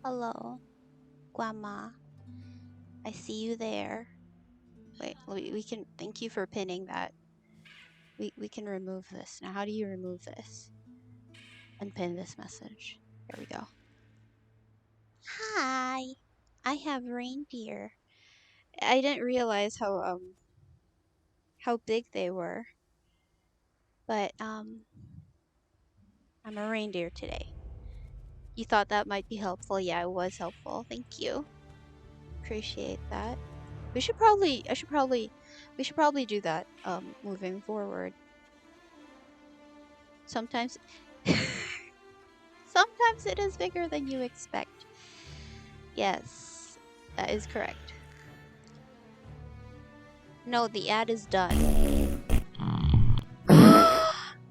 Hello, Grandma. I see you there. Wait, we can. Thank you for pinning that. We can remove this. Now, how do you remove this? Unpin this message. There we go. Hi, I have reindeer. I didn't realize how big they were, but I'm a reindeer today. You thought that might be helpful? Yeah, it was helpful. Thank you. Appreciate that. We should probably. We should probably do that. Moving forward. Sometimes. Sometimes it is bigger than you expect. Yes, that is correct. No, the ad is done.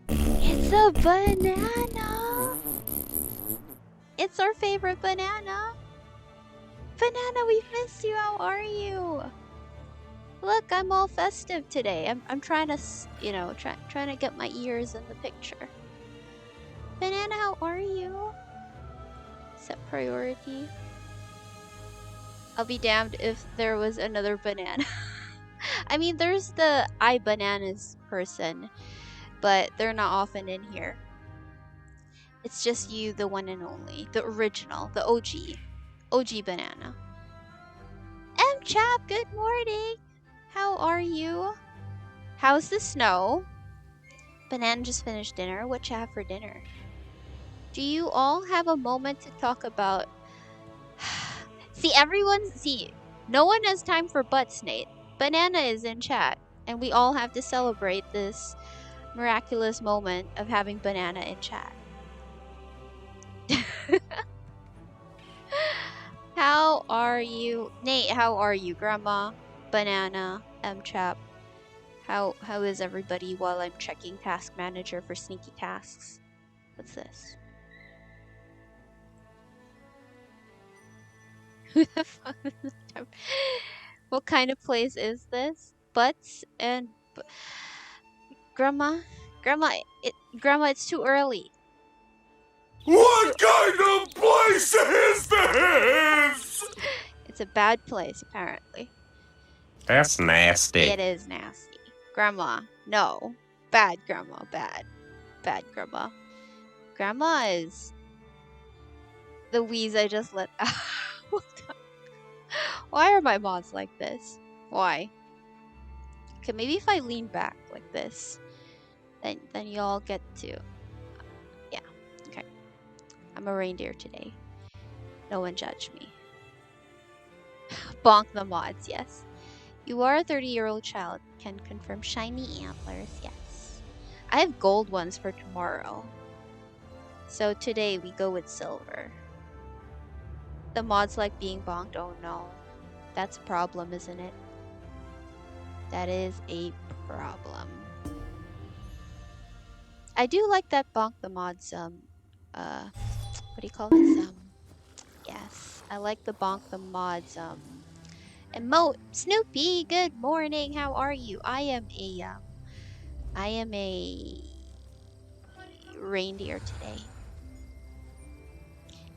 It's a banana! It's our favorite banana! Banana, we've missed you. How are you? Look, I'm all festive today. I'm trying to, trying to get my ears in the picture. Banana, how are you? Set priority. I'll be damned if there was another banana. I mean, there's the iBananas person, but they're not often in here. It's just you, the one and only, the original, the OG banana. M-Chap, good morning! How are you? How's the snow? Banana just finished dinner. What you have for dinner? Do you all have a moment to talk about... See, no one has time for butts, Nate. Banana is in chat, and we all have to celebrate this miraculous moment of having Banana in chat. How are you? Nate, how are you? Grandma, Banana, M-Chap. How is everybody while I'm checking Task Manager for sneaky tasks? What's this? Who the fuck is this? What kind of place is this? Butts and... Grandma? Grandma, it's too early. What kind of place is this? It's a bad place, apparently. That's nasty. It is nasty. Grandma, no. Bad, Grandma, bad. Bad, Grandma. Grandma is the wheeze I just let out. Why are my mods like this? Why? Okay, maybe if I lean back like this, then y'all get to... Yeah, okay. I'm a reindeer today. No one judge me. Bonk the mods, yes. You are a 30-year-old child. Can confirm shiny antlers, yes. I have gold ones for tomorrow. So today we go with silver. The mods like being bonked? Oh no. That's a problem, isn't it? That is a problem. I do like that bonk the mods, what do you call this? Yes. I like the bonk the mods, emote. Snoopy, good morning. How are you? I am a reindeer today.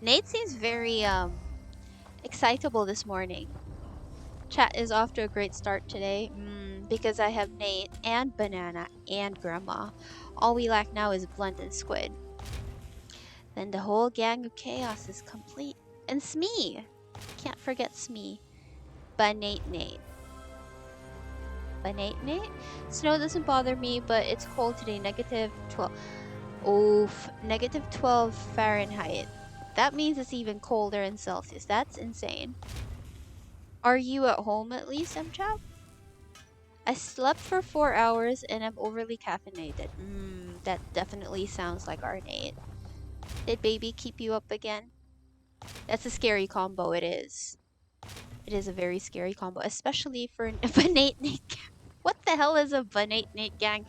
Nate seems very, excitable this morning. Chat is off to a great start today. Because I have Nate and Banana and Grandma. All we lack now is Blunt and Squid. Then the whole gang of chaos is complete. And Smee! Can't forget Smee. Banate Nate. Banate Nate? Snow doesn't bother me, but it's cold today. Negative 12. Oof. Negative 12 Fahrenheit. That means it's even colder in Celsius. That's insane. Are you at home at least, M-Chap? I slept for 4 hours and I'm overly caffeinated. That definitely sounds like our Nate. Did baby keep you up again? That's a scary combo, it is. It is a very scary combo, especially for a Banate Nate gang. What the hell is a Banate Nate gang?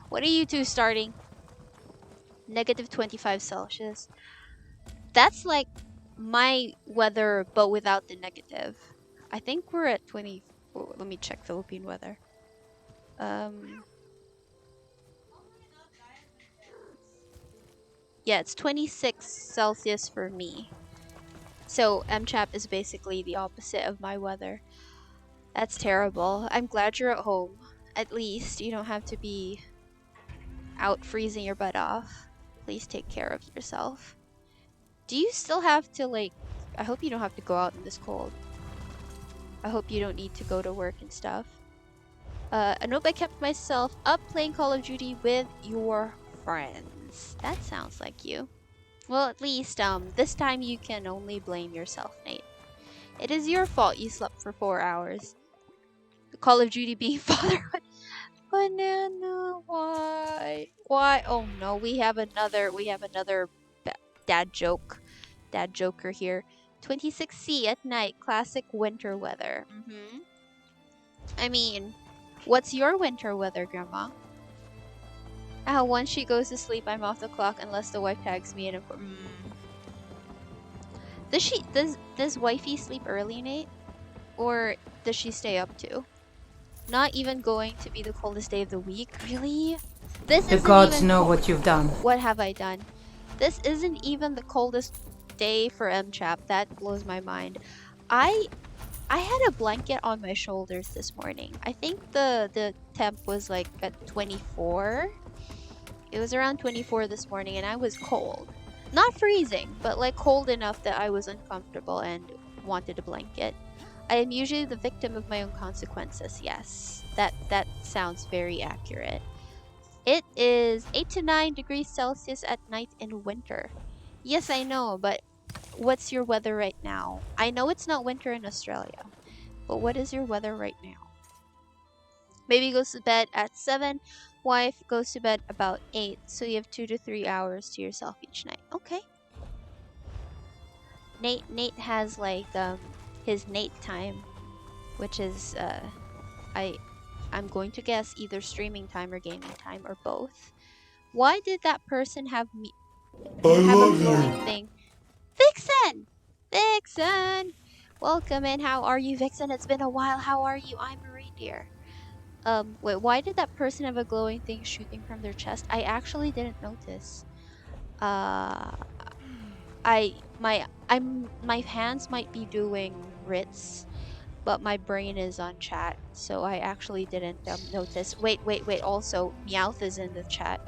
What are you two starting? Negative 25 Celsius. That's like my weather, but without the negative. I think we're at 20... Oh, let me check Philippine weather. Yeah, it's 26 Celsius for me. So MCHAP is basically the opposite of my weather. That's terrible. I'm glad you're at home. At least you don't have to be out freezing your butt off. Please take care of yourself. Do you still have to, like, I hope you don't have to go out in this cold. I hope you don't need to go to work and stuff. I nope, I kept myself up playing Call of Duty with your friends. That sounds like you. Well, at least, this time you can only blame yourself, Nate. It is your fault you slept for 4 hours. The Call of Duty being fatherhood. Banana, why? Why? Oh no, we have another dad joke. Dad joker here. 26C at night, classic winter weather. I mean, what's your winter weather, Grandma? Once she goes to sleep, I'm off the clock unless the wife tags me in a. Does wifey sleep early, Nate? Or does she stay up too? Not even going to be the coldest day of the week, really? This The isn't gods even know what you've done. What have I done? This isn't even the coldest day for MCHAP. That blows my mind. I had a blanket on my shoulders this morning. I think the temp was like at 24. It was around 24 this morning and I was cold. Not freezing, but like cold enough that I was uncomfortable and wanted a blanket. I am usually the victim of my own consequences. Yes. That sounds very accurate. It is 8 to 9 degrees Celsius at night in winter. Yes, I know, but what's your weather right now? I know it's not winter in Australia, but what is your weather right now? Baby goes to bed at 7, wife goes to bed about 8, so you have 2 to 3 hours to yourself each night. Okay. Nate has like his Nate time, which is I'm going to guess either streaming time or gaming time or both. Why did that person have a glowing thing? Vixen! Vixen! Welcome in. How are you, Vixen? It's been a while. How are you? I'm a reindeer. Wait, why did that person have a glowing thing shooting from their chest? I actually didn't notice. My hands might be doing writs, but my brain is on chat, so I actually didn't notice. Wait. Also, Meowth is in the chat.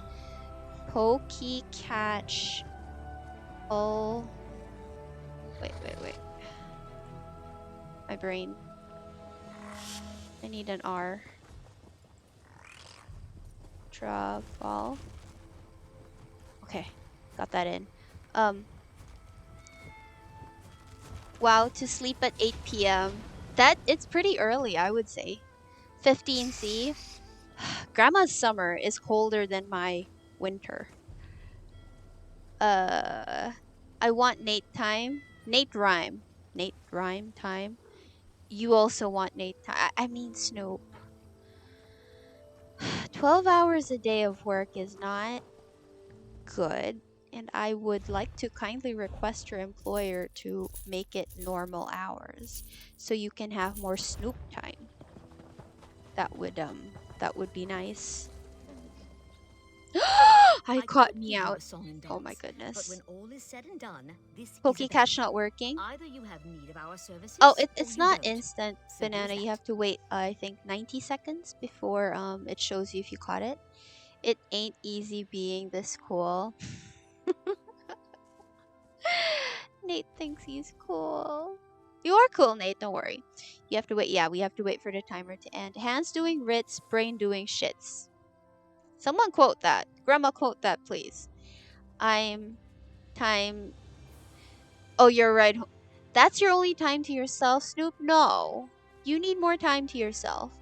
Pokey catch. Oh. Wait. My brain. I need an R. Travel. Okay, got that in. Wow, to sleep at 8 p.m. It's pretty early, I would say. 15C. Grandma's summer is colder than my winter. I want Nate time. Nate rhyme time. You also want Nate time. I mean Snoop. 12 hours a day of work is not good, and I would like to kindly request your employer to make it normal hours so you can have more Snoop time. That would be nice. I caught me out. Oh my goodness. But when all is said and done, this PokeCash not working. Either you have need of our services. Oh, it's or you not don't. instant, Simple as Banana. You that. have to wait, I think 90 seconds before it shows you if you caught it. It ain't easy being this cool. Nate thinks he's cool. You are cool, Nate. Don't worry. You have to wait. Yeah, we have to wait for the timer to end. Hands doing writs, brain doing shits. Someone quote that. Grandma, quote that, please. I'm time. Oh, you're right. That's your only time to yourself, Snoop? No. You need more time to yourself.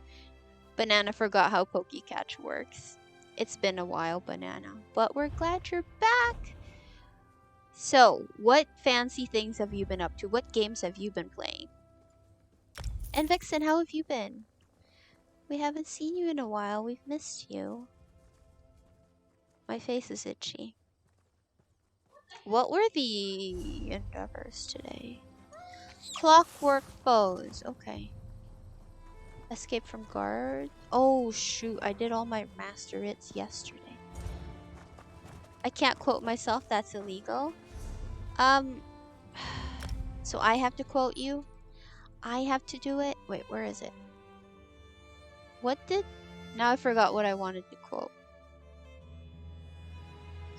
Banana forgot how PokeCatch works. It's been a while, Banana. But we're glad you're back. So, what fancy things have you been up to? What games have you been playing? And Vixen, how have you been? We haven't seen you in a while. We've missed you. My face is itchy. What were the endeavors today? Clockwork foes. Okay. Escape from guard. Oh shoot, I did all my master hits yesterday. I can't quote myself, that's illegal. So I have to quote you? I have to do it? Wait, where is it? What did... Now I forgot what I wanted to quote.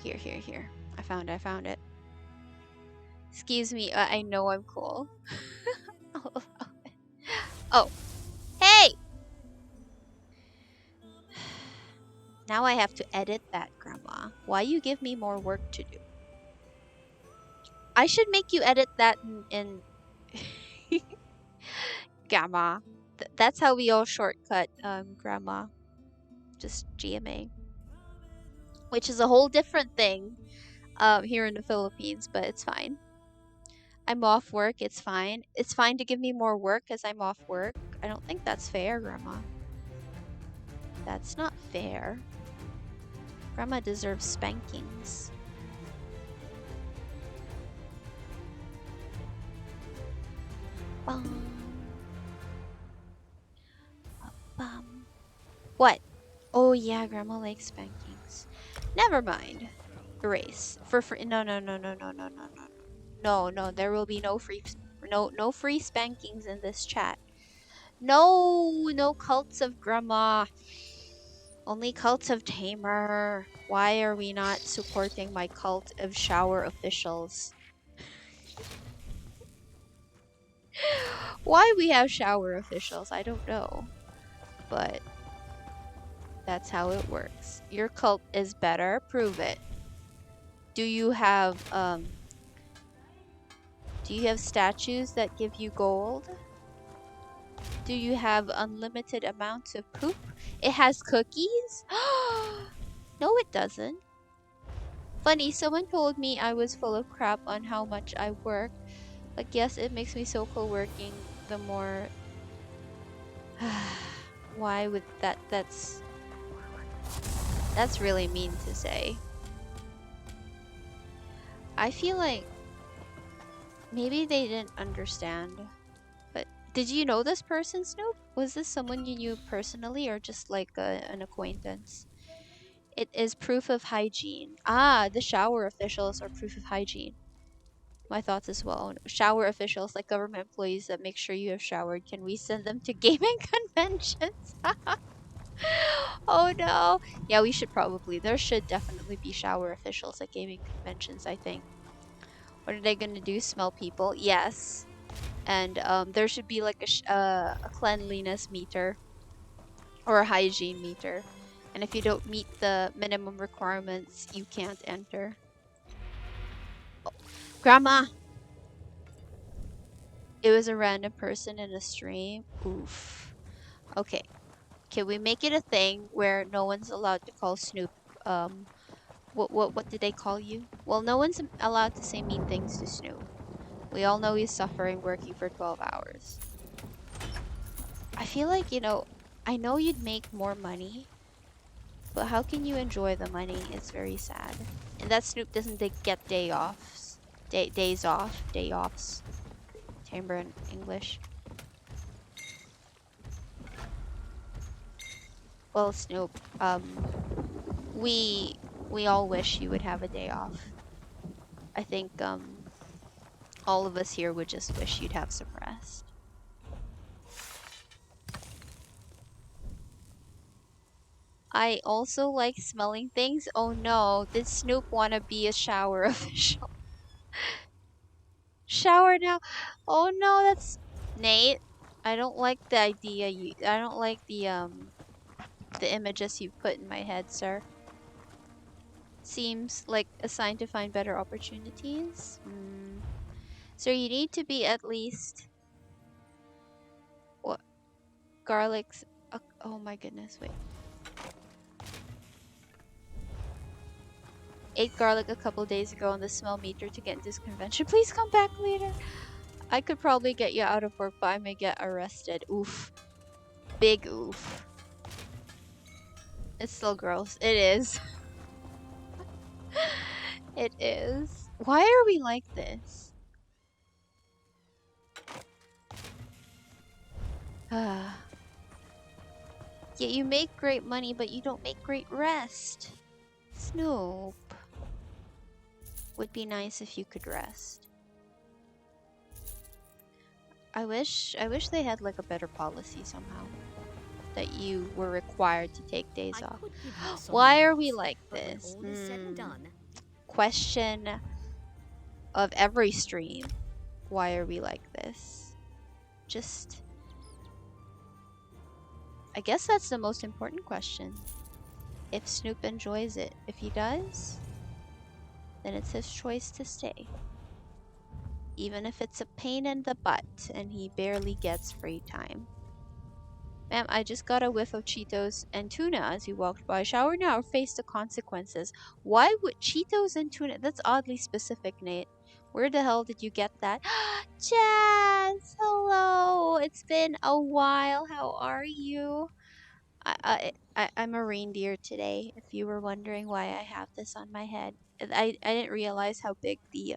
Here, here, here. I found it. Excuse me, I know I'm cool. Oh, hey! Now I have to edit that, Grandma. Why you give me more work to do? I should make you edit that in Grandma. That's how we all shortcut, Grandma. Just GMA. Which is a whole different thing, here in the Philippines, but it's fine. I'm off work, it's fine. It's fine to give me more work as I'm off work. I don't think that's fair, Grandma. That's not fair. Grandma deserves spankings. Bum. Bum. What? Oh yeah, Grandma likes spankings. Never mind. Erase. For free. No, no, no, no, no, no, no, no, no. No, no, there will be no free spankings in this chat. No cults of Grandma. Only cults of Tamer. Why are we not supporting my cult of shower officials? Why we have shower officials, I don't know. But that's how it works. Your cult is better. Prove it. Do you have statues that give you gold? Do you have unlimited amounts of poop? It has cookies? No, it doesn't. Funny, someone told me I was full of crap on how much I work. Like, yes, it makes me so cool working the more... Why would that... That's really mean to say. I feel like maybe they didn't understand. But did you know this person, Snoop? Was this someone you knew personally or just like an acquaintance? It is proof of hygiene. Ah, the shower officials are proof of hygiene. My thoughts as well. Shower officials, like government employees that make sure you have showered. Can we send them to gaming conventions? Oh no. Yeah, we should probably. There should definitely be shower officials at gaming conventions, I think. What are they gonna do? Smell people? Yes. And there should be like a cleanliness meter or a hygiene meter. And if you don't meet the minimum requirements, you can't enter. Oh, Grandma! It was a random person in a stream. Oof. Okay. Can we make it a thing where no one's allowed to call Snoop, what did they call you? Well, no one's allowed to say mean things to Snoop. We all know he's suffering working for 12 hours. I feel like, I know you'd make more money, but how can you enjoy the money? It's very sad. And that Snoop doesn't get day offs. Days off. Day offs. Timbre in English. Well, Snoop, we all wish you would have a day off. I think, all of us here would just wish you'd have some rest. I also like smelling things. Oh no, did Snoop want to be a shower official? Shower now. Oh no, that's Nate. I don't like the idea I don't like the images you put in my head, sir. Seems like a sign to find better opportunities. So you need to be at least what? Garlic's oh my goodness, wait. Ate garlic a couple days ago on the smell meter to get into this convention. Please come back later. I could probably get you out of work, but I may get arrested. Oof. Big oof. It's still gross. It is. It is. Why are we like this? Yeah, you make great money, but you don't make great rest. Snoop. Would be nice if you could rest. I wish they had like a better policy somehow that you were required to take days I off. could give you a song and Why are we dance, like but when this? all is said and done, Question of every stream. Why are we like this? Just, I guess that's the most important question. If Snoop enjoys it. If he does, then it's his choice to stay. Even if it's a pain in the butt and he barely gets free time. Ma'am, I just got a whiff of Cheetos and tuna as you walked by. Shower now or face the consequences. Why would Cheetos and tuna? That's oddly specific, Nate. Where the hell did you get that? Jazz! Hello! It's been a while. How are you? I'm a reindeer today, if you were wondering why I have this on my head. I didn't realize how big the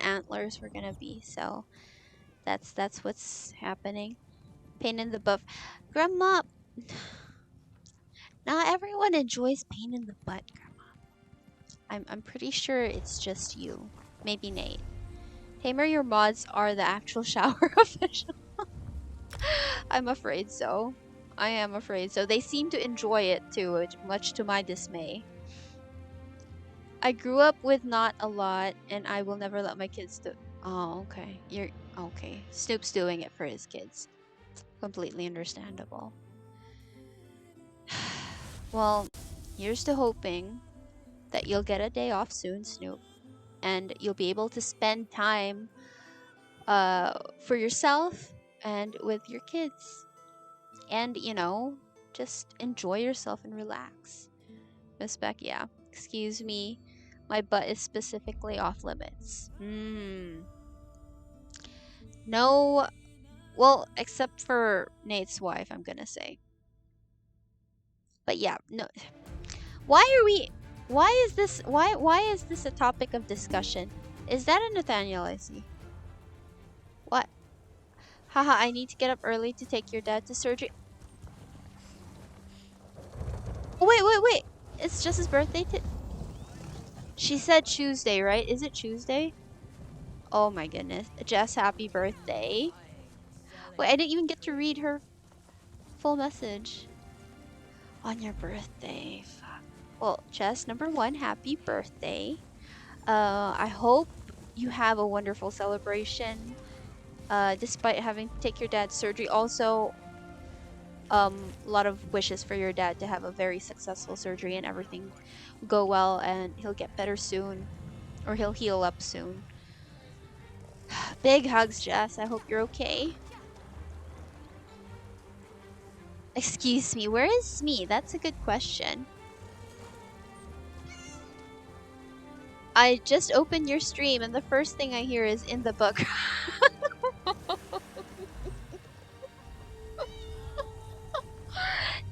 antlers were gonna be, so that's what's happening. Pain in the butt. Grandma, not everyone enjoys pain in the butt, Grandma. I'm pretty sure it's just you. Maybe Nate. Tamer, your mods are the actual shower official. I'm afraid so. I am afraid so. They seem to enjoy it too, much to my dismay. I grew up with not a lot, and I will never let my kids do. Oh, okay. You're okay. Snoop's doing it for his kids. Completely understandable. Well, here's to hoping that you'll get a day off soon, Snoop, and you'll be able to spend time for yourself and with your kids. And, just enjoy yourself and relax. Miss Beck, yeah. Excuse me. My butt is specifically off limits. No, well, except for Nate's wife, I'm gonna say. But yeah, no. Why is this a topic of discussion? Is that a Nathaniel I see? What? Haha, I need to get up early to take your dad to surgery. Oh, wait. It's just his birthday. She said Tuesday, right? Is it Tuesday? Oh my goodness. Jess, happy birthday. Wait, I didn't even get to read her full message. On your birthday. Fuck. Well, Jess, number one, happy birthday. I hope you have a wonderful celebration. Despite having to take your dad's surgery. Also, a lot of wishes for your dad to have a very successful surgery and everything go well and he'll get better soon. Or he'll heal up soon. Big hugs, Jess. I hope you're okay. Excuse me, where is Smee? That's a good question. I just opened your stream and the first thing I hear is in the book.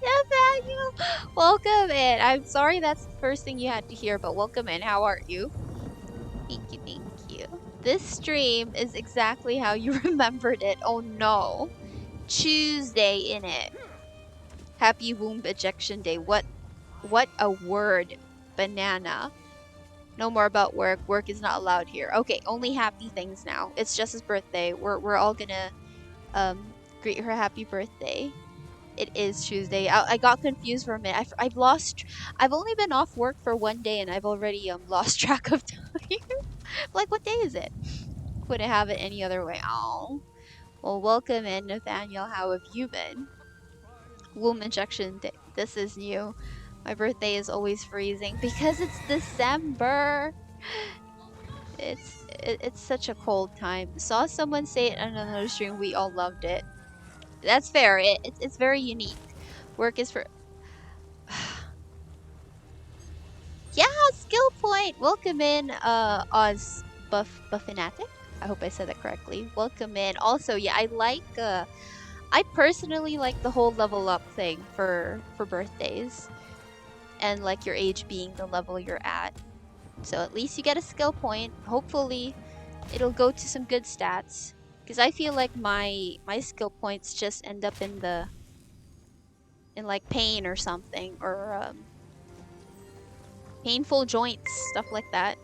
Nathaniel, welcome in. I'm sorry that's the first thing you had to hear, but welcome in. How are you? Thank you. This stream is exactly how you remembered it. Oh no. Tuesday in it. Happy womb ejection day. What a word. Banana. No more about work. Work is not allowed here. Okay, only happy things now. It's just his birthday. We're all gonna greet her happy birthday. It is Tuesday. I got confused for a minute. I've only been off work for one day and I've already lost track of time. Like, what day is it? Couldn't have it any other way. Oh. Well, welcome in, Nathaniel. How have you been? Womb injection day. This is new. My birthday is always freezing because it's December. It's such a cold time. Saw someone say it on another stream. We all loved it. That's fair. It's very unique. Work is for. Yeah, skill point. Welcome in, Oz Buffinatic. I hope I said that correctly. Welcome in. Also, yeah, I personally like the whole level up thing for birthdays, and like your age being the level you're at. So at least you get a skill point. Hopefully, it'll go to some good stats. Because I feel like my skill points just end up in like pain or something, or painful joints, stuff like that.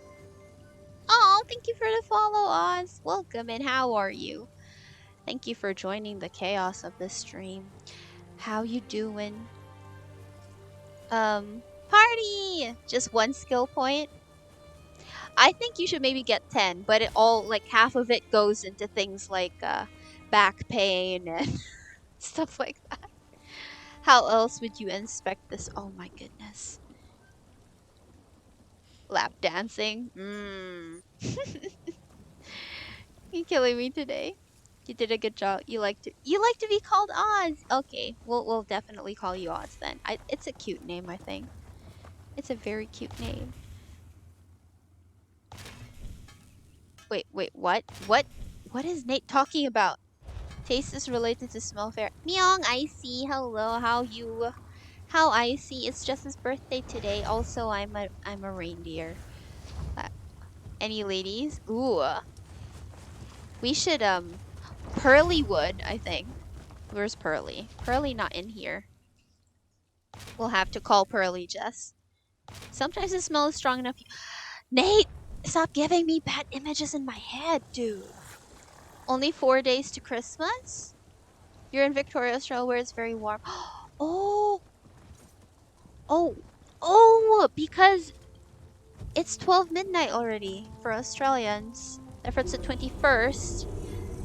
Oh, thank you for the follow, Oz. Welcome, and how are you? Thank you for joining the chaos of this stream. How you doing? Party! Just one skill point? I think you should maybe get 10, but it all, like, half of it goes into things like, back pain and stuff like that. How else would you inspect this? Oh my goodness. Lap dancing? You killing me today. You did a good job. You like to be called Oz. Okay, we'll definitely call you Oz then. It's a cute name, I think. It's a very cute name. Wait, what? What is Nate talking about? Taste is related to smell fair. Myong, Icy, hello, how Icy? It's just his birthday today. Also, I'm a reindeer. Uh, any ladies? Ooh. We should Pearly would, I think. Where's Pearly? Pearly not in here. We'll have to call Pearly, Jess. Sometimes the smell is strong enough. Nate, stop giving me bad images in my head, dude. Only 4 days to Christmas? You're in Victoria, Australia, where it's very warm. Oh, because it's 12 midnight already for Australians. Therefore, it's the 21st.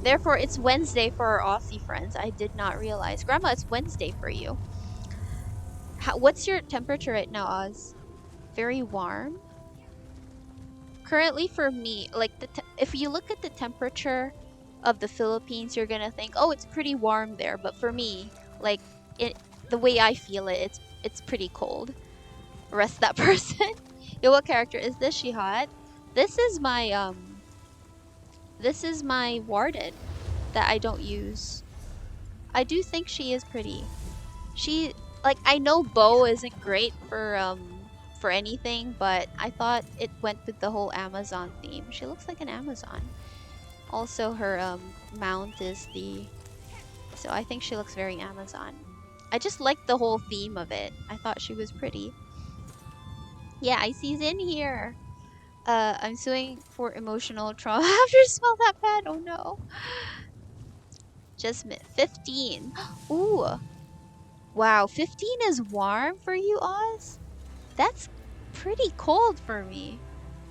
Therefore, it's Wednesday for our Aussie friends. I did not realize. Grandma, it's Wednesday for you. What's your temperature right now, Oz? Very warm? Currently for me, like, if you look at the temperature of the Philippines, you're gonna think, oh, it's pretty warm there. But for me, like, the way I feel it, it's pretty cold. Rest that person. Yo, what character is this? She hot? This is my warden that I don't use. I do think she is pretty. She, like, I know Bo isn't great for anything, but I thought it went with the whole Amazon theme. She looks like an Amazon. Also, her mount is so I think she looks very Amazon. I just liked the whole theme of it. I thought she was pretty. Yeah, Icy's in here. I'm suing for emotional trauma after smell that bad. Oh no. Just 15. Ooh. Wow, 15 is warm for you, Oz? That's pretty cold for me.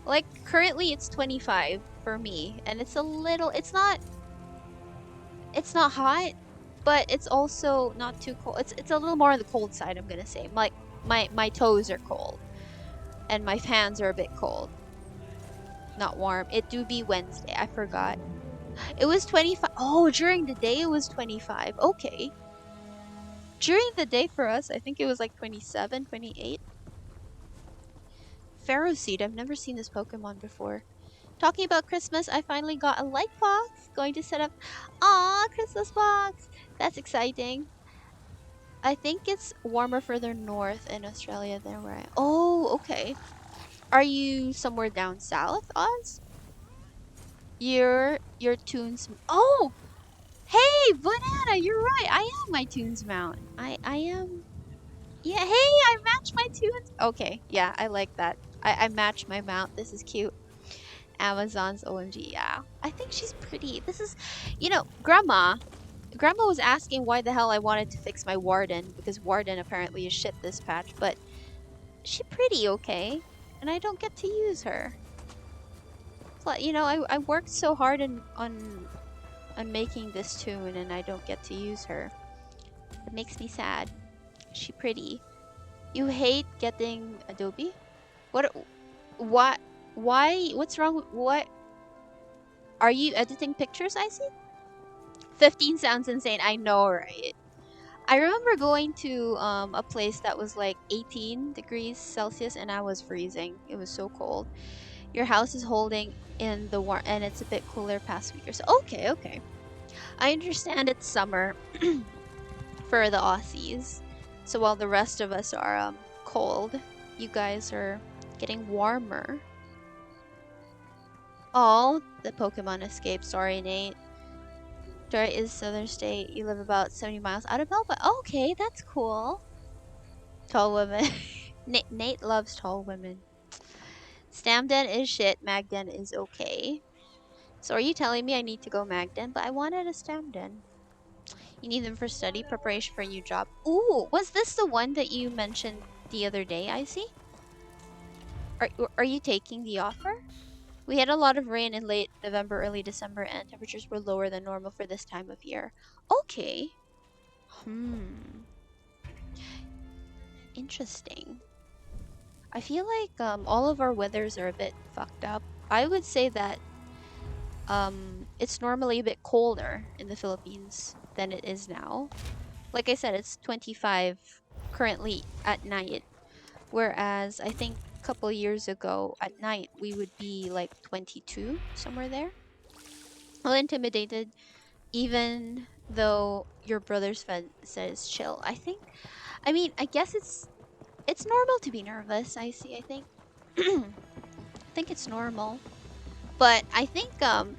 Like, currently it's 25 for me, and it's a little, it's not hot, but it's also not too cold. It's a little more on the cold side, I'm gonna say. Like, my toes are cold, and my hands are a bit cold. Not warm. It do be Wednesday, I forgot. It was 25. Oh, during the day it was 25. Okay. During the day for us, I think it was like 27, 28. Pharaoh Seed, I've never seen this Pokemon before. Talking about Christmas, I finally got a light box. Going to set up... Aw, Christmas box! That's exciting. I think it's warmer further north in Australia than where I am. Oh, okay. Are you somewhere down south, Oz? Your tunes... Oh! Hey, Banana, you're right. I am my tunes mount. I am... Yeah, hey, I match my tunes. Okay, yeah, I like that. I match my mount. This is cute. Amazon's OMG, yeah. I think she's pretty. This is, you know, Grandma was asking why the hell I wanted to fix my Warden, because Warden apparently is shit this patch, but she's pretty, okay? And I don't get to use her. But, you know, I worked so hard on making this tune, and I don't get to use her. It makes me sad. She pretty. You hate getting Adobe? What? Why? What's wrong with what? Are you editing pictures, I see? 15 sounds insane. I know, right? I remember going to a place that was like 18 degrees Celsius and I was freezing. It was so cold. Your house is holding in the warm and it's a bit cooler past week or so. Okay, okay. I understand it's summer for the Aussies. So while the rest of us are cold, you guys are getting warmer. All the Pokemon escaped. Sorry, Nate. Detroit is southern state. You live about 70 miles out of Melbourne. Okay, that's cool. Tall women. Nate loves tall women. Stamden is shit. Magden is okay. So are you telling me I need to go Magden? But I wanted a Stamden. You need them for study preparation for a new job. Ooh, was this the one that you mentioned the other day? I see. Are you taking the offer? We had a lot of rain in late November, early December, and temperatures were lower than normal for this time of year. Okay. Interesting. I feel like all of our weathers are a bit fucked up. I would say that it's normally a bit colder in the Philippines than it is now. Like I said, it's 25 currently at night, whereas I think a couple years ago at night we would be like 22, somewhere there. A little intimidated, even though your brother's friend says chill. I mean, I guess it's normal to be nervous. I think I think it's normal. But I think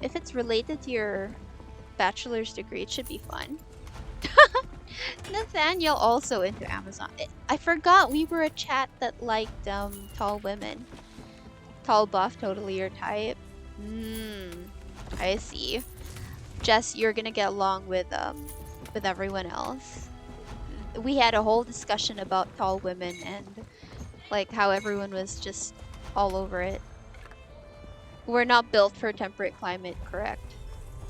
if it's related to your bachelor's degree, it should be fun. Nathaniel also into Amazon. I forgot we were a chat that liked tall women. Tall buff, totally your type. I see. Jess, you're gonna get along with everyone else. We had a whole discussion about tall women and like how everyone was just all over it. We're not built for temperate climate, correct?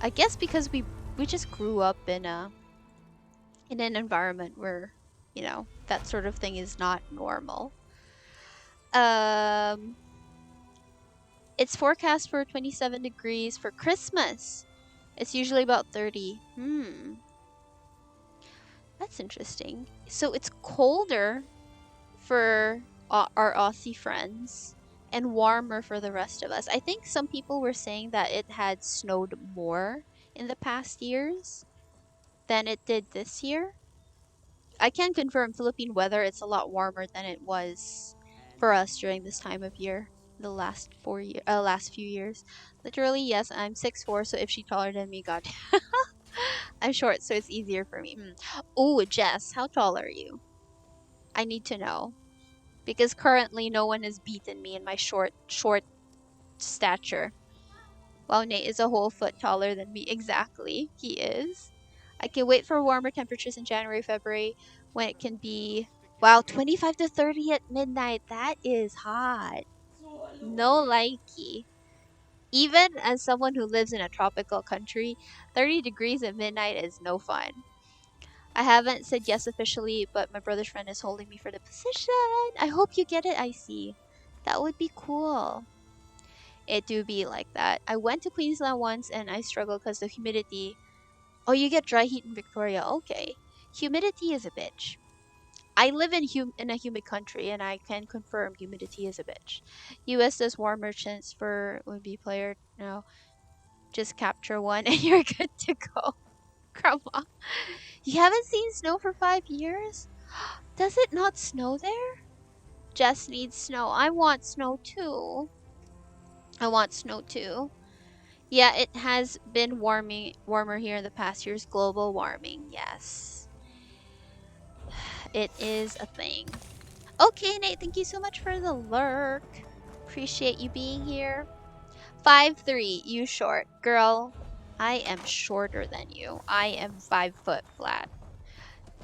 I guess because we just grew up in an environment where, you know, that sort of thing is not normal. Um it's forecast for 27 degrees for Christmas. It's usually about 30. That's interesting. So it's colder for our Aussie friends and warmer for the rest of us. I think some people were saying that it had snowed more in the past years than it did this year. I can confirm Philippine weather, it's a lot warmer than it was for us during this time of year. The last few years. Literally, yes, I'm 6'4", so if she's taller than me, god. I'm short, so it's easier for me. Ooh, Jess, how tall are you? I need to know. Because currently no one has beaten me in my short stature. Wow, Nate is a whole foot taller than me. Exactly, he is. I can wait for warmer temperatures in January, February, when it can be, wow, 25 to 30 at midnight. That is hot. No likey. Even as someone who lives in a tropical country, 30 degrees at midnight is no fun. I haven't said yes officially, but my brother's friend is holding me for the position. I hope you get it, I see. That would be cool. It do be like that. I went to Queensland once and I struggled because the humidity. Oh, you get dry heat in Victoria. Okay. Humidity is a bitch. I live in a humid country and I can confirm humidity is a bitch. US does war merchants for would be player. No. Just capture one and you're good to go. Grandma. You haven't seen snow for 5 years? Does it not snow there? Jess needs snow. I want snow too. I want snow too. Yeah, it has been warmer here in the past years. Global warming, yes. It is a thing. Okay, Nate, thank you so much for the lurk. Appreciate you being here. 5'3", you short. Girl, I am shorter than you. I am 5 foot flat.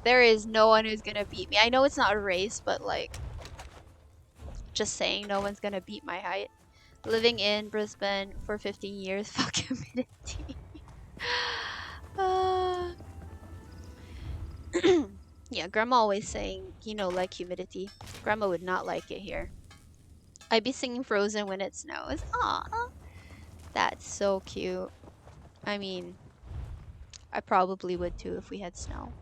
There is no one who's gonna beat me. I know it's not a race, but like, just saying, no one's gonna beat my height. Living in Brisbane for 15 years, fuck humidity. Yeah, grandma always saying, like humidity. Grandma would not like it here. I'd be singing Frozen when it snows. Aw, that's so cute. I mean, I probably would too if we had snow.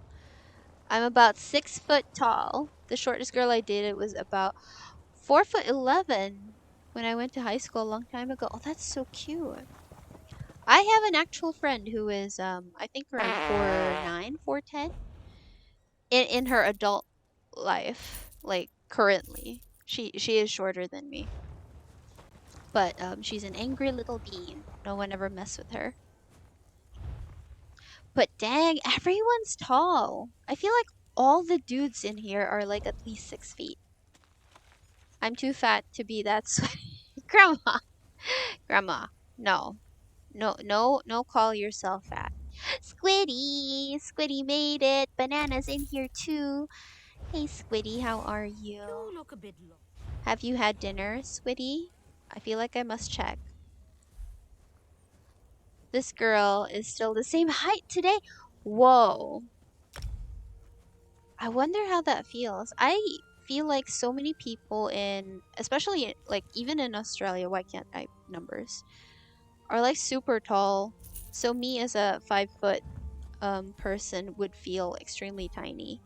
I'm about 6 foot tall. The shortest girl I dated was about 4'11" when I went to high school a long time ago. Oh, that's so cute. I have an actual friend who is, I think around 4'9", 4'10", in her adult life, like currently. She is shorter than me. But she's an angry little bean. No one ever messed with her. But dang, everyone's tall. I feel like all the dudes in here are like at least 6 feet. I'm too fat to be that sweaty. Grandma. Grandma. No. No, call yourself fat. Squiddy! Squiddy made it. Banana's in here too. Hey, Squiddy, how are you? You look a bit low. Have you had dinner, Squiddy? I feel like I must check. This girl is still the same height today. Whoa. I wonder how that feels. I feel like so many people especially like even in Australia, why can't I numbers, are like super tall. So me as a 5 foot person would feel extremely tiny.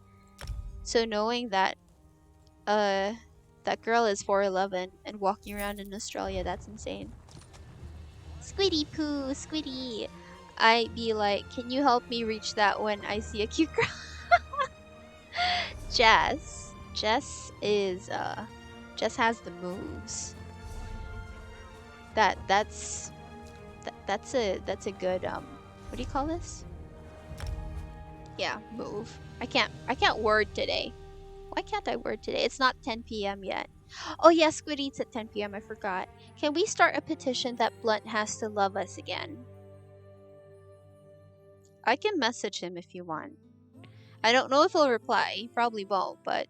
So knowing that that girl is 4'11" and walking around in Australia, that's insane. Squiddy poo, Squiddy. I'd be like, can you help me reach that when I see a cute girl? Jess. Jess has the moves. That's a good what do you call this? Yeah, move. I can't word today. Why can't I word today? It's not 10 p.m. yet. Oh yeah, Squid Eats at 10 p.m. I forgot. Can we start a petition that Blunt has to love us again? I can message him if you want. I don't know if he'll reply. He probably won't, but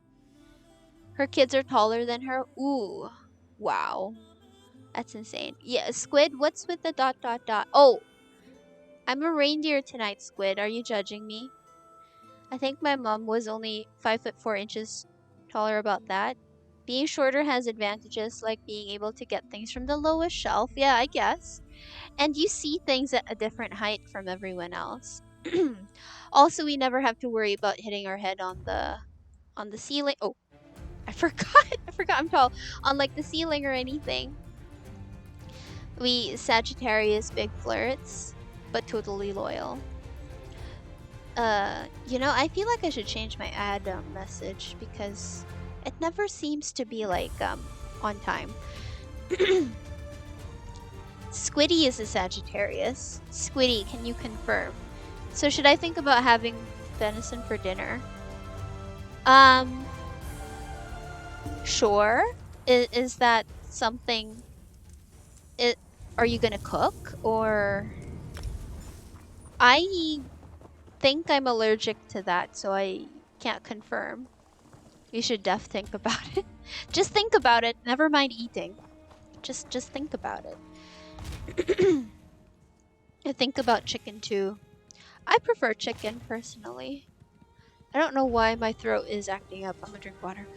her kids are taller than her. Ooh. Wow. That's insane. Yeah, Squid, what's with the dot dot dot? Oh, I'm a reindeer tonight, Squid. Are you judging me? I think my mom was only 5'4" taller about that. Being shorter has advantages like being able to get things from the lowest shelf. Yeah, I guess. And you see things at a different height from everyone else. Also, we never have to worry about hitting our head on the ceiling. Oh, I forgot. I forgot I'm tall. On like the ceiling or anything. We Sagittarius big flirts, but totally loyal. I feel like I should change my ad message because it never seems to be like on time. Squiddy is a Sagittarius. Squiddy, can you confirm? So should I think about having venison for dinner? Sure. Is that something? Are you gonna cook or? I think I'm allergic to that, so I can't confirm. You should think about it. Just think about it. Never mind eating. Just think about it. I think about chicken too. I prefer chicken personally. I don't know why my throat is acting up. I'm gonna drink water.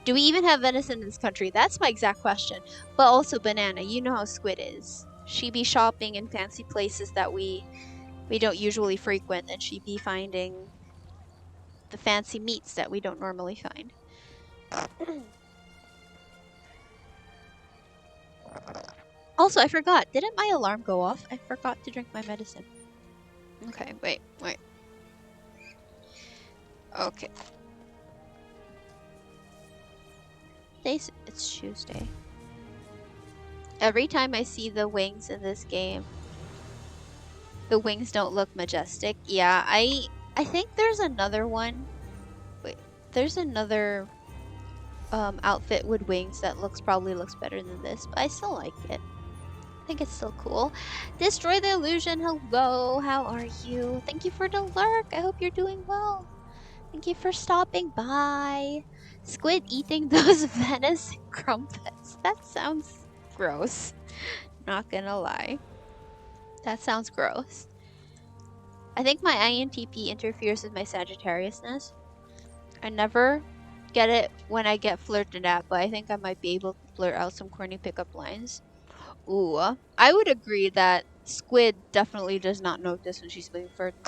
Do we even have venison in this country? That's my exact question. But also Banana, you know how Squid is. She be shopping in fancy places that we don't usually frequent, and she be finding the fancy meats that we don't normally find. Also, I forgot. Didn't my alarm go off? I forgot to drink my medicine. Okay, wait. Okay. It's Tuesday. Every time I see the wings in this game, the wings don't look majestic. Yeah, I think there's another one. Wait, there's another outfit with wings that probably looks better than this, but I still like it. I think it's still cool. Destroy the illusion. Hello, how are you? Thank you for the lurk. I hope you're doing well. Thank you for stopping by. Squid eating those venison crumpets. That sounds gross. Not gonna lie. That sounds gross. I think my INTP interferes with my Sagittariusness. I never get it when I get flirted at, but I think I might be able to flirt out some corny pickup lines. Ooh, I would agree that Squid definitely does not notice when she's being flirted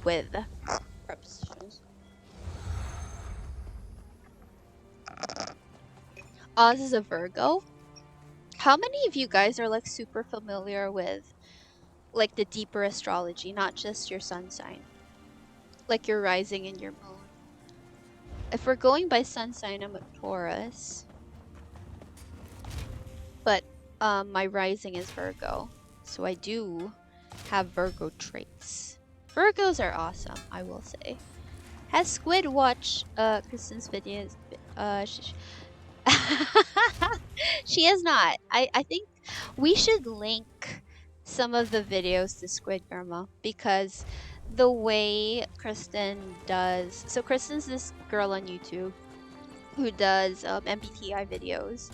with. Prepositions. Oz is a Virgo. How many of you guys are like super familiar with like the deeper astrology, not just your sun sign? Like your rising and your moon. If we're going by sun sign, I'm a Taurus. But my rising is Virgo. So I do have Virgo traits. Virgos are awesome, I will say. Has Squid watched Kristen's videos? She is not. I think we should link some of the videos to Squid Grandma because the way Kristen does. So Kristen's this girl on YouTube who does MBTI videos,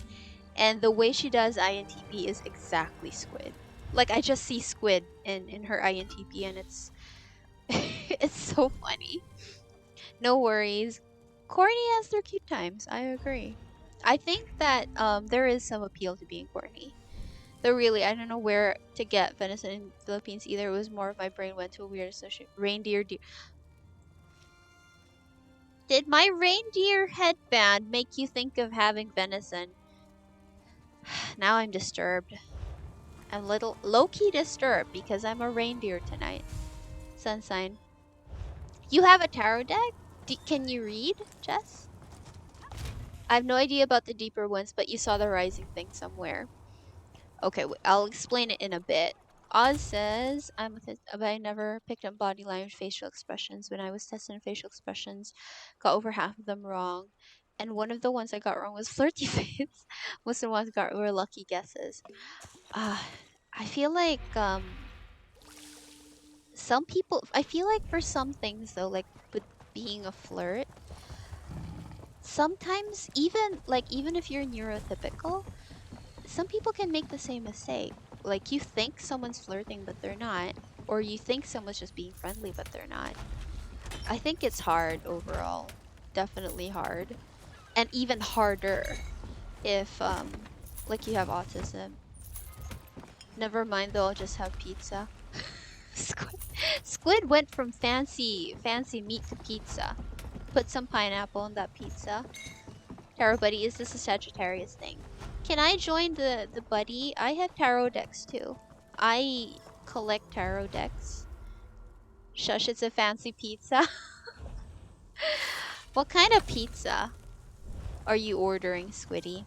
and the way she does INTP is exactly Squid. Like I just see Squid in her INTP, and it's it's so funny. No worries. Corny has their cute times. I agree. I think that there is some appeal to being corny. Though really, I don't know where to get venison in the Philippines either. It was more of my brain went to a weird association. Reindeer deer. Did my reindeer headband make you think of having venison? Now I'm disturbed. I'm little low-key disturbed because I'm a reindeer tonight. Sun sign. You have a tarot deck? Can you read, Jess? I have no idea about the deeper ones, but you saw the rising thing somewhere. Okay, I'll explain it in a bit. Oz says, but I never picked up body language, facial expressions. When I was testing facial expressions, got over half of them wrong. And one of the ones I got wrong was flirty face. Most of the ones got were lucky guesses. I feel like some people. I feel like for some things though, like with being a flirt, sometimes even if you're neurotypical, some people can make the same mistake. Like you think someone's flirting but they're not, or you think someone's just being friendly but they're not. I think it's hard overall. Definitely hard. And even harder if like you have autism. Never mind though, I'll just have pizza. Squid went from fancy meat to pizza. Put some pineapple on that pizza. Tarot buddy, is this a Sagittarius thing? Can I join the buddy? I have tarot decks too. I collect tarot decks. Shush, it's a fancy pizza. What kind of pizza are you ordering, Squiddy?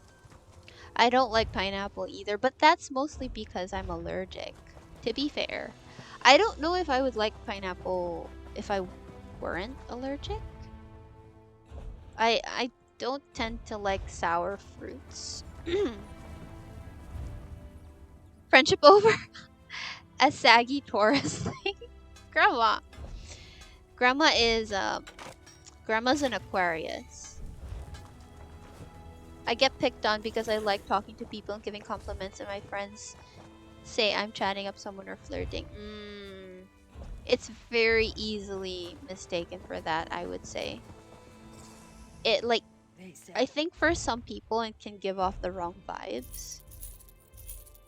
I don't like pineapple either, but that's mostly because I'm allergic. To be fair, I don't know if I would like pineapple if I weren't allergic. I don't tend to like sour fruits. Friendship over a saggy Taurus thing. Grandma. Grandma is Grandma's an Aquarius. I get picked on because I like talking to people and giving compliments, and my friends say I'm chatting up someone or flirting. It's very easily mistaken for that, I would say. It like I think for some people it can give off the wrong vibes.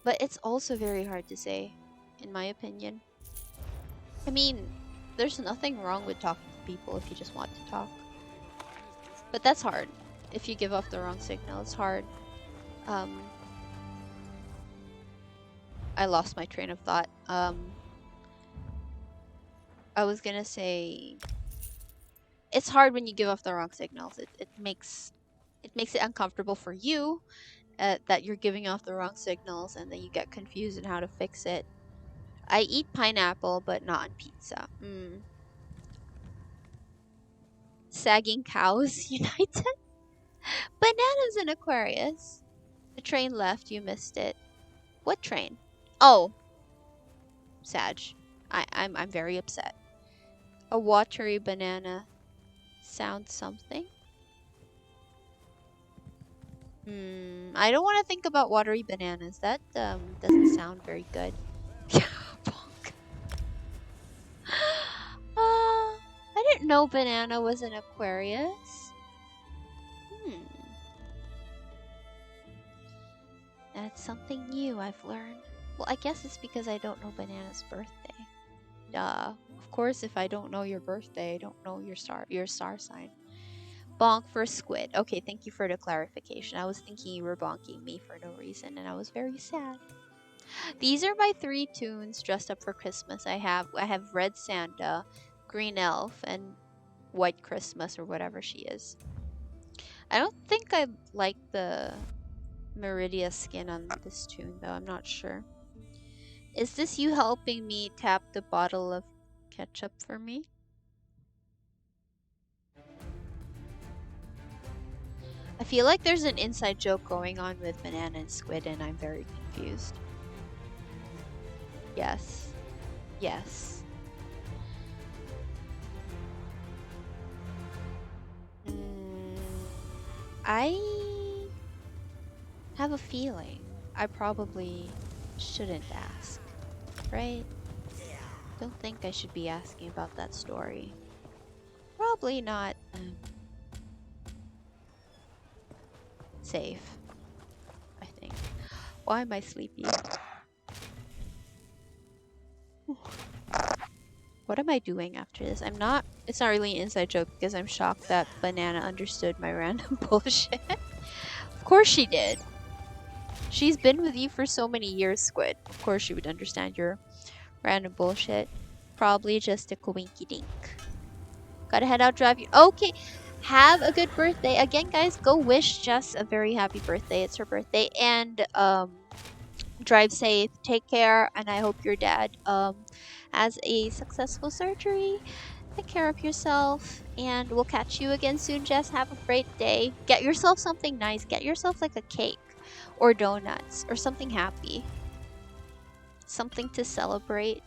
But it's also very hard to say, in my opinion. I mean, there's nothing wrong with talking to people if you just want to talk. But that's hard. If you give off the wrong signal, it's hard. I lost my train of thought. I was gonna say it's hard when you give off the wrong signals. It makes it uncomfortable for you that you're giving off the wrong signals, and then you get confused in how to fix it. I eat pineapple, but not on pizza. Sagging cows united. Bananas in Aquarius. The train left. You missed it. What train? Oh, Sag. I'm very upset. A watery banana sounds something. I don't want to think about watery bananas. That doesn't sound very good. Bonk. I didn't know banana was an Aquarius. That's something new I've learned. Well, I guess it's because I don't know Banana's birthday. Duh. Of course, if I don't know your birthday, I don't know your star sign. Bonk for squid. Okay, thank you for the clarification. I was thinking you were bonking me for no reason, and I was very sad. These are my 3 tunes dressed up for Christmas. I have Red Santa, Green Elf, and White Christmas, or whatever she is. I don't think I like the Meridia skin on this tune, though. I'm not sure. Is this you helping me tap the bottle of ketchup for me? I feel like there's an inside joke going on with banana and squid, and I'm very confused. Yes. Yes. I have a feeling I probably shouldn't ask, right? Don't think I should be asking about that story. Probably not safe, I think. Why am I sleepy? What am I doing after this? It's not really an inside joke because I'm shocked that Banana understood my random bullshit. Of course she did. She's been with you for so many years, Squid. Of course she would understand your random bullshit. Probably just a coinky dink. Gotta head out, drive you. Okay, have a good birthday. Again, guys, go wish Jess a very happy birthday. It's her birthday. And, drive safe, take care, and I hope your dad, has a successful surgery. Take care of yourself, and we'll catch you again soon, Jess. Have a great day. Get yourself something nice. Get yourself like a cake or donuts or something happy. Something to celebrate.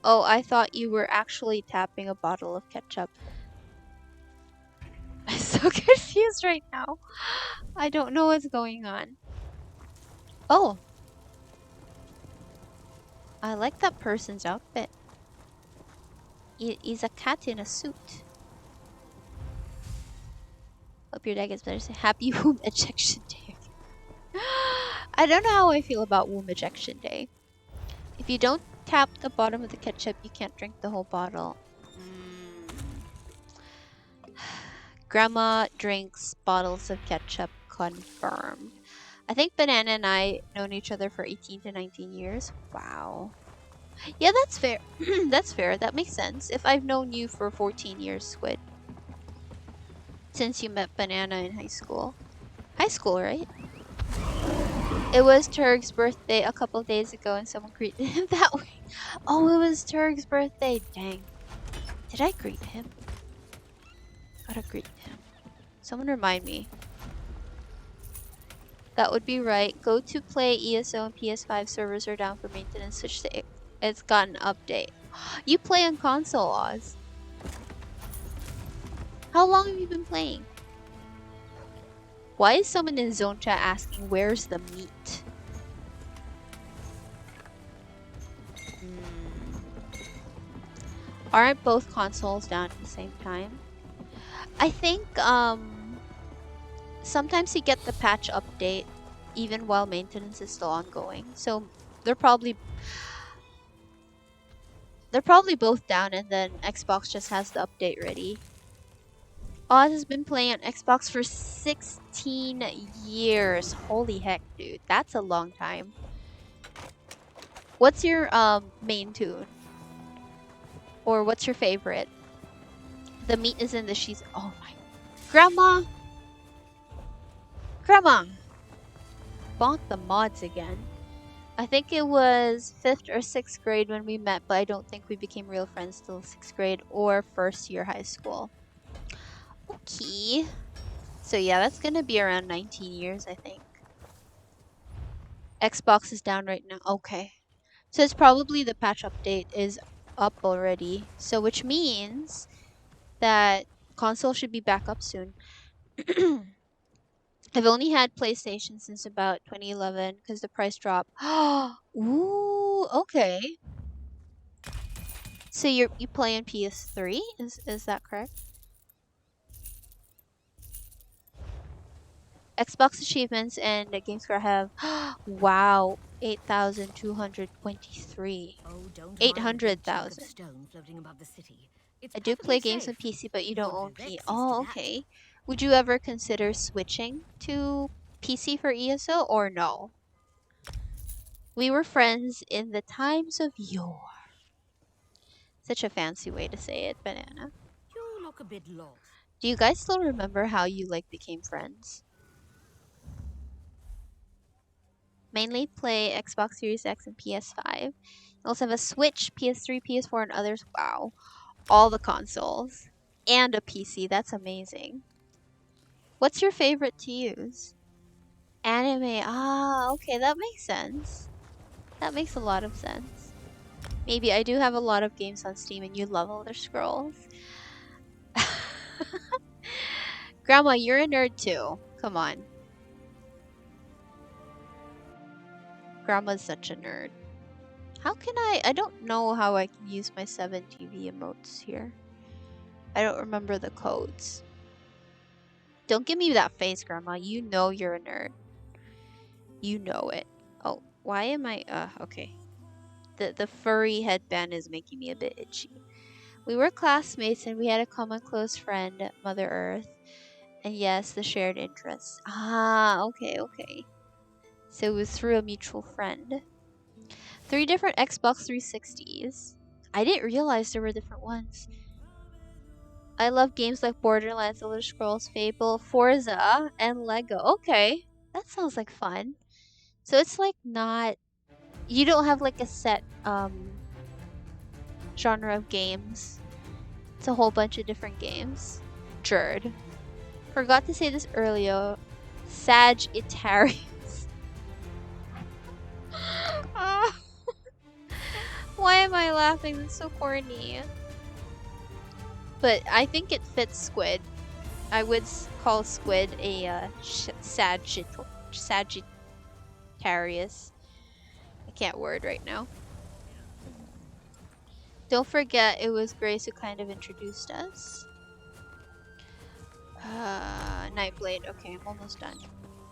Oh, I thought you were actually tapping a bottle of ketchup. I'm so confused right now. I don't know what's going on. Oh, I like that person's outfit. He's a cat in a suit. Hope your dad gets better. Say happy womb ejection day. I don't know how I feel about womb ejection day. If you don't tap the bottom of the ketchup, you can't drink the whole bottle. Grandma drinks bottles of ketchup, confirmed. I think Banana and I known each other for 18 to 19 years. Wow. Yeah, that's fair. That's fair. That makes sense. If I've known you for 14 years, Squid. Since you met Banana in high school. High school, right? It was Turg's birthday a couple days ago and someone greeted him that way. Oh, it was Turg's birthday. Dang. Did I greet him? Gotta greet him. Someone remind me. That would be right. Go to play ESO and PS5 servers are down for maintenance. Switch to it. It's got an update. You play on console, Oz. How long have you been playing? Why is someone in zone chat asking where's the meat? Aren't both consoles down at the same time? I think sometimes you get the patch update even while maintenance is still ongoing. So they're probably both down and then Xbox just has the update ready. Oz has been playing on Xbox for 16 years. Holy heck, dude. That's a long time. What's your main tune? Or what's your favorite? The meat is in the sheets. Oh my. Grandma! Grandma! Bonk the mods again. I think it was 5th or 6th grade when we met, but I don't think we became real friends till 6th grade or 1st year high school. Okay. So yeah, that's gonna be around 19 years, I think. Xbox is down right now. Okay. So it's probably the patch update is up already. So which means that console should be back up soon. I've only had PlayStation since about 2011 because the price dropped. Ooh, okay. So you play on PS3? Is that correct? Xbox achievements and the GameScore have wow, 8,223. Oh, don't mind the big chunk of 800,000. stone floating above the city. It's I do perfectly play games on safe. PC, but you You'll don't own have P. access to Oh, that. okay. Would you ever consider switching to PC for ESO or no? We were friends in the times of yore. Such a fancy way to say it, Banana. You look a bit lost. Do you guys still remember how you became friends? Mainly play Xbox Series X and PS5. You also have a Switch, PS3, PS4, and others. Wow. All the consoles. And a PC. That's amazing. What's your favorite to use? Anime. Ah, okay, that makes sense. That makes a lot of sense. Maybe I do have a lot of games on Steam and you love Elder Scrolls. Grandma, you're a nerd too. Come on. Grandma's such a nerd. How can I don't know how I can use my 7 TV emotes here. I don't remember the codes. Don't give me that face, Grandma. You know you're a nerd. You know it. Oh, why am I okay. The furry headband is making me a bit itchy. We were classmates and we had a common close friend, Mother Earth. And yes, the shared interests. Ah, okay. So it was through a mutual friend. 3 different Xbox 360s. I didn't realize there were different ones. I love games like Borderlands, Elder Scrolls, Fable, Forza, and Lego. Okay, that sounds like fun. So it's like not... You don't have like a set genre of games. It's a whole bunch of different games. Jerd. Forgot to say this earlier. Sagittarius. Ah. Why am I laughing? That's so corny. But I think it fits Squid. I would call Squid a Sagittarius. I can't word right now. Don't forget, it was Grace who kind of introduced us. Nightblade. Okay, I'm almost done.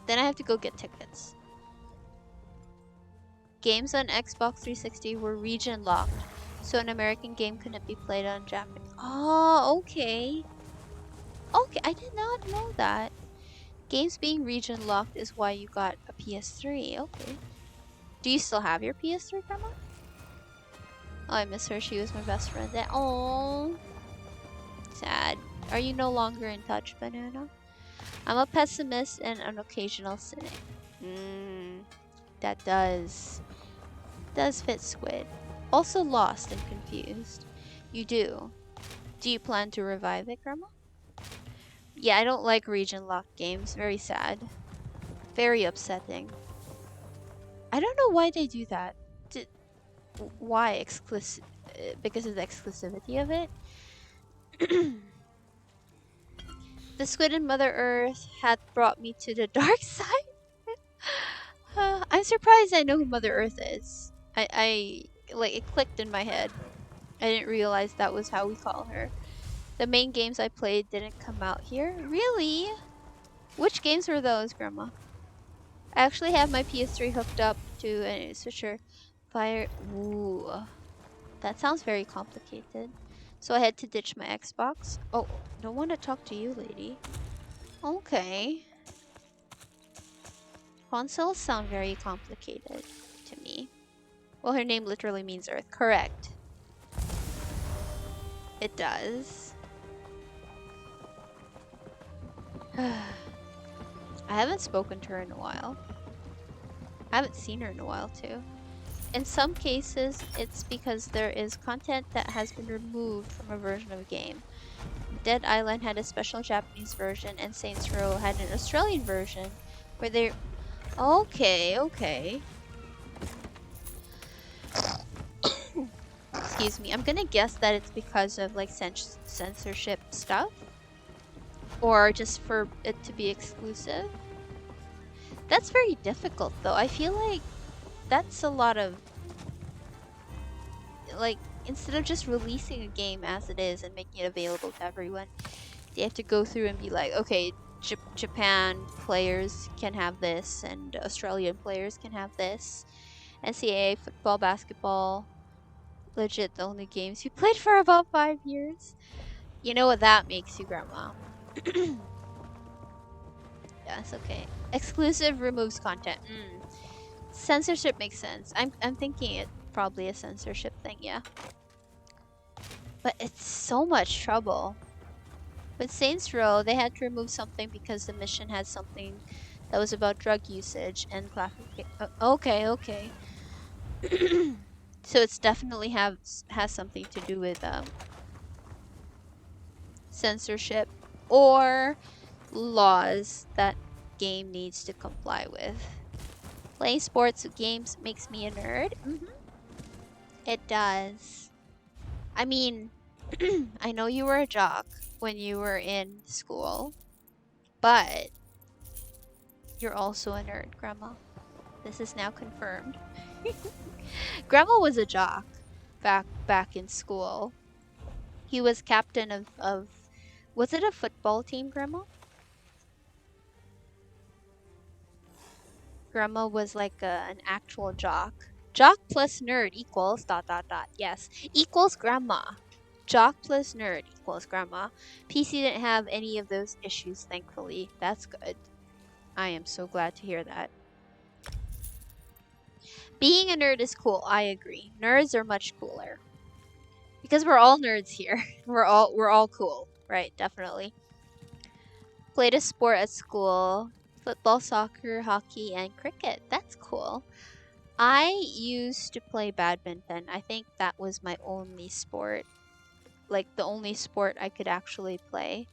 Then I have to go get tickets. Games on Xbox 360 were region locked, so an American game couldn't be played on Japanese. Oh, okay. Okay, I did not know that. Games being region locked is why you got a PS3. Okay. Do you still have your PS3, Grandma? Oh, I miss her. She was my best friend. Oh, sad. Are you no longer in touch, Banana? I'm a pessimist and an occasional cynic. That does fit Squid. Also lost and confused. You do. Do you plan to revive it, Grandma? Yeah, I don't like region locked games. Very sad. Very upsetting. I don't know why they do that. Why because of the exclusivity of it? The Squid and Mother Earth had brought me to the dark side. I'm surprised I know who Mother Earth is. I like it clicked in my head. I didn't realize that was how we call her. The main games I played didn't come out here. Really? Which games were those, Grandma? I actually have my PS3 hooked up to a switcher. Fire. Ooh. That sounds very complicated. So I had to ditch my Xbox. Oh, don't want to talk to you, lady. Okay. Consoles sound very complicated to me. Well, her name literally means Earth. Correct. It does. I haven't spoken to her in a while. I haven't seen her in a while, too. In some cases, it's because there is content that has been removed from a version of a game. Dead Island had a special Japanese version, and Saints Row had an Australian version, where they... Okay. Excuse me. I'm gonna guess that it's because of, like, censorship stuff. Or just for it to be exclusive. That's very difficult, though. I feel like that's a lot of... Like, instead of just releasing a game as it is and making it available to everyone, they have to go through and be like, okay, Japan players can have this, and Australian players can have this. NCAA, football, basketball, legit the only games you played for about 5 years. You know what that makes you, Grandma. Yes, okay. Exclusive removes content. Censorship makes sense. I'm thinking it probably a censorship thing, yeah. But it's so much trouble. With Saints Row, they had to remove something because the mission had something that was about drug usage and classification. Okay. So it's definitely has something to do with censorship, or laws that game needs to comply with. Playing sports games makes me a nerd. It does. I mean, I know you were a jock when you were in school, but you're also a nerd, Grandma. This is now confirmed. Grandma was a jock back in school. He was captain of was it a football team, Grandma? Grandma was like an actual jock. Jock plus nerd equals ... Yes, equals grandma. Jock plus nerd equals grandma. PC didn't have any of those issues, thankfully. That's good. I am so glad to hear that. Being a nerd is cool, I agree. Nerds are much cooler. Because we're all nerds here. We're all cool. Right, definitely. Played a sport at school. Football, soccer, hockey, and cricket. That's cool. I used to play badminton. I think that was my only sport. Like the only sport I could actually play.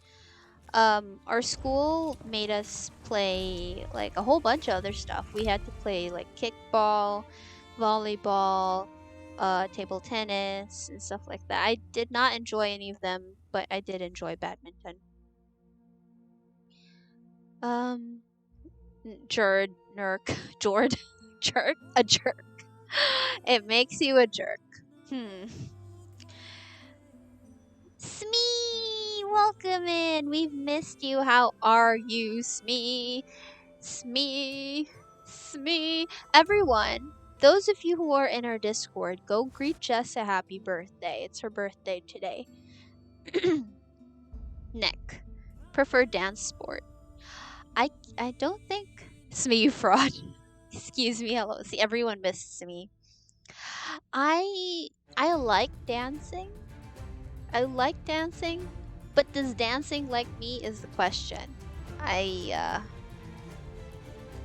Our school made us play like a whole bunch of other stuff. We had to play like kickball, volleyball, table tennis, and stuff like that. I did not enjoy any of them, but I did enjoy badminton. Jord, Nurk, Jord, jerk, a jerk. It makes you a jerk. Smee, welcome in. We've missed you. How are you, Smee? Smee, Smee. Everyone, those of you who are in our Discord, go greet Jess a happy birthday. It's her birthday today. Nick, preferred dance sport. I don't think Smee fraud. Excuse me. Hello. See, everyone missed me. I like dancing. I like dancing, but does dancing like me is the question. I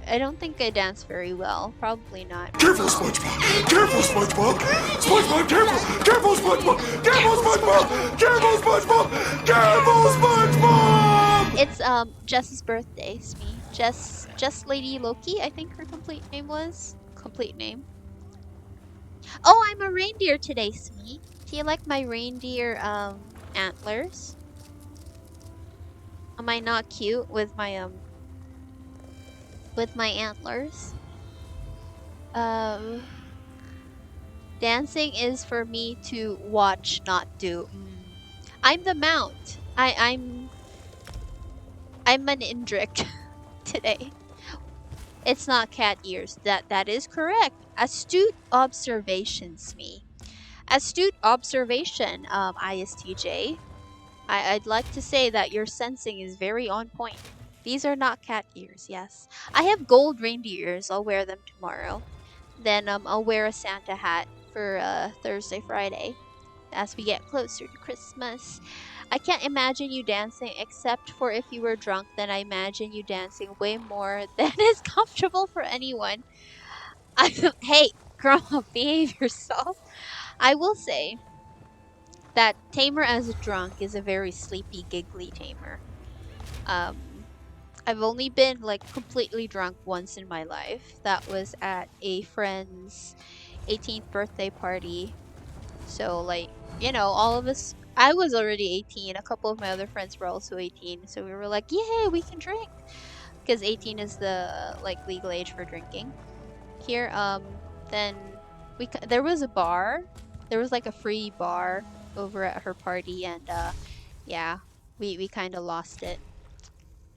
don't think I dance very well. Probably not. Careful, SpongeBob! Careful, SpongeBob! SpongeBob, careful! Careful, SpongeBob! Careful, SpongeBob! Careful, SpongeBob! Careful, SpongeBob! It's Jess's birthday, Smee. Jess Lady Loki, I think her complete name was. Complete name. Oh, I'm a reindeer today, Smee. Do you like my reindeer antlers? Am I not cute with my antlers? Dancing is for me to watch, not do. I'm the mount. I'm an Indrik today. It's not cat ears. That is correct. Astute observation, Smee. Astute observation, ISTJ. I'd like to say that your sensing is very on point. These are not cat ears, yes. I have gold reindeer ears. I'll wear them tomorrow. Then I'll wear a Santa hat for Thursday, Friday, as we get closer to Christmas. I can't imagine you dancing, except for if you were drunk, then I imagine you dancing way more than is comfortable for anyone. Hey, Grandma, behave yourself. I will say that Tamer as a drunk is a very sleepy, giggly Tamer. I've only been like completely drunk once in my life. That was at a friend's 18th birthday party. So like, you know, all of us, I was already 18. A couple of my other friends were also 18. So we were like, yay, we can drink. Because 18 is the like legal age for drinking. Here, then there was a bar. There was like a free bar over at her party, and yeah, we kind of lost it.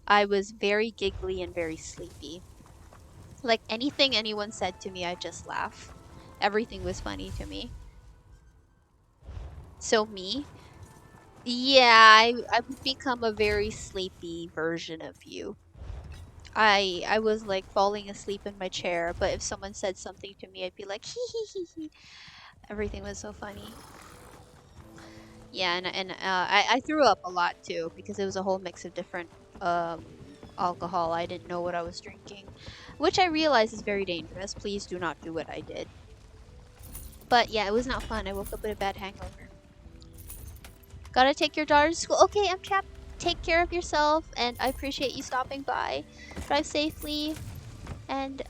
I was very giggly and very sleepy. Like anything anyone said to me, I just laugh. Everything was funny to me. So me? Yeah, I would become a very sleepy version of you. I was like falling asleep in my chair, but if someone said something to me, I'd be like, hee hee hee hee. Everything was so funny. Yeah, and I threw up a lot too, because it was a whole mix of different alcohol. I didn't know what I was drinking, which I realize is very dangerous. Please do not do what I did. But yeah, it was not fun. I woke up with a bad hangover. Gotta take your daughter to school. Okay, I'm trapped. take care of yourself, and I appreciate you stopping by. Drive safely, and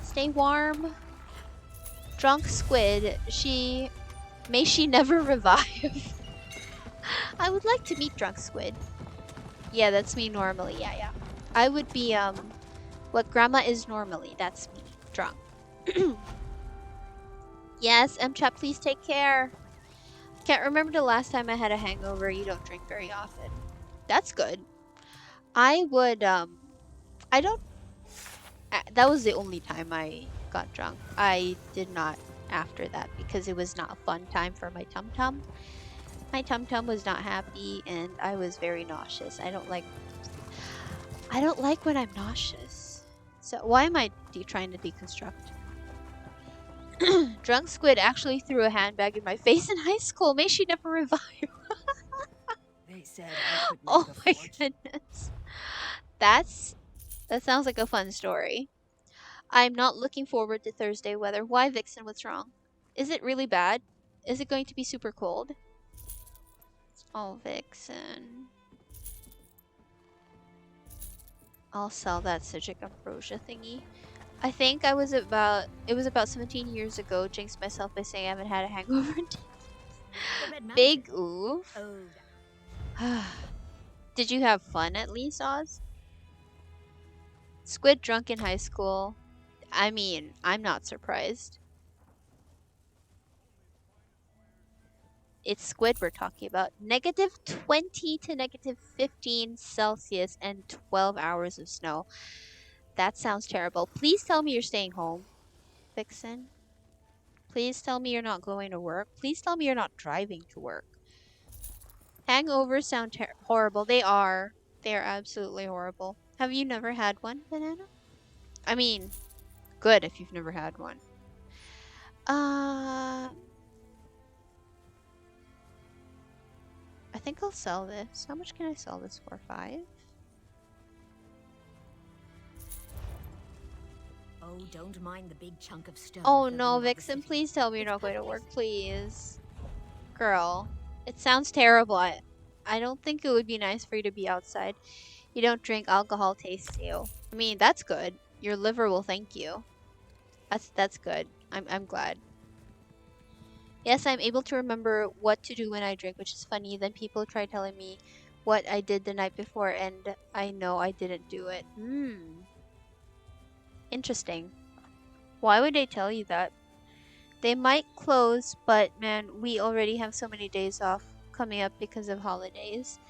stay warm. Drunk squid, may she never revive. I would like to meet drunk squid. Yeah, that's me normally. Yeah. I would be what grandma is normally. That's me, drunk. Yes, Chap, please take care. Can't remember the last time I had a hangover. You don't drink very often. That's good. I would I don't that was the only time I got drunk. I did not after that because it was not a fun time for my tum tum. My tum tum was not happy and I was very nauseous. I don't like when I'm nauseous. So why am I trying to deconstruct? Drunk squid actually threw a handbag in my face in high school. May she never revive. They said I could Oh make a my fortune. goodness. That sounds like a fun story. I'm not looking forward to Thursday weather. Why, Vixen? What's wrong? Is it really bad? Is it going to be super cold? Oh, Vixen. I'll sell that Citric Ambrosia thingy. I think it was about 17 years ago, jinxed myself by saying I haven't had a hangover in 10 The Red Mountain. Big oof. Oh, Did you have fun at least, Oz? Squid drunk in high school. I mean, I'm not surprised. It's squid we're talking about. -20 to -15 Celsius and 12 hours of snow. That sounds terrible. Please tell me you're staying home, Vixen. Please tell me you're not going to work. Please tell me you're not driving to work. Hangovers sound horrible. They are. They are absolutely horrible. Have you never had one, Banana? I mean, good if you've never had one. I think I'll sell this. How much can I sell this for? 5? oh, don't mind the big chunk of stone. Oh floating no, above the Vixen, city. please tell me you're It's not going to work, perfect. please. Girl, it sounds terrible. I don't think it would be nice for you to be outside. You don't drink alcohol, tastes you. I mean, that's good. Your liver will thank you. That's good. I'm glad. Yes, I'm able to remember what to do when I drink, which is funny. Then people try telling me what I did the night before, and I know I didn't do it. Interesting. Why would they tell you that? They might close, but man, we already have so many days off coming up because of holidays.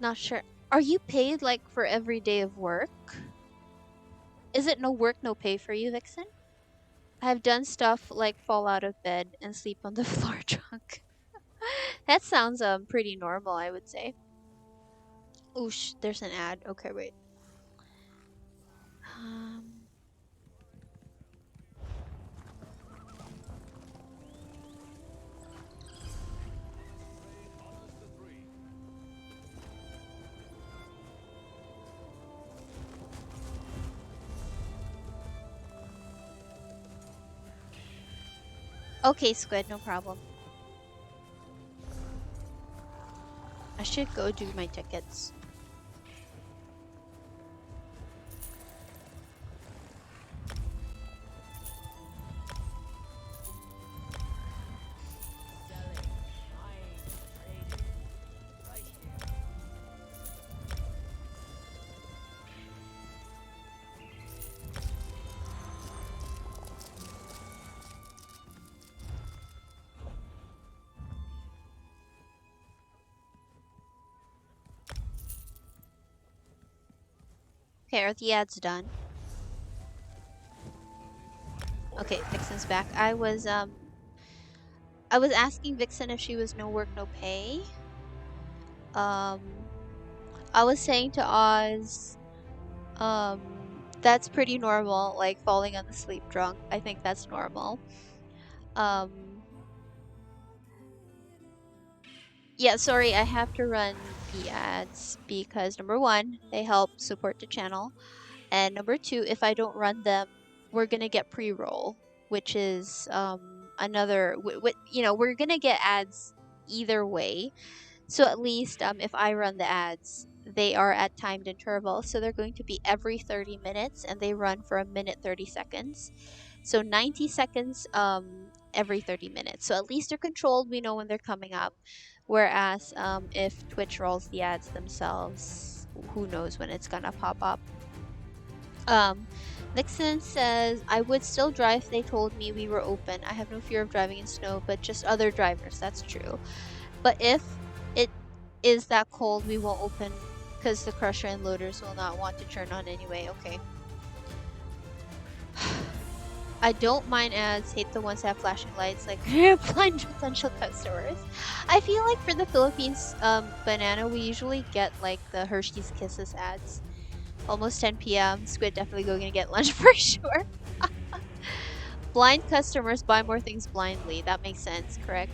Not sure. Are you paid like for every day of work? Is it no work, no pay for you, Vixen? I've done stuff like fall out of bed and sleep on the floor drunk. That sounds pretty normal, I would say. Oosh, there's an ad. Okay, wait. Um, okay, Squid, no problem. I should go do my tickets. Okay, are the ads done? Okay, Vixen's back. I was asking Vixen if she was no work, no pay. I was saying to Oz, that's pretty normal, like falling on the sleep drunk. I think that's normal. Um, yeah, sorry, I have to run the ads because number one, they help support the channel, and number two, if I don't run them, we're gonna get pre-roll, which is another. You know, we're gonna get ads either way. So at least if I run the ads, they are at timed intervals. So they're going to be every 30 minutes and they run for a minute 30 seconds. So 90 seconds every 30 minutes. So at least they're controlled. We know when they're coming up. Whereas if Twitch rolls the ads themselves, who knows when it's gonna pop up. Nixon says, I would still drive if they told me we were open. I have no fear of driving in snow, but just other drivers. That's true. But if it is that cold, we won't open because the crusher and loaders will not want to turn on anyway. Okay. I don't mind ads, hate the ones that have flashing lights like blind potential customers. I feel like for the Philippines banana, we usually get like the Hershey's Kisses ads. Almost 10 p.m. Squid definitely going to get lunch for sure. Blind customers buy more things blindly. That makes sense, correct?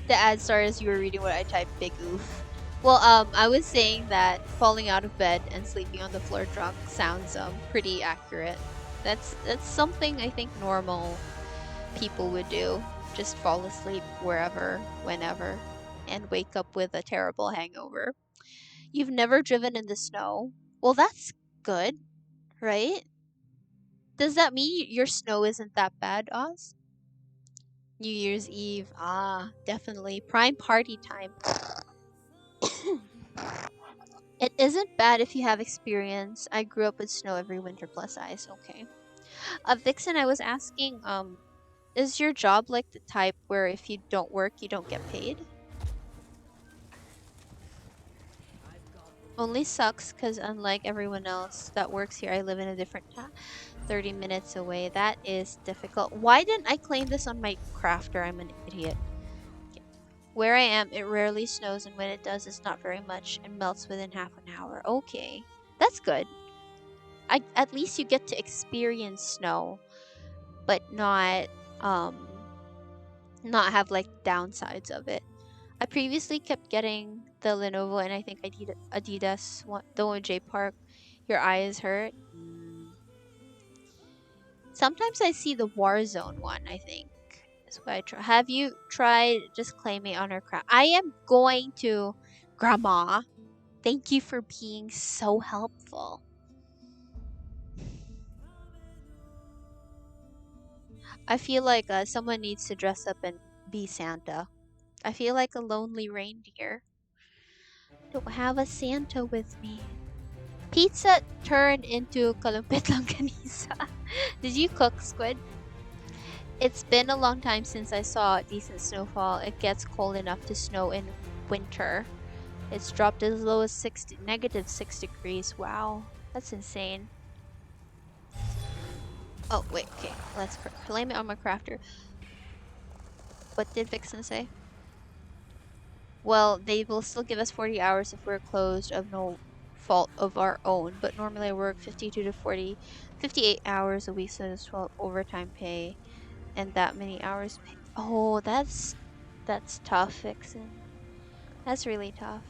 The ad started as you were reading what I typed, big oof. Well, I was saying that falling out of bed and sleeping on the floor drunk sounds pretty accurate. That's something I think normal people would do. Just fall asleep wherever, whenever, and wake up with a terrible hangover. You've never driven in the snow? Well, that's good, right? Does that mean your snow isn't that bad, Oz? New Year's Eve. Ah, definitely. Prime party time. It isn't bad if you have experience. I grew up with snow every winter plus ice. Okay. Vixen, I was asking, is your job like the type where if you don't work, you don't get paid? Only sucks because unlike everyone else that works here, I live in a different town, 30 minutes away. That is difficult. Why didn't I claim this on my crafter? I'm an idiot. Where I am, it rarely snows, and when it does, it's not very much and melts within half an hour. Okay, that's good. At least you get to experience snow, but not have like downsides of it. I previously kept getting the Lenovo, and I think Adidas one, the one J Park. Your eyes hurt. Sometimes I see the Warzone one. I think is what I try. Have you tried just claiming on her craft? I am going to, Grandma. Thank you for being so helpful. I feel like someone needs to dress up and be Santa. I feel like a lonely reindeer. Don't have a Santa with me. Pizza turned into kalumpit langganisa. Did you cook, Squid? It's been a long time since I saw decent snowfall. It gets cold enough to snow in winter. It's dropped as low as -6 degrees. Wow, that's insane. Oh, wait, okay. Let's claim it on my crafter. What did Vixen say? Well, they will still give us 40 hours if we're closed of no fault of our own, but normally I work 52 to 40, 58 hours a week, so there's 12 overtime pay and that many hours pay. Oh, that's tough, Vixen. That's really tough.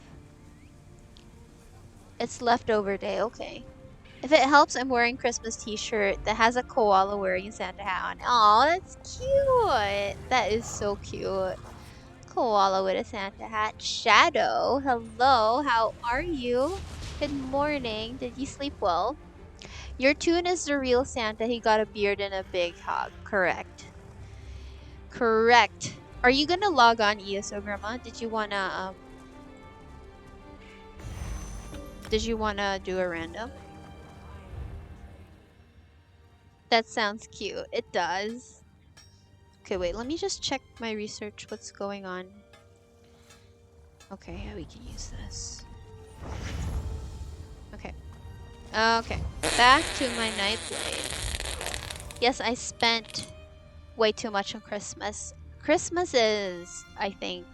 It's leftover day, okay. If it helps, I'm wearing Christmas t-shirt that has a koala wearing a Santa hat on. Oh, that's cute. That is so cute. Koala with a Santa hat. Shadow, hello, how are you? Good morning. Did you sleep well? Your tune is the real Santa. He got a beard and a big hug. Correct. Correct. Are you gonna log on, ESO Grandma? Did you wanna do a random? That sounds cute. It does. Okay, wait, let me just check my research. What's going on? Okay, yeah, we can use this. Okay. Okay. Back to my Nightblade. Yes, I spent way too much on Christmas. Christmas is, I think,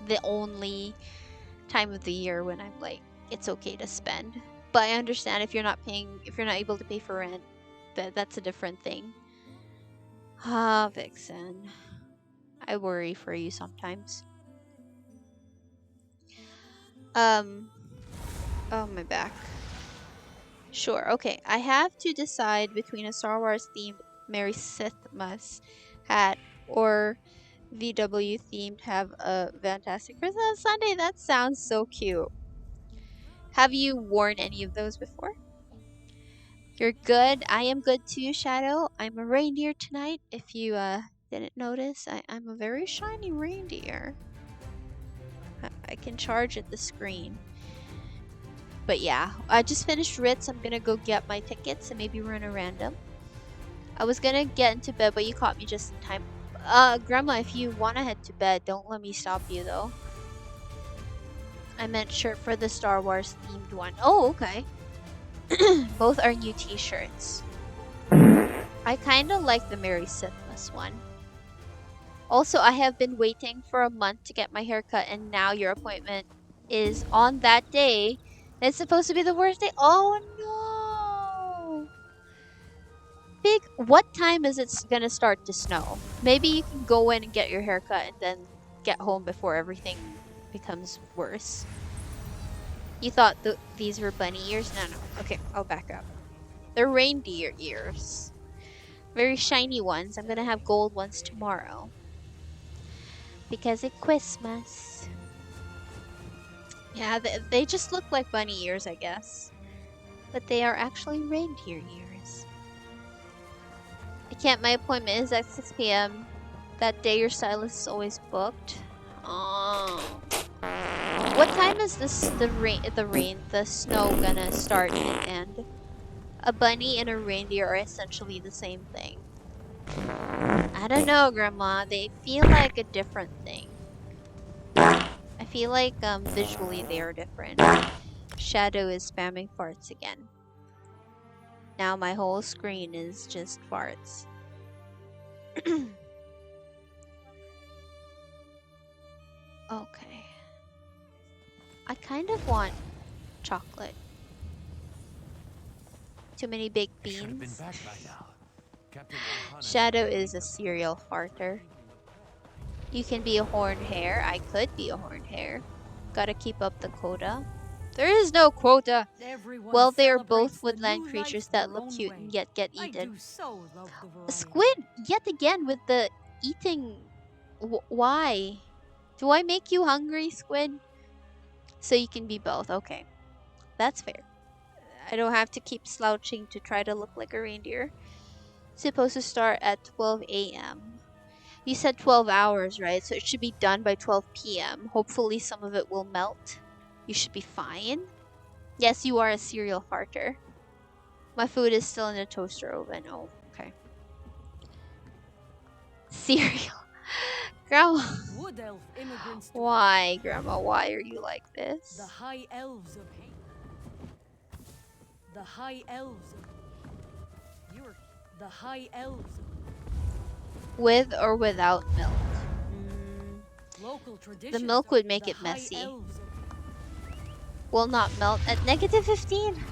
the only time of the year when I'm like, it's okay to spend. But I understand if you're not able to pay for rent, that's a different thing. Ah, Vixen. I worry for you sometimes. Oh, my back. Sure, okay. I have to decide between a Star Wars themed Merry Sithmas hat or VW themed have a fantastic Christmas Sunday. That sounds so cute. Have you worn any of those before? You're good. I am good too, Shadow. I'm a reindeer tonight. If you didn't notice, I'm a very shiny reindeer. I can charge at the screen. But yeah, I just finished Ritz. I'm gonna go get my tickets and maybe run a random. I was gonna get into bed, but you caught me just in time. Grandma, if you wanna head to bed, don't let me stop you though. I meant shirt for the Star Wars themed one. Oh, okay. Both are new t-shirts. I kinda like the Mary Sithmas one. Also, I have been waiting for a month to get my haircut, and now your appointment is on that day. It's supposed to be the worst day. Oh no! Big, what time is it gonna start to snow? Maybe you can go in and get your haircut and then get home before everything becomes worse. You thought these were bunny ears? No. Okay, I'll back up. They're reindeer ears. Very shiny ones. I'm gonna have gold ones tomorrow. Because it's Christmas. Yeah, they just look like bunny ears, I guess. But they are actually reindeer ears. I can't, my appointment is at 6 p.m. That day your stylist is always booked. Oh. What time is the snow gonna start and end? A bunny and a reindeer are essentially the same thing. I don't know, Grandma. They feel like a different thing. I feel like visually they are different. Shadow is spamming farts again. Now my whole screen is just farts. Okay. I kind of want chocolate. Too many baked beans. Shadow is a serial farter. You can be a horned hare. I could be a horned hare. Gotta keep up the quota. There is no quota. Well, they are both woodland creatures that look cute and yet get eaten. A squid, yet again, with the eating. Why? Do I make you hungry, squid? So you can be both. Okay. That's fair. I don't have to keep slouching to try to look like a reindeer. Supposed to start at 12 a.m. You said 12 hours, right? So it should be done by 12 p.m. Hopefully some of it will melt. You should be fine. Yes, you are a serial farter. My food is still in the toaster oven. Oh, okay. Cereal. Grandma. Wood elf immigrants to Why, Grandma? Why are you like the this? high elves of hate. The high elves of you're the high elves With or without milk? local traditions. The milk would make the it high messy. elves of- Will not melt at negative 15.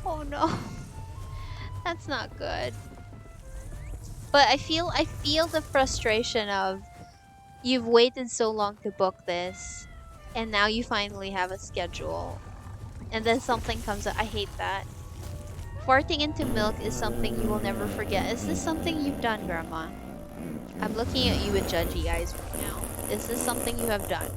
Oh no. That's not good. But I feel the frustration of you've waited so long to book this and now you finally have a schedule. And then something comes up. I hate that. Farting into milk is something you will never forget. Is this something you've done, Grandma? I'm looking at you with judgy eyes right now. Is this something you have done?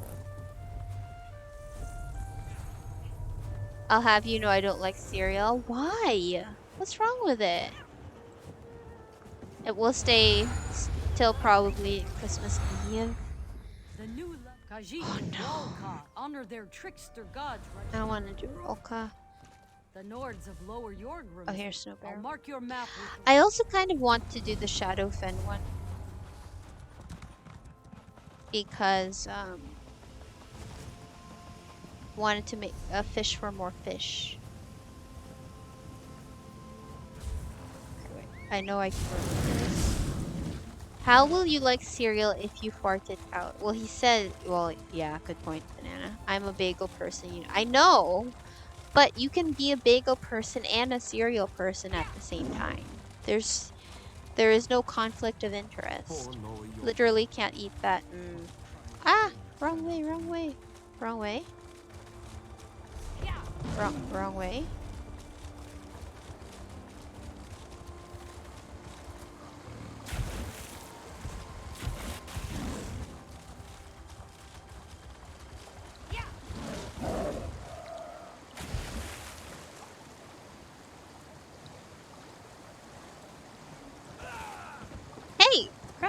I'll have you know I don't like cereal. Why? What's wrong with it? It will stay till probably Christmas Eve. the new Khajiit Oh, and no. Walka honor their trickster gods. I don't want to do Rolka. The Nords of Lower Yorgrim. Oh, here's Snow I'll Barrel. mark your map with I also kind of want to do the Shadowfen one. Because, wanted to make a fish for more fish. Okay, wait. I know I can remember this. How will you like cereal if you fart it out? Well, he said, well, yeah, good point, Banana. I'm a bagel person. I know, but you can be a bagel person and a cereal person at the same time. There is no conflict of interest. Literally can't eat that. Ah, wrong way, wrong way, wrong way. Wrong way.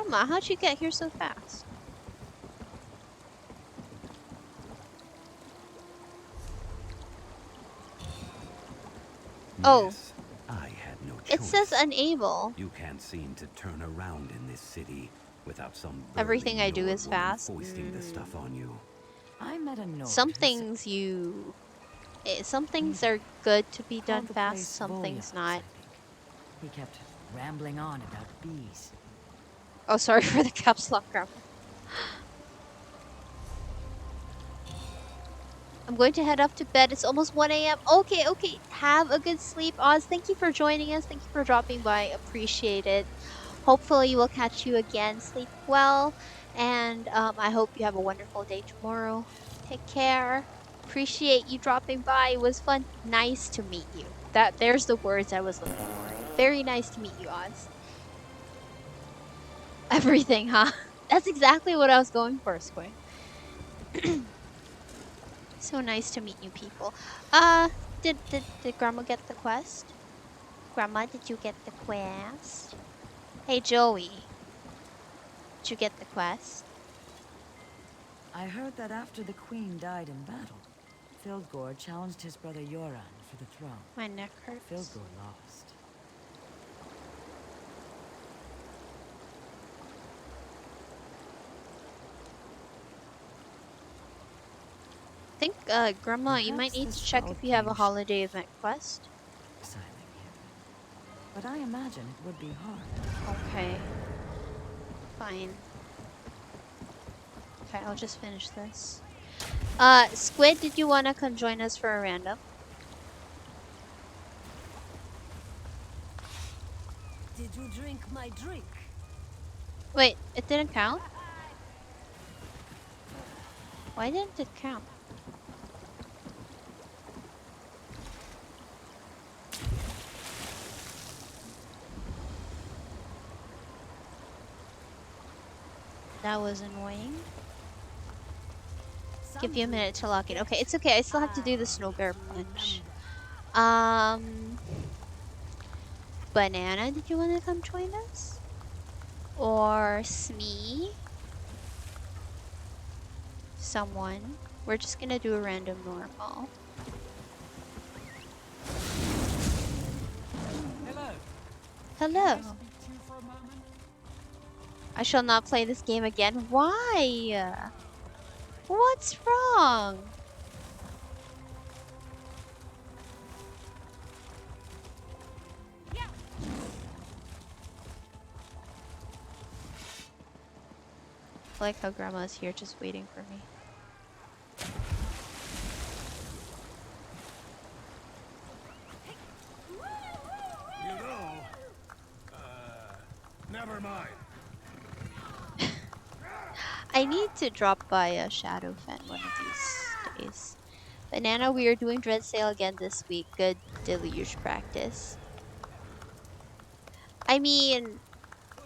Grandma, how'd you get here so fast? Oh, Yes, I had no it says choice. unable. You can't seem to turn around in this city without some Everything I burly do Nord is woman fast. foisting the stuff on you. I met a Nord Some who things you... some things he are good to be done called the fast, place some things Volyons, I not. think. He kept rambling on about bees. Oh, sorry for the caps lock, Grandma. I'm going to head off to bed. It's almost 1 a.m. Okay, okay. Have a good sleep, Oz. Thank you for joining us. Thank you for dropping by. Appreciate it. Hopefully, we'll catch you again. Sleep well. And I hope you have a wonderful day tomorrow. Take care. Appreciate you dropping by. It was fun. Nice to meet you. There's the words I was looking for. Very nice to meet you, Oz. Everything, huh? That's exactly what I was going for, Squid. So nice to meet new people. Did Grandma get the quest? Grandma, did you get the quest? Hey Joey, did you get the quest? I heard that after the queen died in battle, Fildgor challenged his brother Yoran for the throne. My neck hurts. Fildgor lost. I think Grandma, you might Perhaps need the to check if you have a Salt King holiday event quest. exiling him. But I imagine it would be hard. Okay. Fine. Okay, I'll just finish this. Squid, did you wanna come join us for a random? Did you drink my drink? Wait, it didn't count? Why didn't it count? That was annoying. Give you a minute to log in. Okay, it's okay. I still have to do the snow bear punch. Banana, did you want to come join us? Or Smee? Someone. We're just gonna do a random normal. Hello. Hello. Can I speak to you for a moment? I shall not play this game again. Why? What's wrong? I like how Grandma's here just waiting for me. You know, never mind. I need to drop by a Shadowfen one of these days. Banana, we are doing Dread Sale again this week. Good deluge practice. I mean,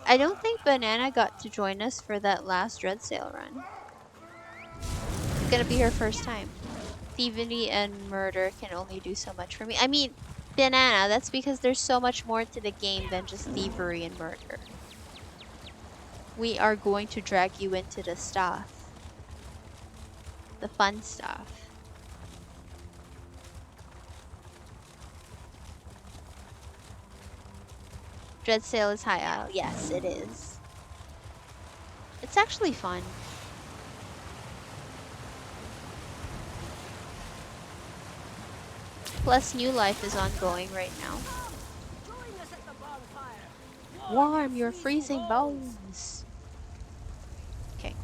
I don't think Banana got to join us for that last Dread Sale run. It's gonna be her first time. Thievery and murder can only do so much for me. I mean, Banana, that's because there's so much more to the game than just thievery and murder. We are going to drag you into the stuff. The fun stuff. Dread Sale is high out. Yes, it is. It's actually fun. Plus, New Life is ongoing right now. Join us at the bonfire. Warm your freezing bones. Okay.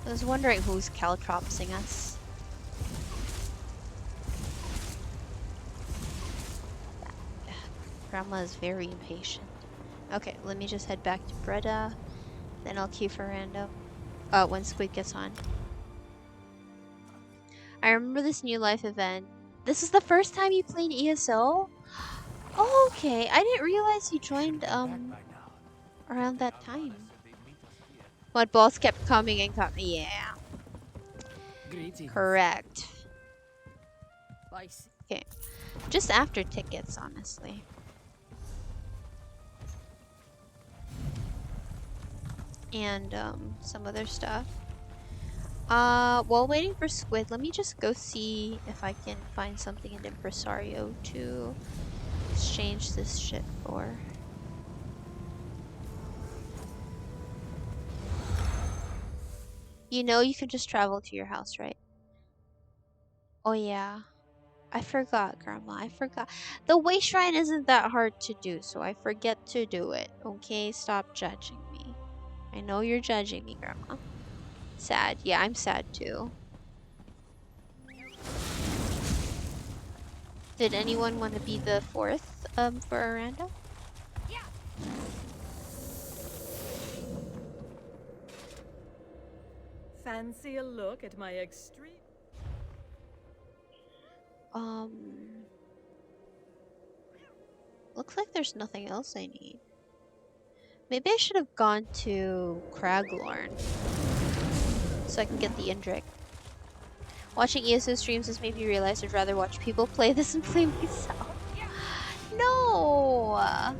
I was wondering who's caltropsing us. Grandma is very impatient. Okay, let me just head back to Breda. Then I'll queue for random. When Squid gets on. I remember this New Life event. This is the first time you played ESO? Oh, okay, I didn't realize you joined around that time. But boss kept coming and coming. Yeah. Greetings. Correct. Bye. Okay. Just after tickets, honestly. And some other stuff. While waiting for Squid, let me just go see if I can find something in Impresario to exchange this shit for. You know you can just travel to your house, right? Oh yeah. I forgot, Grandma. I forgot. The way shrine isn't that hard to do, so I forget to do it. Okay? Stop judging me. I know you're judging me, Grandma. Sad. Yeah, I'm sad too. Did anyone want to be the fourth for a random? Fancy a look at my extreme. Um Looks like there's nothing else I need. Maybe I should have gone to Craglorn so I can get the Indrik. Watching ESO streams has made me realize I'd rather watch people play this and play myself. No!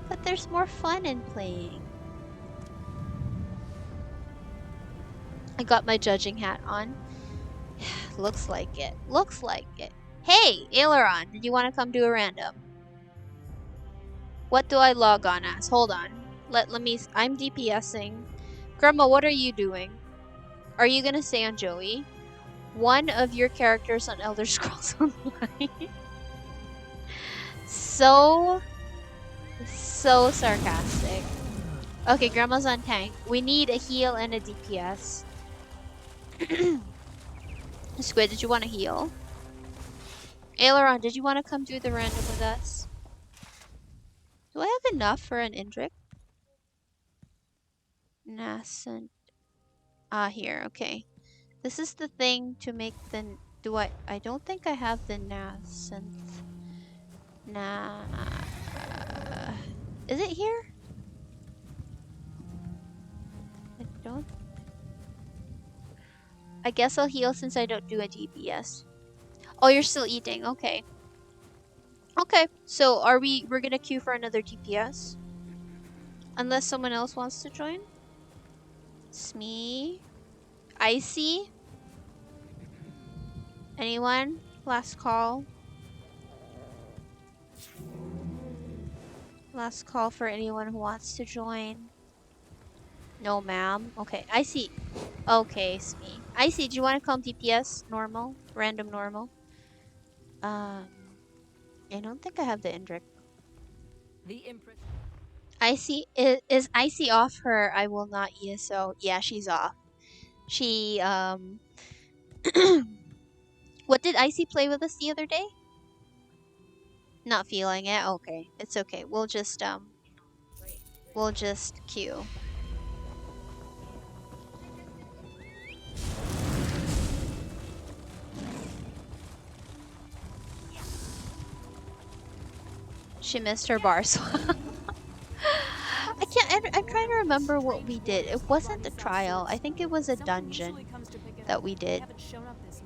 But there's more fun in playing. I got my judging hat on. Looks like it. Looks like it. Hey, Aileron, did you want to come do a random? What do I log on as? Hold on. Let me. I'm DPSing. Grandma, what are you doing? Are you gonna stay on Joey? One of your characters on Elder Scrolls Online. So sarcastic. Okay, Grandma's on tank. We need a heal and a DPS. Squid, did you want to heal? Aileron, did you want to come do the random with us? Do I have enough for an Indrik? Nascent. Ah, here, okay. This is the thing to make the... I don't think I have the Nascent. Nah. Is it here? I don't... I guess I'll heal since I don't do a DPS. Oh, you're still eating. Okay. Okay, so we're gonna queue for another DPS? Unless someone else wants to join? It's me. Icy? Anyone? Last call. Last call for anyone who wants to join. No, ma'am. Okay, Icy. Okay, it's me. Icy, do you want to come DPS? Normal? Random normal? I don't think I have the Indrik. The Empress. Icy, is Icy off her I will not ESO? Yeah, she's off. She, what did Icy play with us the other day? Not feeling it? Okay, it's okay. We'll just queue. She missed her bar swap. I'm trying to remember what we did. It wasn't the trial. I think it was a dungeon that we did.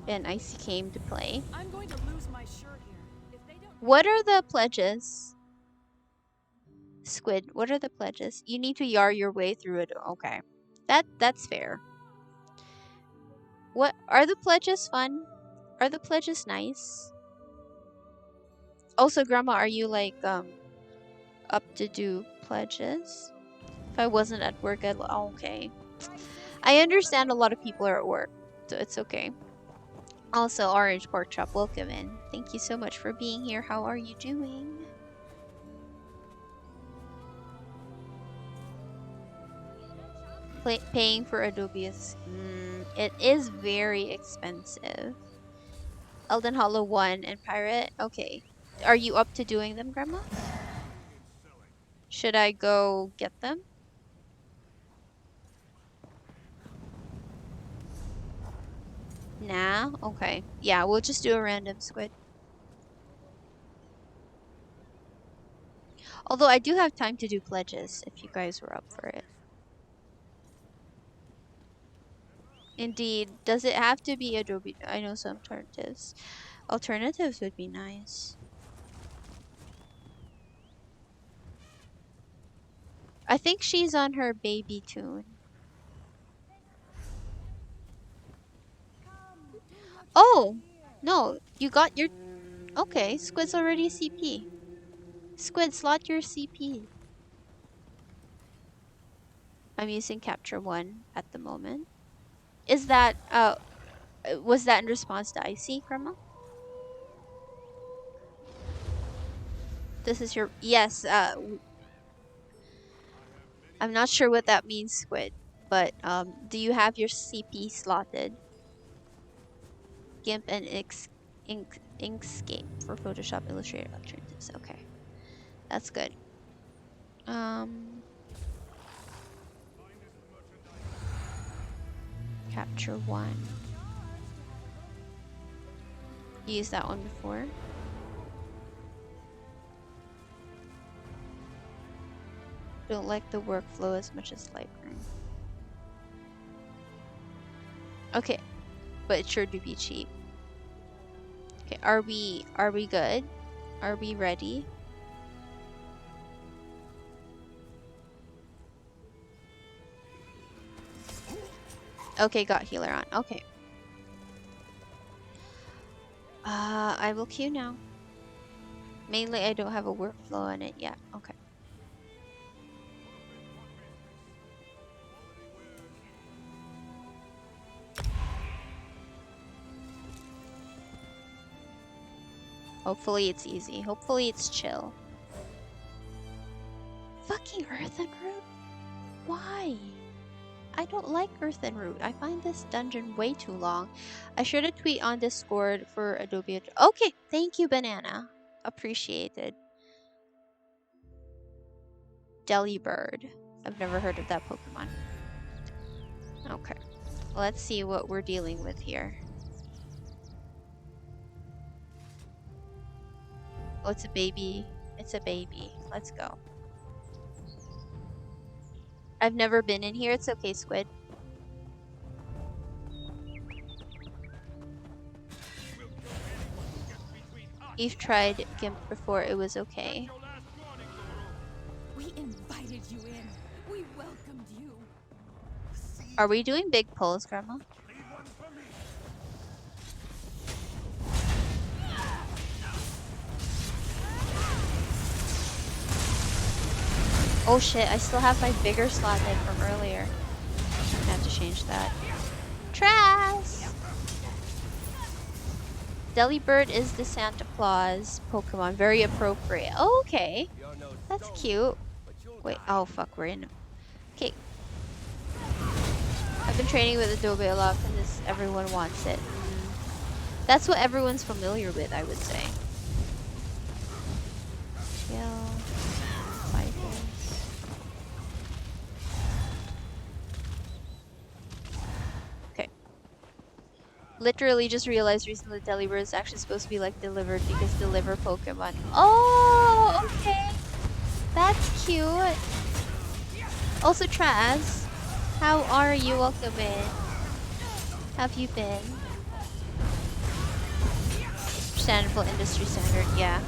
And Icy came to play. I'm going to lose my shirt here. If they don't What are the pledges? Squid, what are the pledges? You need to yar your way through it. Okay. That's fair. What are the pledges fun? Are the pledges nice? Also, Grandma, are you like up to do pledges? If I wasn't at work, okay. I understand a lot of people are at work, so it's okay. Also, Orange Pork Chop, welcome in. Thank you so much for being here. How are you doing? Paying for Adobe is... it is very expensive. Elden Hollow 1 and Pirate? Okay. Are you up to doing them, Grandma? Should I go get them? Nah? Okay. Yeah, we'll just do a random squid. Although I do have time to do pledges if you guys were up for it. Indeed. Does it have to be Adobe? I know some alternatives. Alternatives would be nice. I think she's on her baby tune. Oh! No, you got your... Okay, Squid's already CP. Squid, slot your CP. I'm using Capture 1 at the moment. Is that, was that in response to Icy, Karma? This is your... Yes, I'm not sure what that means, Squid. But, do you have your CP slotted? GIMP and Inkscape for Photoshop, Illustrator, alternatives. Okay. That's good. Capture 1. You used that one before? Don't like the workflow as much as Lightroom. Okay, but it sure do be cheap. Okay, are we good? Are we ready? Okay, got healer on. Okay. I will queue now. Mainly I don't have a workflow on it yet. Okay. Hopefully it's easy. Hopefully it's chill. Fucking Earthen Root? Why? I don't like Earthen Root. I find this dungeon way too long. I should have tweet on Discord for Adobe. Okay, thank you, Banana. Appreciated. Delibird. I've never heard of that Pokemon. Okay, let's see what we're dealing with here. Oh, it's a baby. It's a baby. Let's go. I've never been in here. It's okay, Squid. You've tried GIMP before. It was okay. We invited you in. We welcomed you. Are we doing big pulls, Grandma? Oh shit, I still have my bigger slot head from earlier. I have to change that. Trash! Delibird is the Santa Claus Pokemon. Very appropriate. Oh, okay. That's cute. Wait, oh fuck, we're in. Okay. I've been training with Adobe a lot because everyone wants it. That's what everyone's familiar with, I would say. Chill. Cycles. Okay. Literally just realized recently that Delibird is actually supposed to be like delivered because deliver Pokemon. Oh, okay. That's cute. Also, Traz, how are you? Welcome in. Have you been? Understandable industry standard, yeah.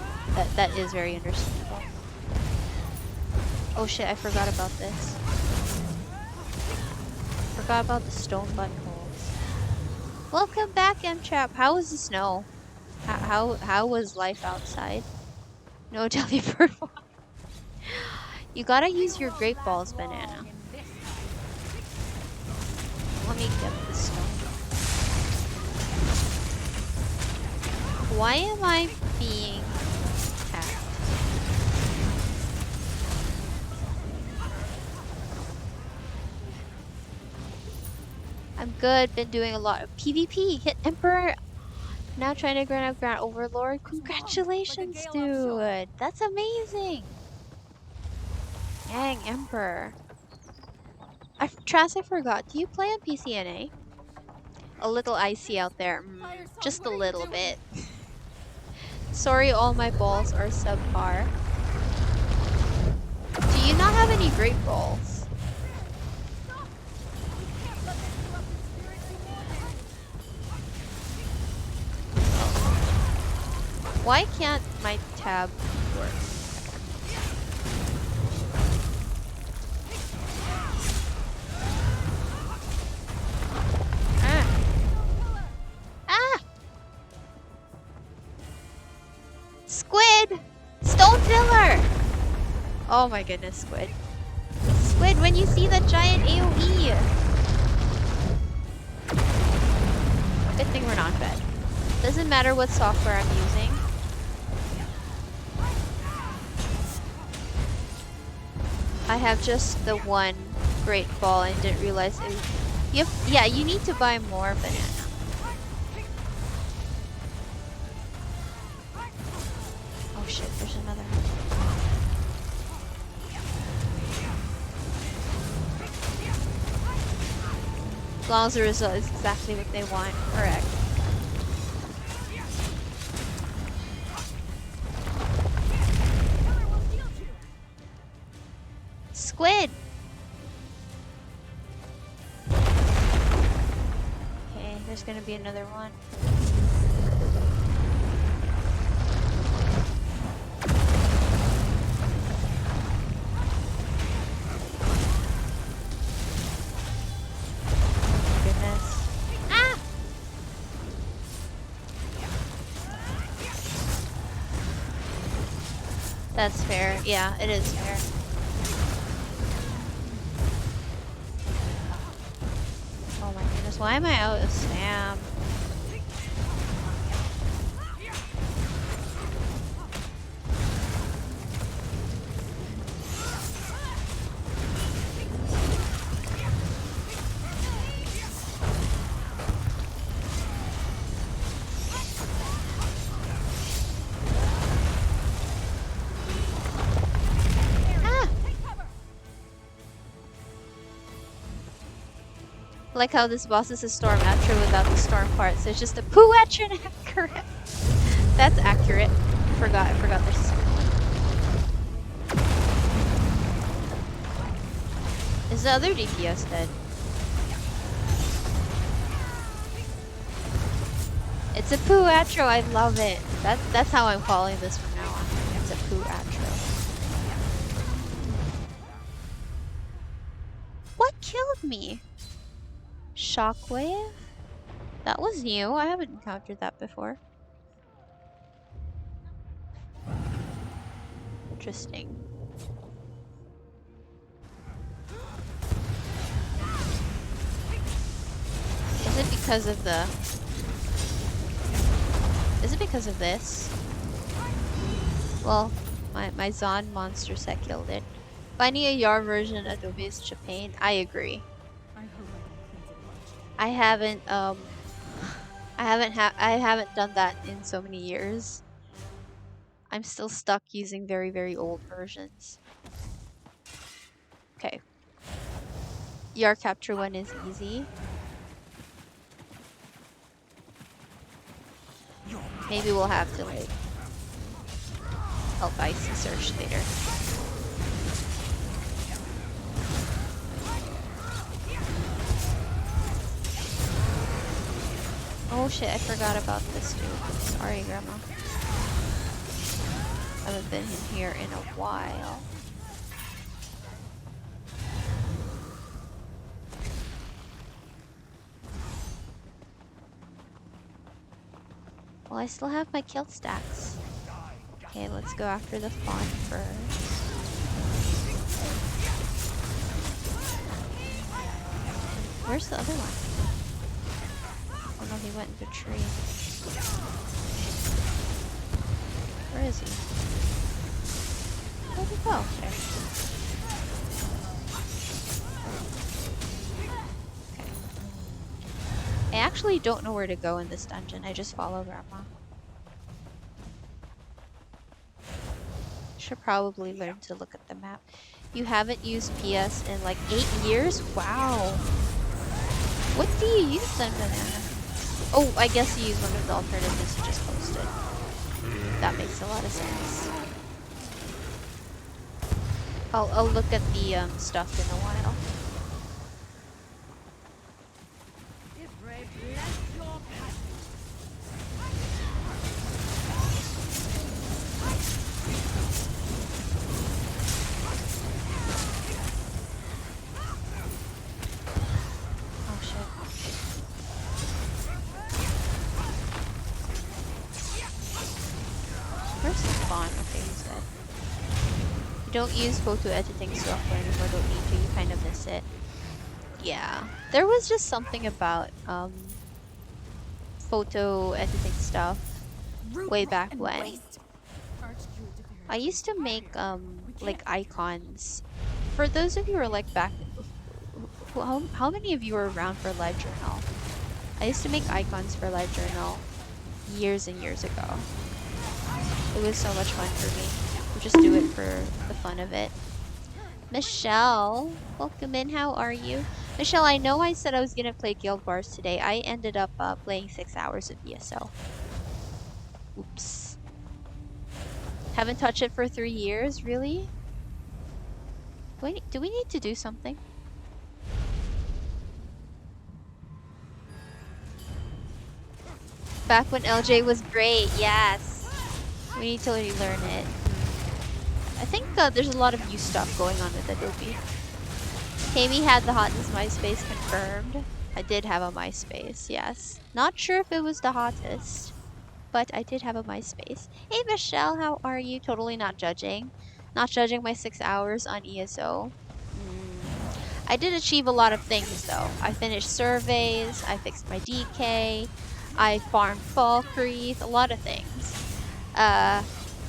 That is very understandable. Oh shit, I forgot about this. Forgot about the stone buttholes. Welcome back, M-Trap. How was the snow? How was life outside? No Delibird. You gotta use your great balls, Banana. Let me get this stone. Why am I being attacked? I'm good. Been doing a lot of PvP. Hit Emperor. Now trying to grind up Grand Overlord. Congratulations, dude. That's amazing. Dang, Emperor. Tras, I forgot. Do you play on PCNA? A little icy out there. Just a little bit. Sorry, all my balls are subpar. Do you not have any great balls? Why can't my tab work? Ah! Ah! Squid! Stone pillar! Oh my goodness, Squid. Squid, when you see that giant AoE! Good thing we're not fed. Doesn't matter what software I'm using. I have just the one great ball and didn't realize it. Yeah, you need to buy more banana. Oh shit, there's another one. As long as the result is exactly what they want, correct. Squid! Okay, there's gonna be another one. Goodness. Ah! That's fair. Yeah, it is fair. Oh my goodness, why am I out of spam? Like how this boss is a storm attra without the storm part, so it's just a poo attra and accurate. That's accurate. I forgot there's a second one. Is the other DPS dead? It's a poo atro, I love it. That's how I'm calling this from now on. It's a poo atro. What killed me? Shockwave? That was new. I haven't encountered that before. Interesting. Is it because of the... Is it because of this? Well, my Zon monster set killed it. Finding a Yar version of Adobe's Chapane, I agree. I haven't I haven't done that in so many years. I'm still stuck using very, very old versions. Okay. Yar capture one is easy. Maybe we'll have to like help Icy search later. Oh shit, I forgot about this dude. Sorry, Grandma. I haven't been in here in a while. Well, I still have my kill stacks. Okay, let's go after the fawn first. Where's the other one? Oh no, he went into a tree. Where is he? Where'd he go? There. Okay. I actually don't know where to go in this dungeon. I just follow Grandma. Should probably learn to look at the map. You haven't used PS in like 8 years? Wow. What do you use then, Banana? Oh, I guess you use one of the alternatives you just posted. That makes a lot of sense. I'll look at the stuff in a while. spawn. Okay, he's dead. You don't use photo editing software anymore, don't need to, you kind of miss it. Yeah. There was just something about photo editing stuff way back when. I used to make like icons. For those of you who are like back, how many of you were around for LiveJournal? I used to make icons for LiveJournal years and years ago. It was so much fun for me. I would just do it for the fun of it. Michelle, welcome in. How are you? Michelle, I know I said I was gonna play Guild Wars today. I ended up playing 6 hours of ESO. Oops. Haven't touched it for 3 years, really? Do we need to do something? Back when LJ was great, yes. We need to relearn it. I think there's a lot of new stuff going on with Adobe. Tammy had the hotness MySpace confirmed. I did have a MySpace, yes. Not sure if it was the hottest, but I did have a MySpace. Hey Michelle, how are you? Totally not judging. Not judging my 6 hours on ESO. I did achieve a lot of things though. I finished surveys, I fixed my DK, I farmed Falkreath, a lot of things.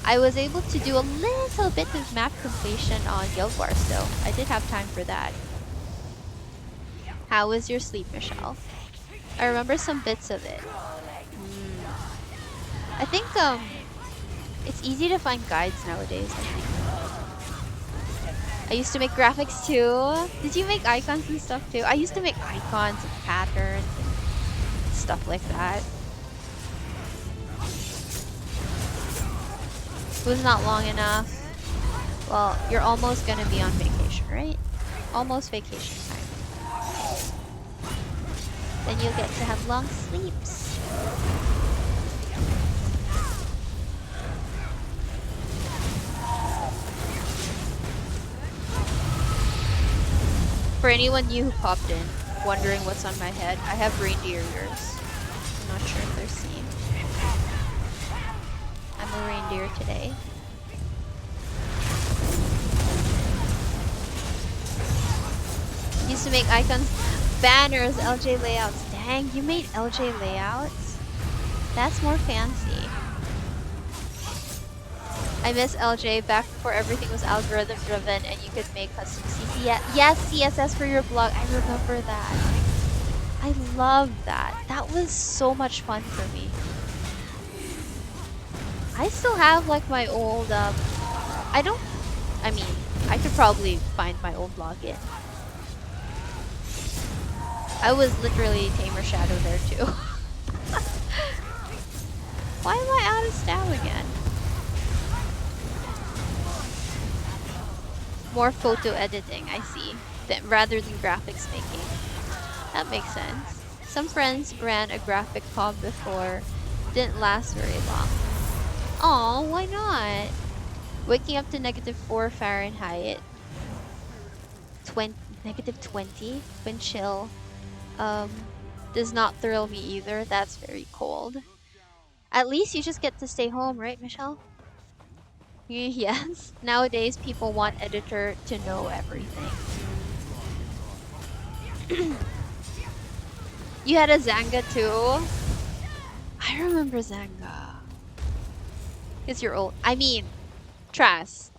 I was able to do a little bit of map completion on Guild Wars, so I did have time for that. How was your sleep, Michelle? I remember some bits of it. I think it's easy to find guides nowadays, I think. I used to make graphics too. Did you make icons and stuff too? I used to make icons and patterns and stuff like that. It was not long enough. Well, you're almost gonna be on vacation, right? Almost vacation time. Then you'll get to have long sleeps. For anyone new who popped in, wondering what's on my head, I have reindeer ears. I'm not sure if they're seen. I'm a reindeer today. Used to make icons, banners, LJ layouts. Dang, you made LJ layouts? That's more fancy. I miss LJ back before everything was algorithm driven and you could make custom CSS. Yes, CSS for your blog. I remember that. I love that. That was so much fun for me. I still have like my old I could probably find my old login. I was literally Tamer Shadow there too. Why am I out of stab again? More photo editing, I see, rather than graphics making. That makes sense. Some friends ran a graphic pub before. Didn't last very long. Aw, why not? Waking up to -4 Fahrenheit. -20 when chill. Does not thrill me either. That's very cold. At least you just get to stay home, right, Michelle? Yes. Nowadays, people want editor to know everything. You had a Zanga too? I remember Zanga. Because you're old. I mean, Trass.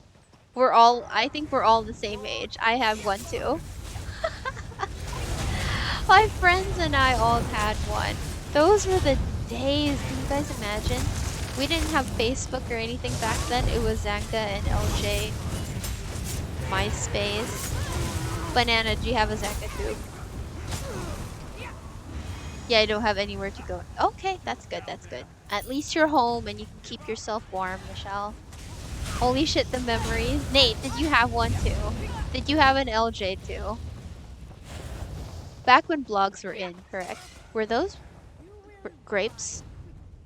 I think we're all the same age. I have one too. My friends and I all had one. Those were the days. Can you guys imagine? We didn't have Facebook or anything back then. It was Zanga and LJ. MySpace. Banana, do you have a Zanga too? Yeah, I don't have anywhere to go. Okay, that's good, that's good. At least you're home and you can keep yourself warm, Michelle. Holy shit, the memories. Nate, did you have one too? Did you have an LJ too? Back when blogs were in, correct? Were those grapes?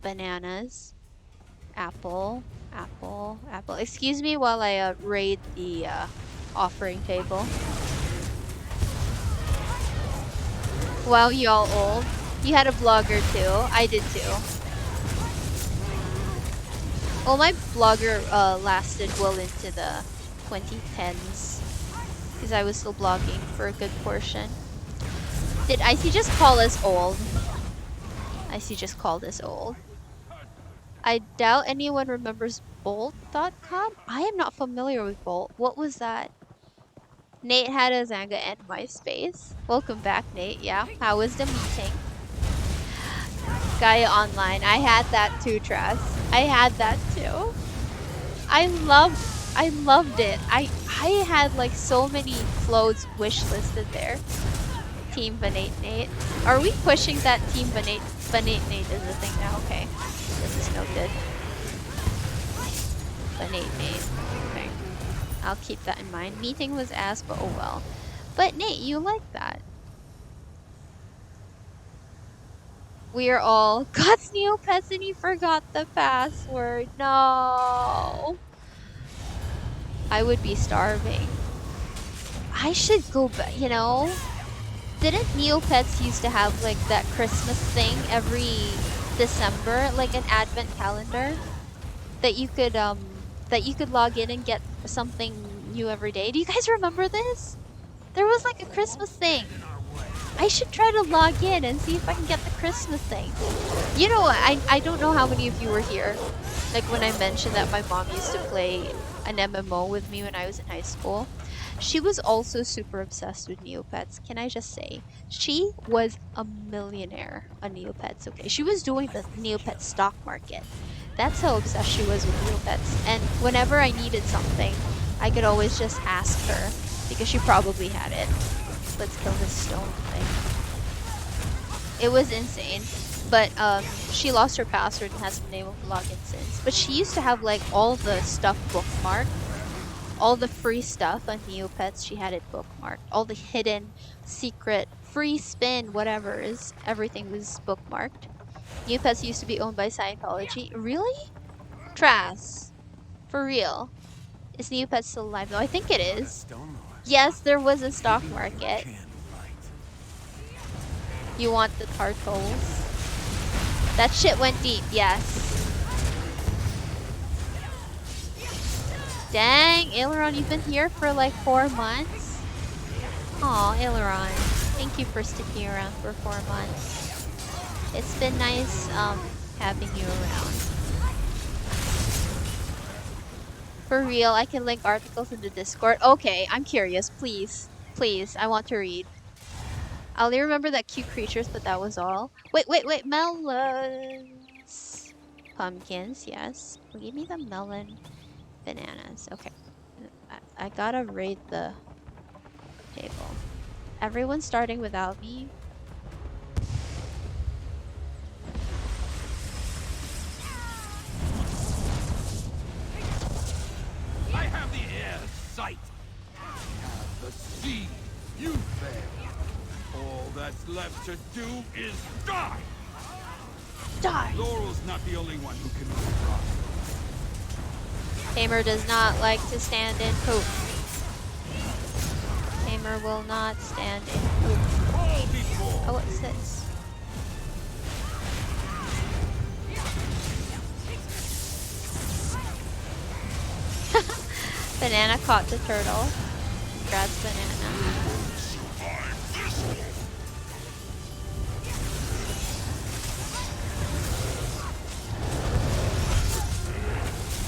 Bananas? Apple? Apple? Apple? Excuse me while I raid the offering table. Wow, y'all old. You had a blogger too. I did too. Well, my blogger lasted well into the 2010s because I was still blogging for a good portion. Did Icy just call us old? Icy just called us old. I doubt anyone remembers Bolt.com. I am not familiar with Bolt. What was that? Nate had a Zanga and MySpace. Welcome back, Nate. Yeah. How was the meeting? Gaia Online. I had that too, Tress. I had that too. I loved it. I had like so many floats wishlisted there. Team Vanate Nate. Are we pushing that Team Vanate Nate is a thing now? Okay. This is noted. Vanate Nate. Okay. I'll keep that in mind. Meeting was ass, but oh well. But Nate, you like that. We are all God's Neopets and he forgot the password. No. I would be starving. I should go back, you know? Didn't Neopets used to have like that Christmas thing every December, like an advent calendar that you could log in and get something new every day? Do you guys remember this? There was like a Christmas thing. I should try to log in and see if I can get the Christmas thing. You know, I don't know how many of you were here. Like when I mentioned that my mom used to play an MMO with me when I was in high school. She was also super obsessed with Neopets. Can I just say, she was a millionaire on Neopets, okay? She was doing the Neopets stock market. That's how obsessed she was with Neopets. And whenever I needed something, I could always just ask her because she probably had it. Let's kill this stone thing. It was insane. But she lost her password and hasn't been able to log in since. But she used to have like all the stuff bookmarked. All the free stuff on Neopets, she had it bookmarked. All the hidden, secret, free spin, whatever everything was bookmarked. Neopets used to be owned by Scientology. Really? Trass. For real. Is Neopets still alive though? I think it is. Yes, there was a stock market. You want the turtles? That shit went deep, yes. Dang, Aileron, you've been here for like 4 months? Aw, Aileron. Thank you for sticking around for 4 months. It's been nice, having you around. For real, I can link articles in the Discord. Okay, I'm curious, please. Please, I want to read. I only remember that cute creatures, but that was all. Wait, melons! Pumpkins, yes. Give me the melon. Bananas, okay. I gotta raid the table. Everyone's starting without me. I have the air's sight. I have the sea. You fail. All that's left to do is die. Die! Laurel's not the only one who can move on. Tamer does not like to stand in poop. Tamer will not stand in poop. Oh, what's this? Banana caught the turtle. Grabs banana.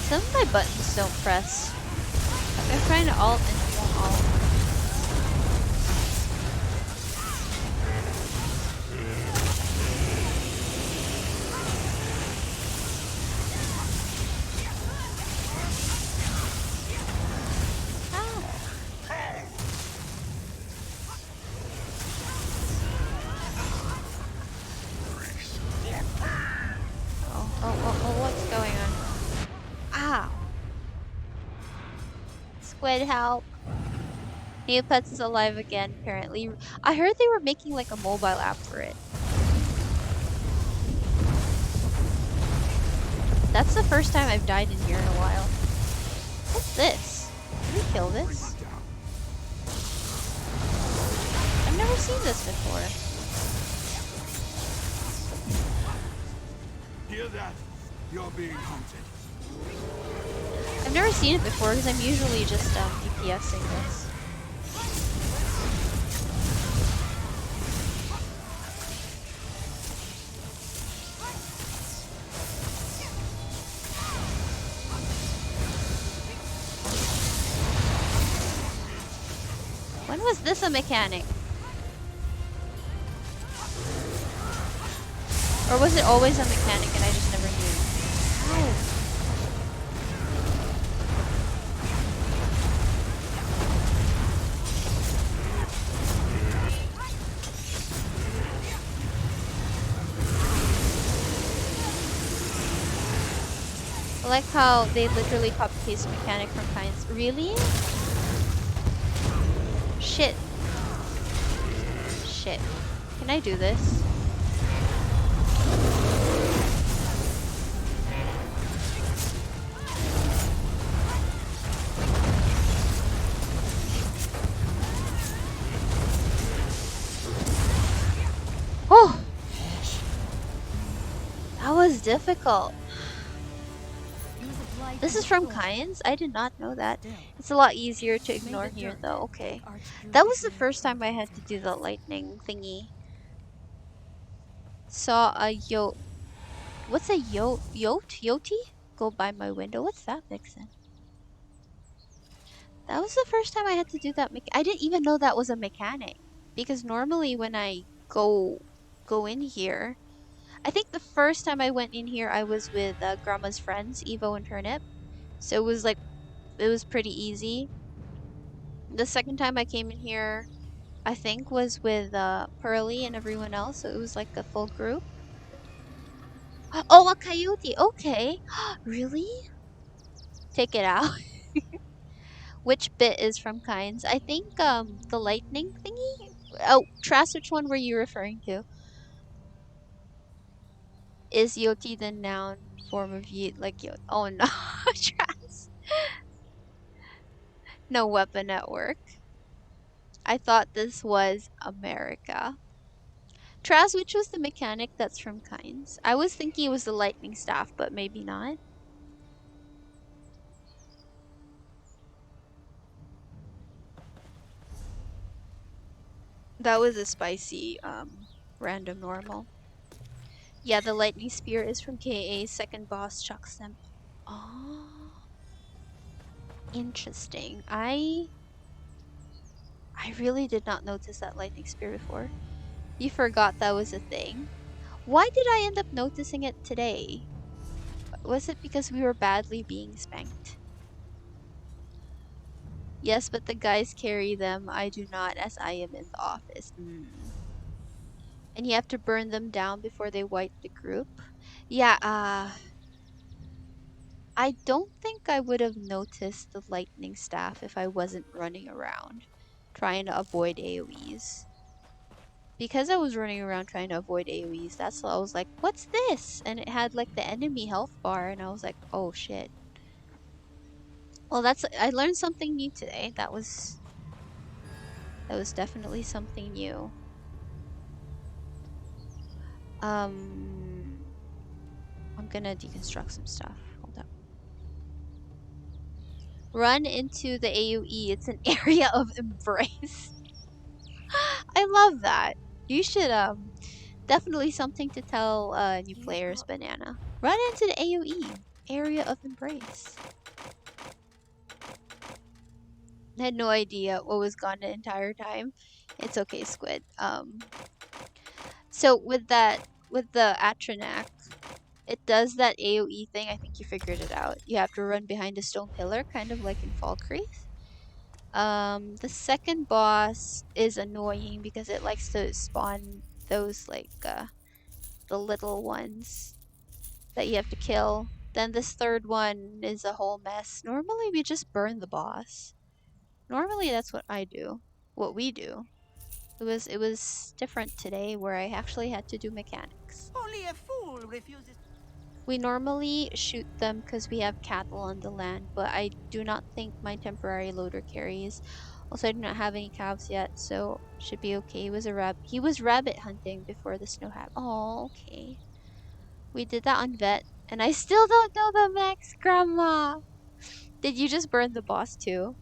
Some of my buttons don't press. I'm trying to alt and it won't alt. Oh, what's going on? Ow. Squid, help. Neopets is alive again, apparently. I heard they were making like a mobile app for it. That's the first time I've died in here in a while. What's this? Can we kill this? I've never seen this before. Hear that? You're being hunted. I've never seen it before because I'm usually just DPSing this. When was this a mechanic? Or was it always a mechanic and I just never knew? Ow. I like how they literally copy paste mechanic from Kinds. Really? Shit. Shit. Can I do this? Oh! That was difficult. This is from Kynes? I did not know that. It's a lot easier to ignore here though, okay. That was the first time I had to do the lightning thingy. Saw a what's a yoti? Go by my window. What's that, Vixen? That was the first time I had to do that. I didn't even know that was a mechanic. Because normally when I go in here, I think the first time I went in here, I was with Grandma's friends, Evo and Turnip. So it was like, it was pretty easy. The second time I came in here, I think was with Pearly and everyone else. So it was like a full group. Oh, a coyote. Okay. Really? Take it out. Which bit is from Kinds? I think the lightning thingy. Oh, Trass, which one were you referring to? Is Yoti the noun form of Yet like Yot? Oh no, Trass. No weapon at work. I thought this was America. Trass, which was the mechanic that's from Kinds? I was thinking it was the lightning staff, but maybe not. That was a spicy random normal. Yeah, the lightning spear is from KA. Second boss chucks them. Oh, interesting. I really did not notice that lightning spear before. You forgot that was a thing. Why did I end up noticing it today? Was it because we were badly being spanked? Yes, but the guys carry them. I do not, as I am in the office. And you have to burn them down before they wipe the group. Yeah, I don't think I would have noticed the lightning staff if I wasn't running around trying to avoid AoEs. Because I was running around trying to avoid AoEs, that's why I was like, what's this? And it had like the enemy health bar, and I was like, oh shit. Well, I learned something new today. That was definitely something new. I'm gonna deconstruct some stuff. Hold up. Run into the AoE. It's an area of embrace. I love that. You should definitely something to tell new players, Banana. Run into the AoE. Area of embrace. I had no idea what was gone the entire time. It's okay, Squid. So with the Atronac, it does that AoE thing. I think you figured it out. You have to run behind a stone pillar, kind of like in Falkreath. The second boss is annoying because it likes to spawn those like the little ones that you have to kill. Then this third one is a whole mess. Normally we just burn the boss. Normally that's what I do. What we do. It was different today where I actually had to do mechanics. Only a fool refuses. We normally shoot them because we have cattle on the land, but I do not think my temporary loader carries. Also, I do not have any calves yet, so should be okay. He was rabbit hunting before the snow happened. Oh, okay. We did that on vet, And I still don't know the max, Grandma. Did you just burn the boss too?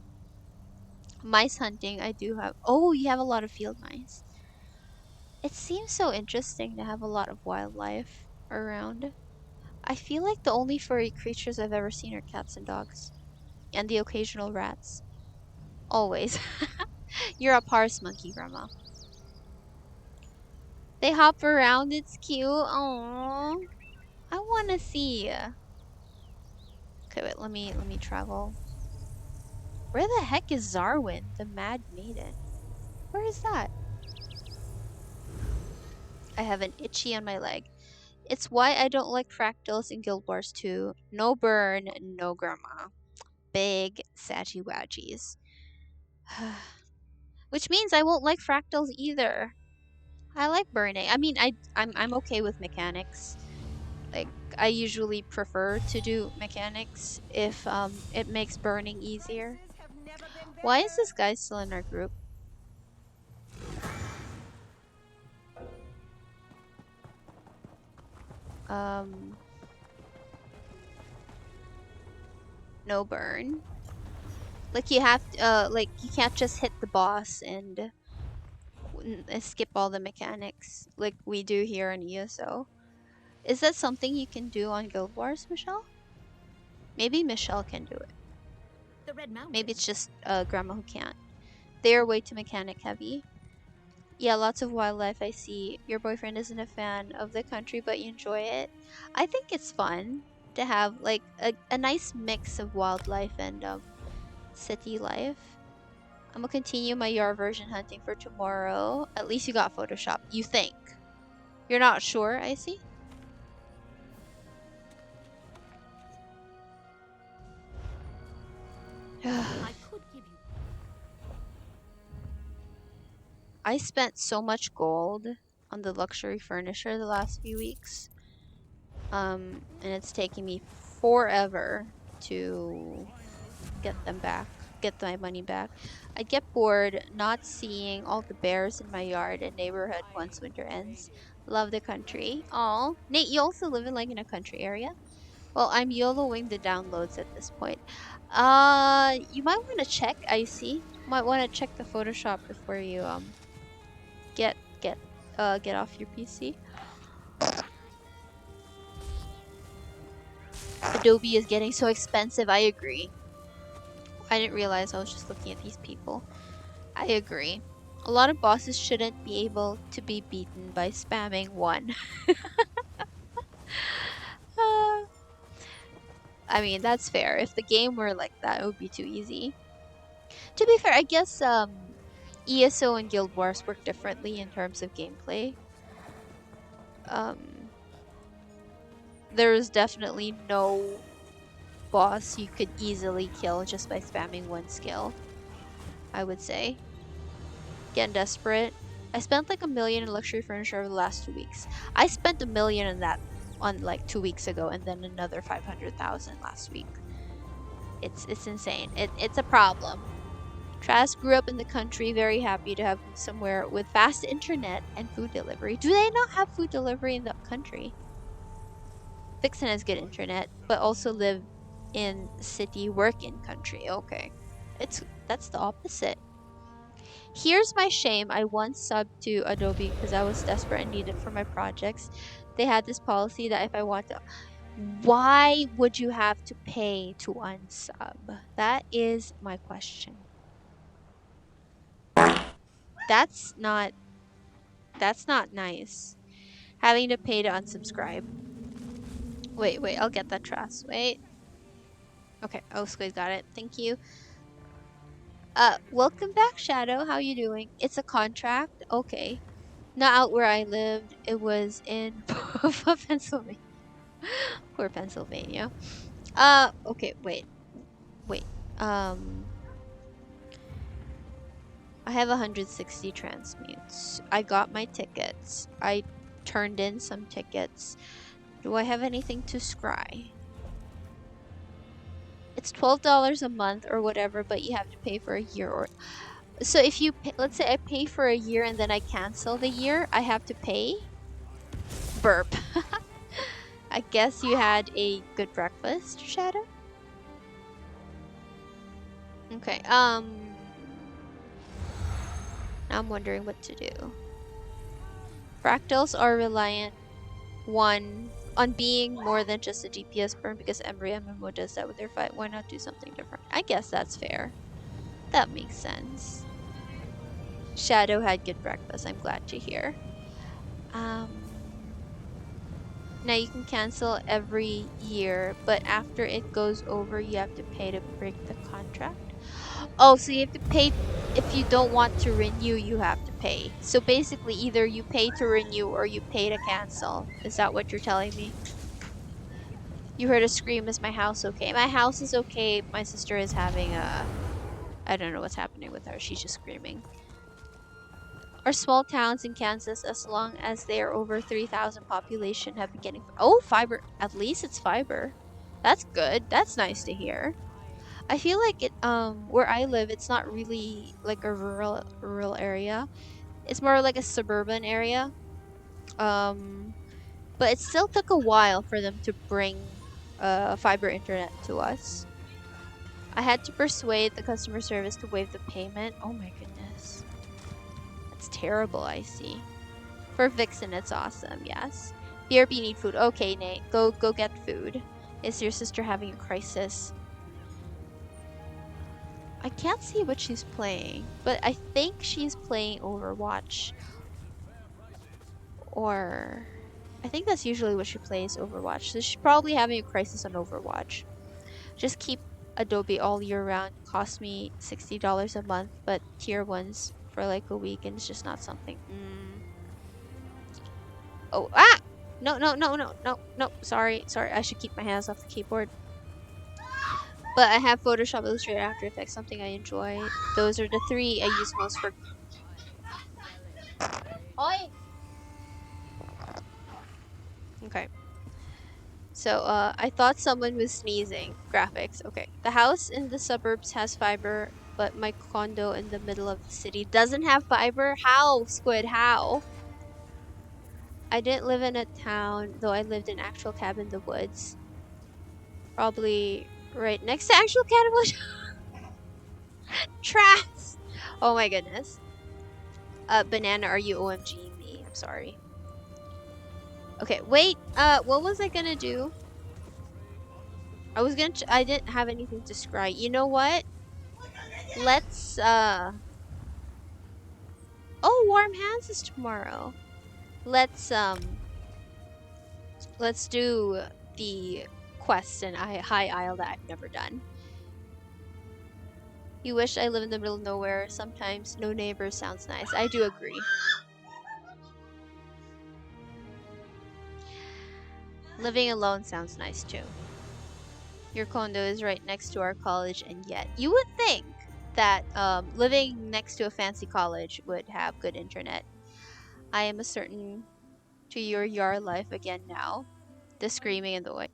Mice hunting, I do have. Oh, you have a lot of field mice. It seems so interesting to have a lot of wildlife around. I feel like the only furry creatures I've ever seen are cats and dogs. And the occasional rats. Always. You're a parse monkey, Grandma. They hop around, it's cute. Aww. I wanna see. Okay, wait, let me travel. Where the heck is Zarwin, the Mad Maiden? Where is that? I have an itchy on my leg. It's why I don't like fractals in Guild Wars 2. No burn, no grandma. Big satchy wadgies. Which means I won't like fractals either. I like burning. I mean, I'm okay with mechanics. Like I usually prefer to do mechanics if it makes burning easier. Horses have never been Why is better. this guy still in our group? Um, no burn. Like you have to, like you can't just hit the boss and skip all the mechanics like we do here in ESO. Is that something you can do on Guild Wars, Michelle? Maybe Michelle can do it. The Red Mountain. Maybe it's just Grandma who can't. They are way too mechanic heavy. Yeah, lots of wildlife I see. Your boyfriend isn't a fan of the country, but you enjoy it. I think it's fun to have like a nice mix of wildlife and city life. I'm gonna continue my Yar version hunting for tomorrow. At least you got Photoshop. You think. You're not sure, I see? I could give you. I spent so much gold on the luxury furniture the last few weeks. And it's taking me forever to get them back, get my money back. I'd get bored not seeing all the bears in my yard and neighborhood once winter ends. Love the country. Aw. Nate, you also live in like in a country area? Well, I'm YOLOing the downloads at this point. You might want to check, I see. Might want to check the Photoshop before you get get off your PC. Adobe is getting so expensive. I agree. I didn't realize I was just looking at these people. I agree. A lot of bosses shouldn't be able to be beaten by spamming one. Uh, I mean, that's fair. If the game were like that, it would be too easy. To be fair, I guess ESO and Guild Wars work differently in terms of gameplay. There's definitely no boss you could easily kill just by spamming one skill, I would say. Getting desperate. I spent like $1 million in luxury furniture over the last 2 weeks. I spent $1 million on that on like 2 weeks ago, and then another 500,000 last week. It's insane. It's a problem. Trask grew up in the country, very happy to have somewhere with fast internet and food delivery. Do they not have food delivery in the country? Vixen has good internet, but also live in city, work in country. Okay. That's the opposite. Here's my shame. I once subbed to Adobe because I was desperate and needed for my projects. They had this policy that if I want to... Why would you have to pay to unsub? That is my question. That's not nice. Having to pay to unsubscribe. Wait, I'll get that trust. Wait. Okay, oh, Squid got it. Thank you. Welcome back, Shadow. How you doing? It's a contract? Okay. Not out where I lived. It was in Pennsylvania. Poor Pennsylvania. Okay, wait. I have 160 transmutes. I got my tickets. I turned in some tickets. Do I have anything to scry? It's $12 a month or whatever, but you have to pay for a year. Or so if you pay, let's say I pay for a year and then I cancel the year, I have to pay. Burp. I guess you had a good breakfast, Shadow? Okay, now I'm wondering what to do. Fractals are reliant, one, on being more than just a DPS burn because every MMO does that with their fight. Why not do something different? I guess that's fair. That makes sense. Shadow had good breakfast. I'm glad to hear. Now you can cancel every year, but after it goes over, you have to pay to break the contract. Oh, so you have to pay if you don't want to renew, you have to pay. So basically, either you pay to renew or you pay to cancel. Is that what you're telling me? You heard a scream. Is my house okay? My house is okay. My sister is having a... I don't know what's happening with her. She's just screaming. Are small towns in Kansas, as long as they are over 3,000 population, have been getting... Oh, fiber. At least it's fiber. That's good. That's nice to hear. I feel like it where I live, it's not really like a rural area. It's more like a suburban area. But it still took a while for them to bring fiber internet to us. I had to persuade the customer service to waive the payment. Oh my goodness. That's terrible, I see. For Vixen, it's awesome, yes. BRB need food. Okay, Nate, go get food. Is your sister having a crisis? I can't see what she's playing, but I think she's playing Overwatch. Or I think that's usually what she plays, Overwatch. So she's probably having a crisis on Overwatch. Just keep Adobe all year round. Cost me $60 a month, but tier 1s for like a week, and it's just not something. Oh, ah! No. Sorry. I should keep my hands off the keyboard. But I have Photoshop, Illustrator, After Effects, something I enjoy. Those are the 3 I use most for... Oi! Okay. So, I thought someone was sneezing. Graphics. Okay. The house in the suburbs has fiber, but my condo in the middle of the city doesn't have fiber? How, Squid? How? I didn't live in a town, though I lived in actual cabin in the woods. Probably right next to actual cabin. Tracks! Oh my goodness. Banana, are you OMG me? I'm sorry. Okay, wait. What was I gonna do? I didn't have anything to scry. You know what? Let's, oh, Warm Hands is tomorrow. Let's do the quest in High Isle that I've never done. You wish I live in the middle of nowhere. Sometimes no neighbors sounds nice. I do agree. Living alone sounds nice too. Your condo is right next to our college, and yet you would think that living next to a fancy college would have good internet. I am a certain to your yard life again now. The screaming and the way.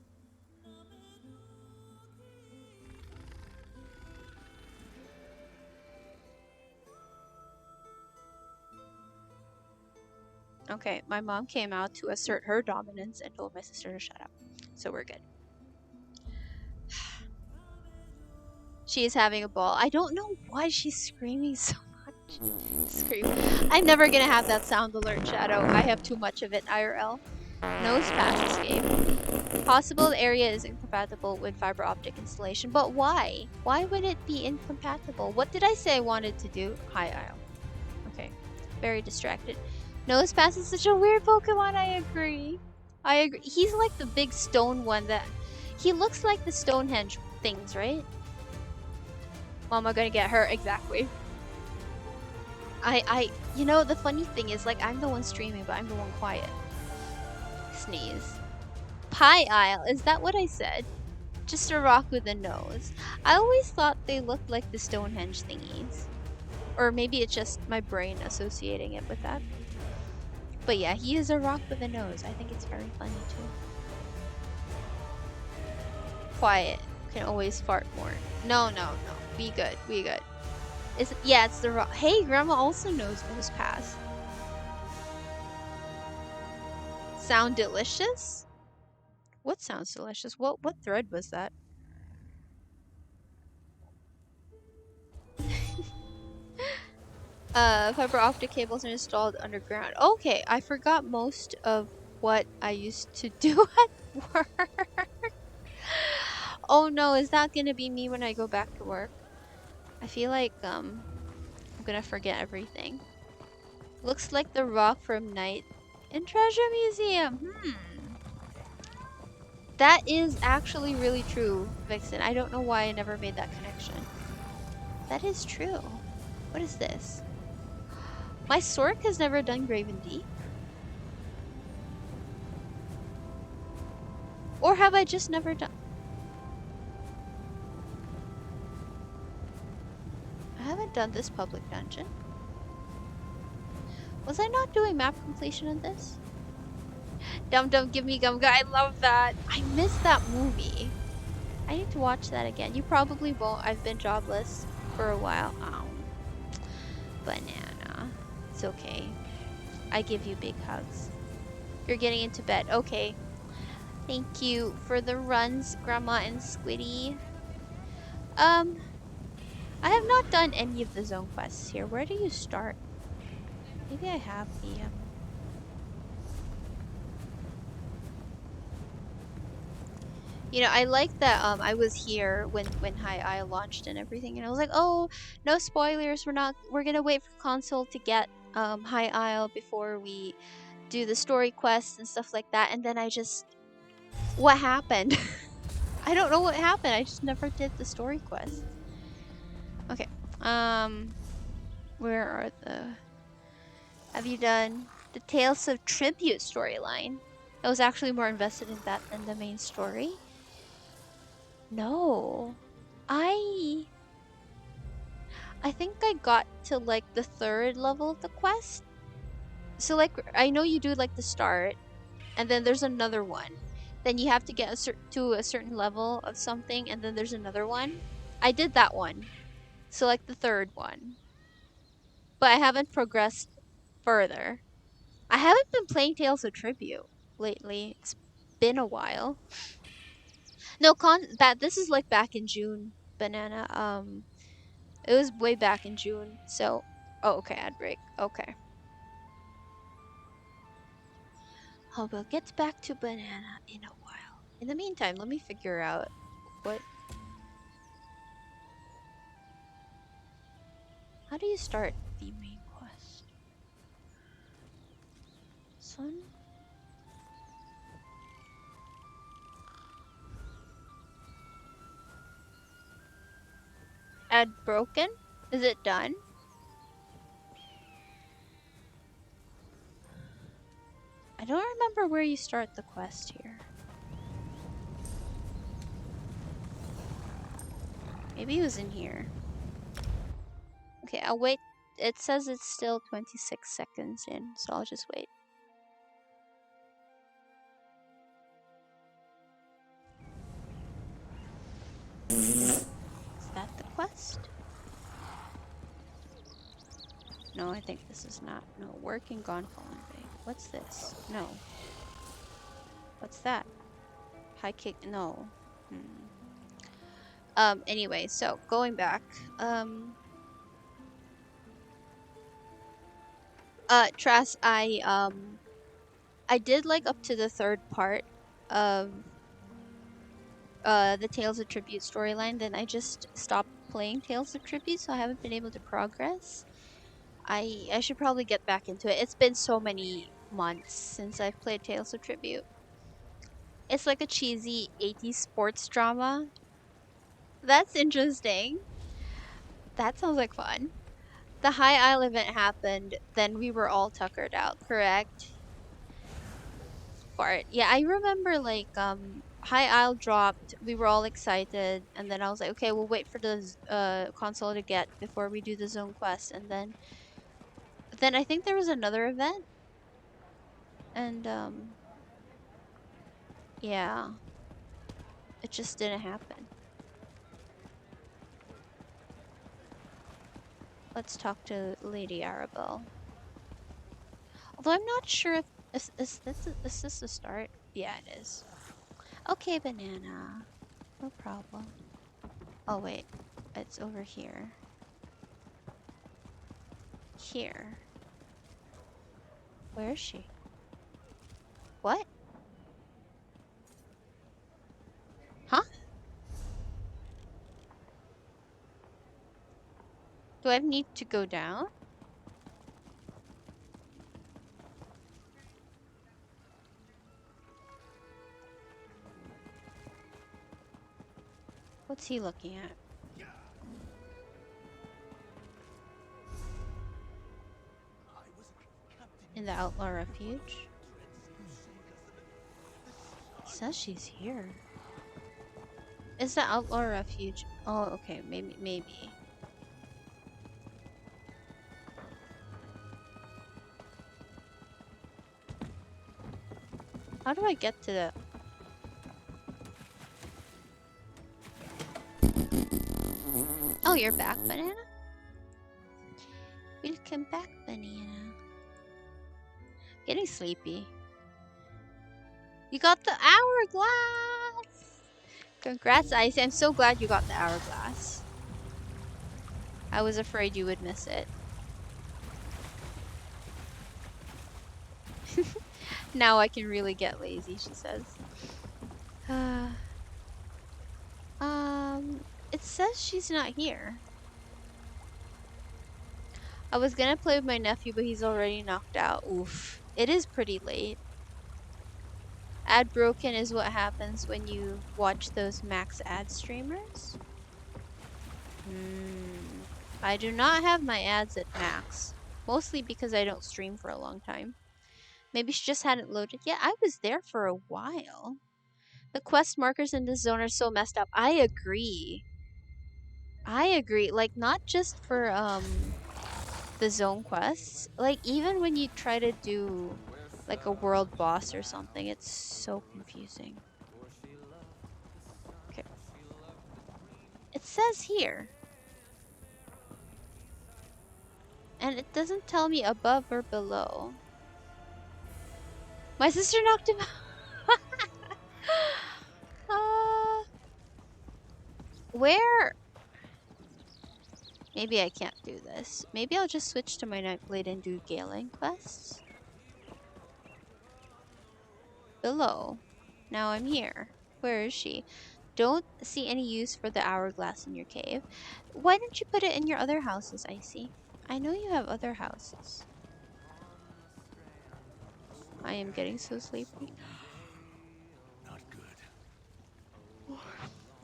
Okay, my mom came out to assert her dominance and told my sister to shut up. So we're good. She is having a ball. I don't know why she's screaming so much. Scream. I'm never gonna have that sound alert, Shadow. I have too much of it, IRL. No smash escape. Possible the area is incompatible with fiber optic installation, but why? Why would it be incompatible? What did I say I wanted to do? Hi, Isle. Okay. Very distracted. Nosepass is such a weird Pokemon, I agree. I agree. He's like the big stone one that... He looks like the Stonehenge things, right? Mama gonna get hurt, exactly. You know, the funny thing is, like, I'm the one streaming, but I'm the one quiet. Sneeze. Pie Isle, is that what I said? Just a rock with a nose. I always thought they looked like the Stonehenge thingies. Or maybe it's just my brain associating it with that. But yeah, he is a rock with a nose. I think it's very funny too. Quiet. Can always fart more. No. Be good. We good. Yeah, it's the rock. Hey, Grandma also knows nose pass. Sound delicious? What sounds delicious? What thread was that? Fiber optic cables are installed underground. Okay, I forgot most of what I used to do at work. Oh no, is that gonna be me when I go back to work? I feel like I'm gonna forget everything. Looks like the rock from Night in Treasure Museum. That is actually really true, Vixen. I don't know why I never made that connection. That is true. What is this? My Sork has never done Graven Deep. Or have I just never done? I haven't done this public dungeon. Was I not doing map completion in this? Dum Dum Give Me Gum Guy. I love that. I missed that movie. I need to watch that again. You probably won't. I've been jobless for a while. Banana. It's okay. I give you big hugs. You're getting into bed. Okay. Thank you for the runs, Grandma and Squiddy. I have not done any of the zone quests here. Where do you start? Maybe I have the You know, I like that I was here when High Isle launched and everything, and I was like, oh, no spoilers. We're gonna wait for console to get High Isle before we do the story quests and stuff like that. And then what happened? I don't know what happened. I just never did the story quests. Okay. Where are the Have you done the Tales of Tribute storyline? I was actually more invested in that than the main story. No. I think I got to like the third level of the quest. So like I know you do like the start and then there's another one. Then you have to get to a certain level of something and then there's another one. I did that one. So like the third one. But I haven't progressed further. I haven't been playing Tales of Tribute lately. It's been a while. No, this is like back in June, Banana. It was way back in June. So, oh, okay, ad break. Okay. Oh, we'll get back to Banana in a while. In the meantime, let me figure out what. How do you start the main quest? Son? Ad broken? Is it done? I don't remember where you start the quest here. Maybe it was in here. Okay, I'll wait. It says it's still 26 seconds in, so I'll just wait. Is that the quest? No, I think this is not. No, working gone fallen big. What's this? No. What's that? High kick? No. Anyway, so going back. Trass, I did like up to the third part of the Tales of Tribute storyline, then I just stopped playing Tales of Tribute, so I haven't been able to progress. I should probably get back into it. It's been so many months since I've played Tales of Tribute. It's like a cheesy 80s sports drama. That's interesting. That sounds like fun. The High Isle event happened, then we were all tuckered out, correct? Part. Yeah, I remember like High Isle dropped, we were all excited, and then I was like, okay, we'll wait for the console to get before we do the zone quest, and then I think there was another event, and yeah, it just didn't happen. Let's talk to Lady Arabelle. Although I'm not sure if is this the start? Yeah, it is. Okay, banana. No problem. Oh, wait. It's over here. Here. Where is she? What? Huh? Do I need to go down? What's he looking at? In the outlaw refuge? It says she's here. Is the outlaw refuge? Oh, okay. Maybe. How do I get to the... Oh, you're back, banana? Welcome back, banana. Getting sleepy. You got the hourglass! Congrats, Icy. I'm so glad you got the hourglass. I was afraid you would miss it. Now I can really get lazy, she says. It says she's not here. I was gonna play with my nephew, but he's already knocked out. Oof. It is pretty late. Ad broken is what happens when you watch those max ad streamers. I do not have my ads at max. Mostly because I don't stream for a long time. Maybe she just hadn't loaded yet. I was there for a while. The quest markers in this zone are so messed up. I agree. Like, not just for, the zone quests. Like, even when you try to do, like, a world boss or something, it's so confusing. Okay. It says here. And it doesn't tell me above or below. My sister knocked him out. Where? Maybe I can't do this. Maybe I'll just switch to my Nightblade and do Galen quests. Below. Now I'm here. Where is she? Don't see any use for the hourglass in your cave. Why don't you put it in your other houses, Icy? I know you have other houses. I am getting so sleepy. Not good.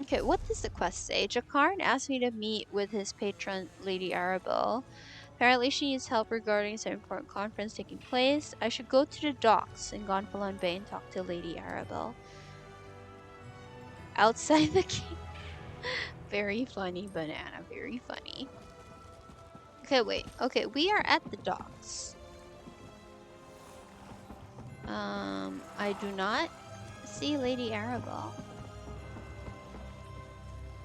Okay, what does the quest say? Jakarn asked me to meet with his patron, Lady Arabelle. Apparently she needs help regarding some important conference taking place. I should go to the docks in Gonfalon Bay and talk to Lady Arabelle. Outside the cave. Very funny, banana. Very funny. Okay, wait. Okay, we are at the docks. I do not see Lady Arabelle.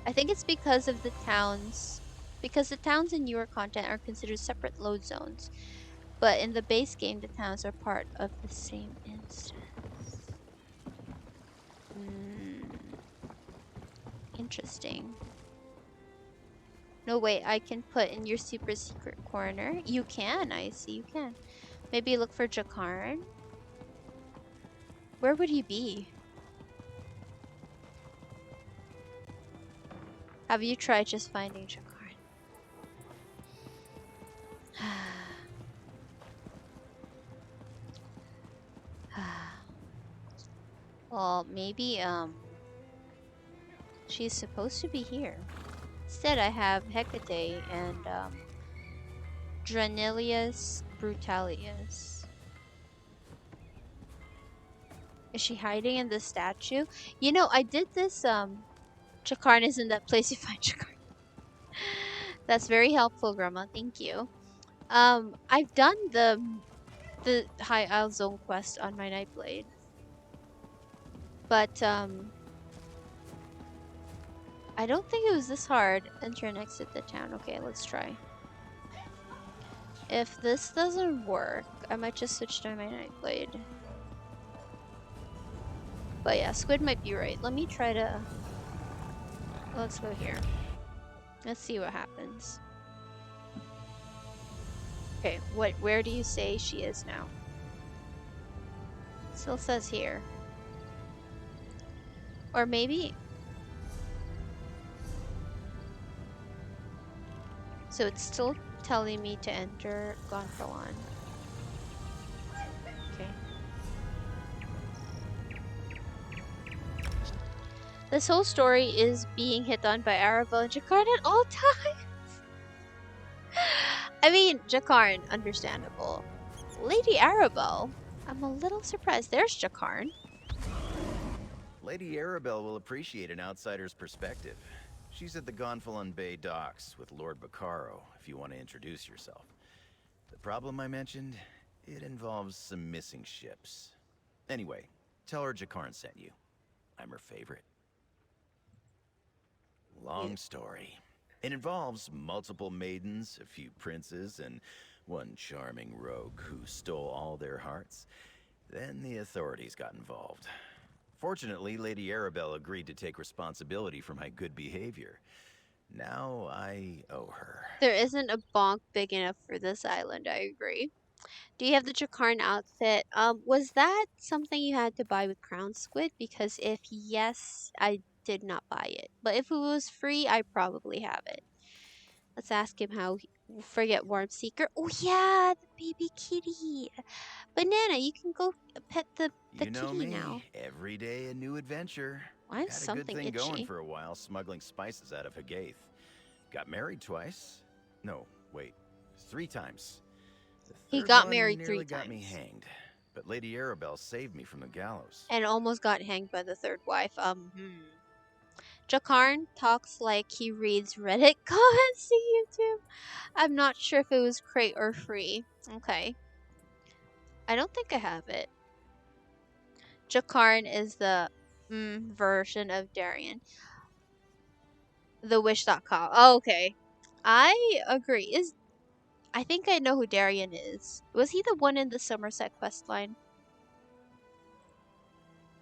I think it's because of the towns. Because the towns in newer content are considered separate load zones. But in the base game, the towns are part of the same instance. Interesting. No, wait, I can put in your super secret corner. You can, I see, you can. Maybe look for Jakarn. Where would he be? Have you tried just finding Jakarn? Well, maybe, she's supposed to be here. Instead, I have Hecate and, Dranilius Brutalius. Is she hiding in the statue? You know, I did this, Jakarn is in that place you find Jakarn. That's very helpful, Grandma. Thank you. I've done the High Isle Zone quest on my Nightblade. But, I don't think it was this hard. Enter and exit the town. Okay, let's try. If this doesn't work, I might just switch to my Nightblade. But yeah, Squid might be right. Let me try to... Let's go here. Let's see what happens. Okay, where do you say she is now? Still says here. Or maybe... So it's still telling me to enter Gonfalon. Okay. This whole story is being hit on by Arabelle and Jakarn at all times. I mean, Jakarn, understandable. Lady Arabelle, I'm a little surprised. There's Jakarn. Lady Arabelle will appreciate an outsider's perspective. She's at the Gonfalon Bay docks with Lord Baccaro, if you want to introduce yourself. The problem I mentioned, it involves some missing ships. Anyway, tell her Jakarn sent you. I'm her favorite. Long story. It involves multiple maidens, a few princes, and one charming rogue who stole all their hearts. Then the authorities got involved. Fortunately, Lady Arabelle agreed to take responsibility for my good behavior. Now I owe her. There isn't a bonk big enough for this island, I agree. Do you have the Jakarn outfit? Was that something you had to buy with Crown Squid? Because if yes, I did not buy it. But if it was free, I probably have it. Let's ask him how forget Warm Seeker. Oh yeah, the baby kitty. Banana, you can go pet the You know kitty me, now. every day a new adventure. Why is Had a good something thing going itchy? for a while, smuggling spices out of Hagaith. Got married twice. No, wait, 3 times. The He third got one married nearly 3 got me times. hanged, but Lady Arabelle saved me from the gallows. And almost got hanged by the third wife. Jakarn talks like he reads Reddit comments to YouTube. I'm not sure if it was crate or free. Okay. I don't think I have it. Jakarn is the version of Darien. TheWish.com. Oh, okay. I agree. I think I know who Darien is. Was he the one in the Somerset quest line?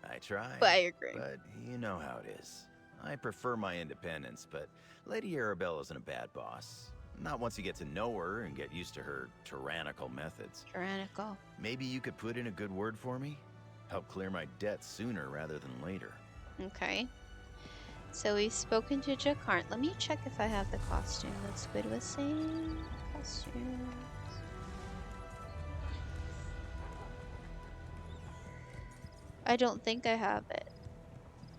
I try, But I agree. but you know how it is. I prefer my independence, but Lady Arabelle isn't a bad boss. Not once you get to know her and get used to her tyrannical methods. Tyrannical. Maybe you could put in a good word for me? Help clear my debt sooner rather than later. Okay. So we've spoken to Jakarn. Let me check if I have the costume that Squid was saying. Costumes. I don't think I have it.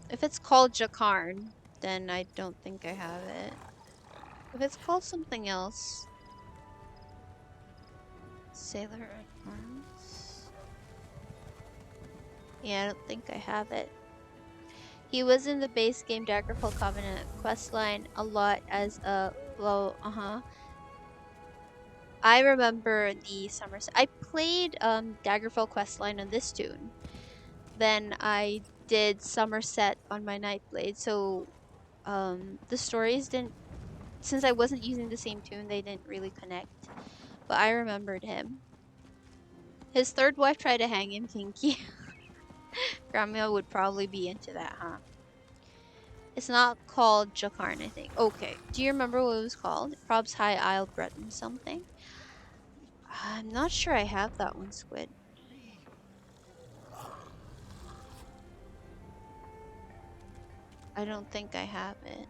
If it's called Jakarn, then I don't think I have it. If it's called something else. Sailor at Arms. Yeah, I don't think I have it. He was in the base game Daggerfall Covenant questline a lot as a I remember the Somerset. I played Daggerfall questline on this tune. Then I did Somerset on my Nightblade. So the stories didn't, since I wasn't using the same tune, they didn't really connect. But I remembered him. His third wife tried to hang him, kinky. Grandma would probably be into that, huh? It's not called Jakarn, I think. Okay. Do you remember what it was called? Probs High Isle Breton something? I'm not sure I have that one, Squid. I don't think I have it.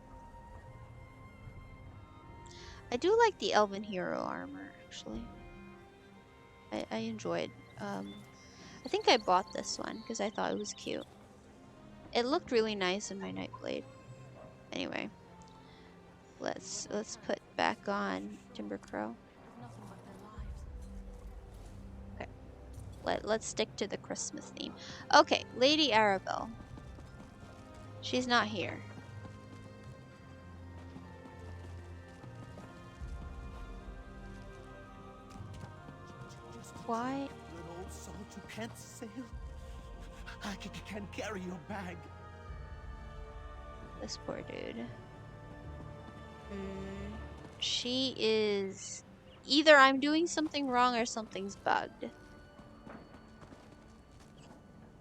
I do like the Elven Hero armor, actually. I enjoyed. I think I bought this one because I thought it was cute. It looked really nice in my Nightblade. Anyway, let's put back on Timber Crow. Okay, let's stick to the Christmas theme. Okay, Lady Arabelle. She's not here. Why? You're an old salt, you can't sail. I can carry your bag. This poor dude. She is... Either I'm doing something wrong or something's bugged.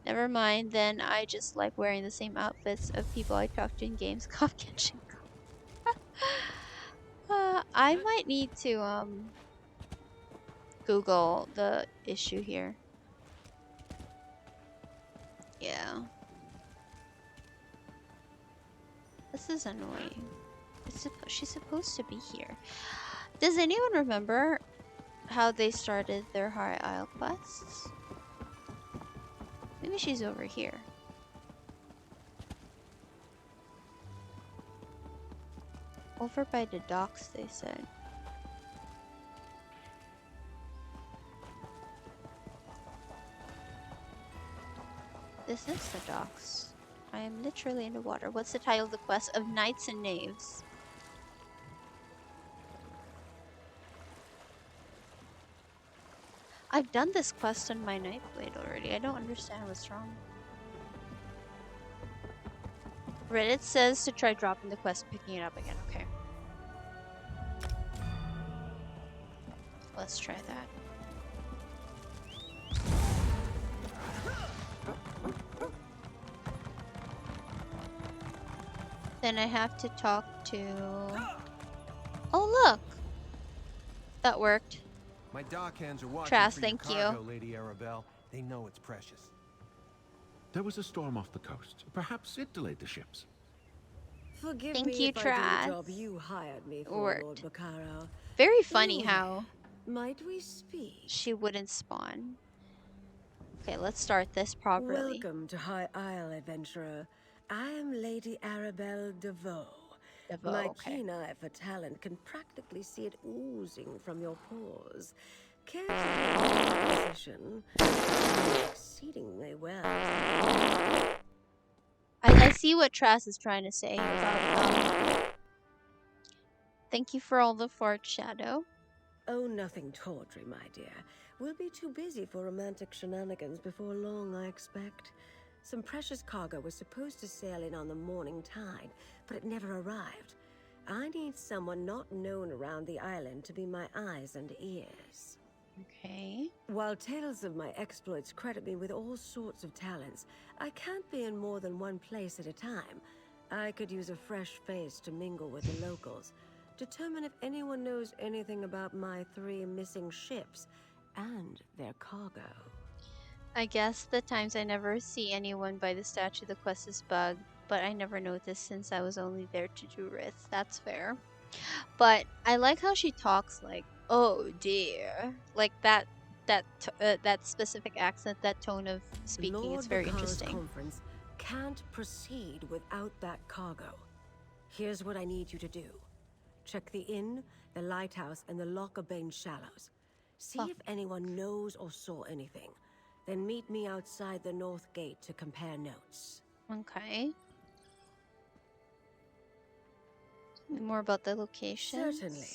Never mind, then I just like wearing the same outfits of people I talk to in games. Cough catching. I might need to Google the issue here. Yeah. This is annoying. She's supposed to be here. Does anyone remember how they started their High Isle quests? Maybe she's over here. Over by the docks, they said. This is the docks. I am literally in the water. What's the title of the quest? Of Knights and Knaves. I've done this quest on my Nightblade already. I don't understand what's wrong. Reddit says to try dropping the quest, picking it up again. Okay. Let's try that. Then I have to talk to... Oh, look! That worked. My dockhands are watching Trask, for thank your cargo, you. Lady Arabelle. They know it's precious. There was a storm off the coast. Perhaps it delayed the ships. Forgive Thank me you, if I do Trask. the job you hired me for, Worked. Lord Baccaro. Very funny Ooh, how Might we speak? she wouldn't spawn. Okay, let's start this properly. Welcome to High Isle, adventurer. I am Lady Arabelle DeVoe. Devo, My okay. keen eye for talent can practically see it oozing from your pores. Care to take a position? Exceedingly well. I see what Trask is trying to say about thank you for all the fart shadow. Oh, nothing tawdry, my dear. We'll be too busy for romantic shenanigans before long, I expect. Some precious cargo was supposed to sail in on the morning tide, but it never arrived. I need someone not known around the island to be my eyes and ears. Okay. While tales of my exploits credit me with all sorts of talents, I can't be in more than one place at a time. I could use a fresh face to mingle with the locals, determine if anyone knows anything about my 3 missing ships and their cargo. I guess the times I never see anyone by the statue the quest is bugged, but I never noticed since I was only there to do risks. That's fair. But I like how she talks like, oh dear. Like that specific accent, that tone of speaking Lord is very Baccaro's interesting. conference can't proceed without that cargo. Here's what I need you to do. Check the inn, the lighthouse, and the Lockabane Shallows. See Oh. if anyone knows or saw anything. Then meet me outside the North Gate to compare notes. Okay. More about the location. Certainly.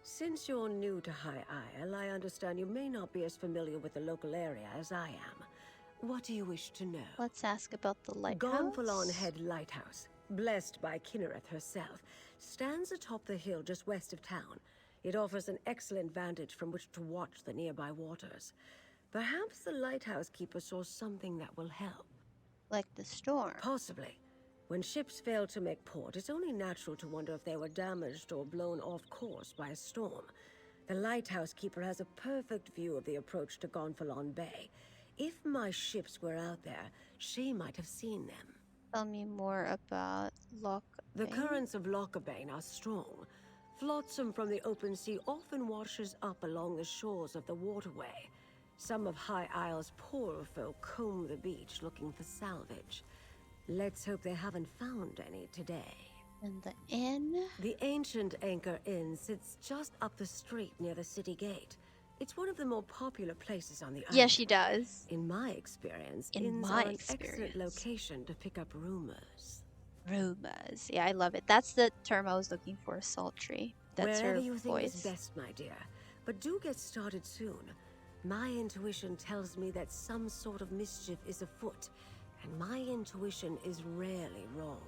Since you're new to High Isle, I understand you may not be as familiar with the local area as I am. What do you wish to know? Let's ask about the lighthouse. Gonfalon Head Lighthouse, blessed by Kinnereth herself, stands atop the hill just west of town. It offers an excellent vantage from which to watch the nearby waters. Perhaps the lighthouse keeper saw something that will help. Like the storm. Possibly. When ships fail to make port, it's only natural to wonder if they were damaged or blown off course by a storm. The lighthouse keeper has a perfect view of the approach to Gonfalon Bay. If my ships were out there, she might have seen them. Tell me more about Lock. The currents of Lockabane are strong. Flotsam from the open sea often washes up along the shores of the waterway. Some of High Isle's poorer folk comb the beach looking for salvage. Let's hope they haven't found any today. And the inn. The ancient Anchor Inn sits just up the street near the city gate. It's one of the more popular places on the island. Yeah, she does. In my experience, In inns my are an experience. excellent location to pick up rumors. Rumors. Yeah, I love it. That's the term I was looking for. Sultry. That's Wherever her you think voice. is best, my dear. But do get started soon. My intuition tells me that some sort of mischief is afoot, and my intuition is rarely wrong.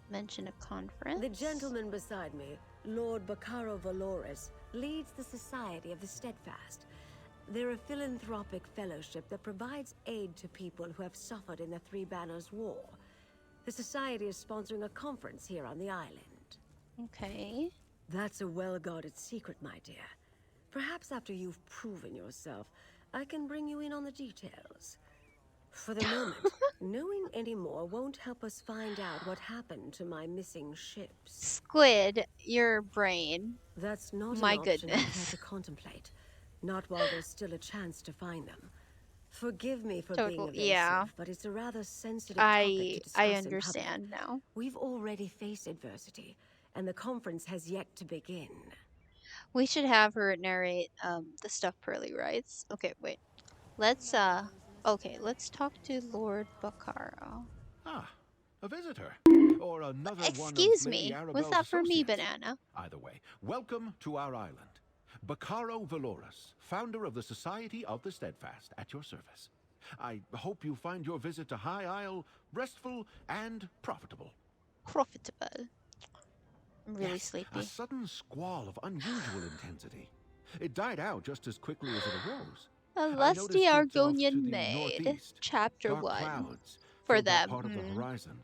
Mention a conference. The gentleman beside me, Lord Baccaro Valoris, leads the Society of the Steadfast. They're a philanthropic fellowship that provides aid to people who have suffered in the Three Banners War. The Society is sponsoring a conference here on the island. Okay. That's a well-guarded secret, my dear. Perhaps after you've proven yourself, I can bring you in on the details. For the moment, knowing any more won't help us find out what happened to my missing ships. Squid, your brain. That's not My an option I care goodness. to contemplate. Not while there's still a chance to find them. Forgive me for being Total, evasive, yeah. but it's a rather sensitive topic to discuss I in public. understand now. We've already faced adversity, and the conference has yet to begin. We should have her narrate the stuff Pearly writes. Okay, wait. Let's let's talk to Lord Bacaro. Ah, a visitor. Or another one of Excuse Lady me. Was Arabelle's that for me, associates. Banana? Either way, welcome to our island. Bacaro Valoris, founder of the Society of the Steadfast, at your service. I hope you find your visit to High Isle restful and profitable. Profitable. I'm really Yes, sleepy. a sudden squall of unusual intensity. It died out just as quickly as it arose. A I lusty noticed it's off to Argonian the maid. northeast. Chapter Dark 1. clouds For filled that them. part of the horizon.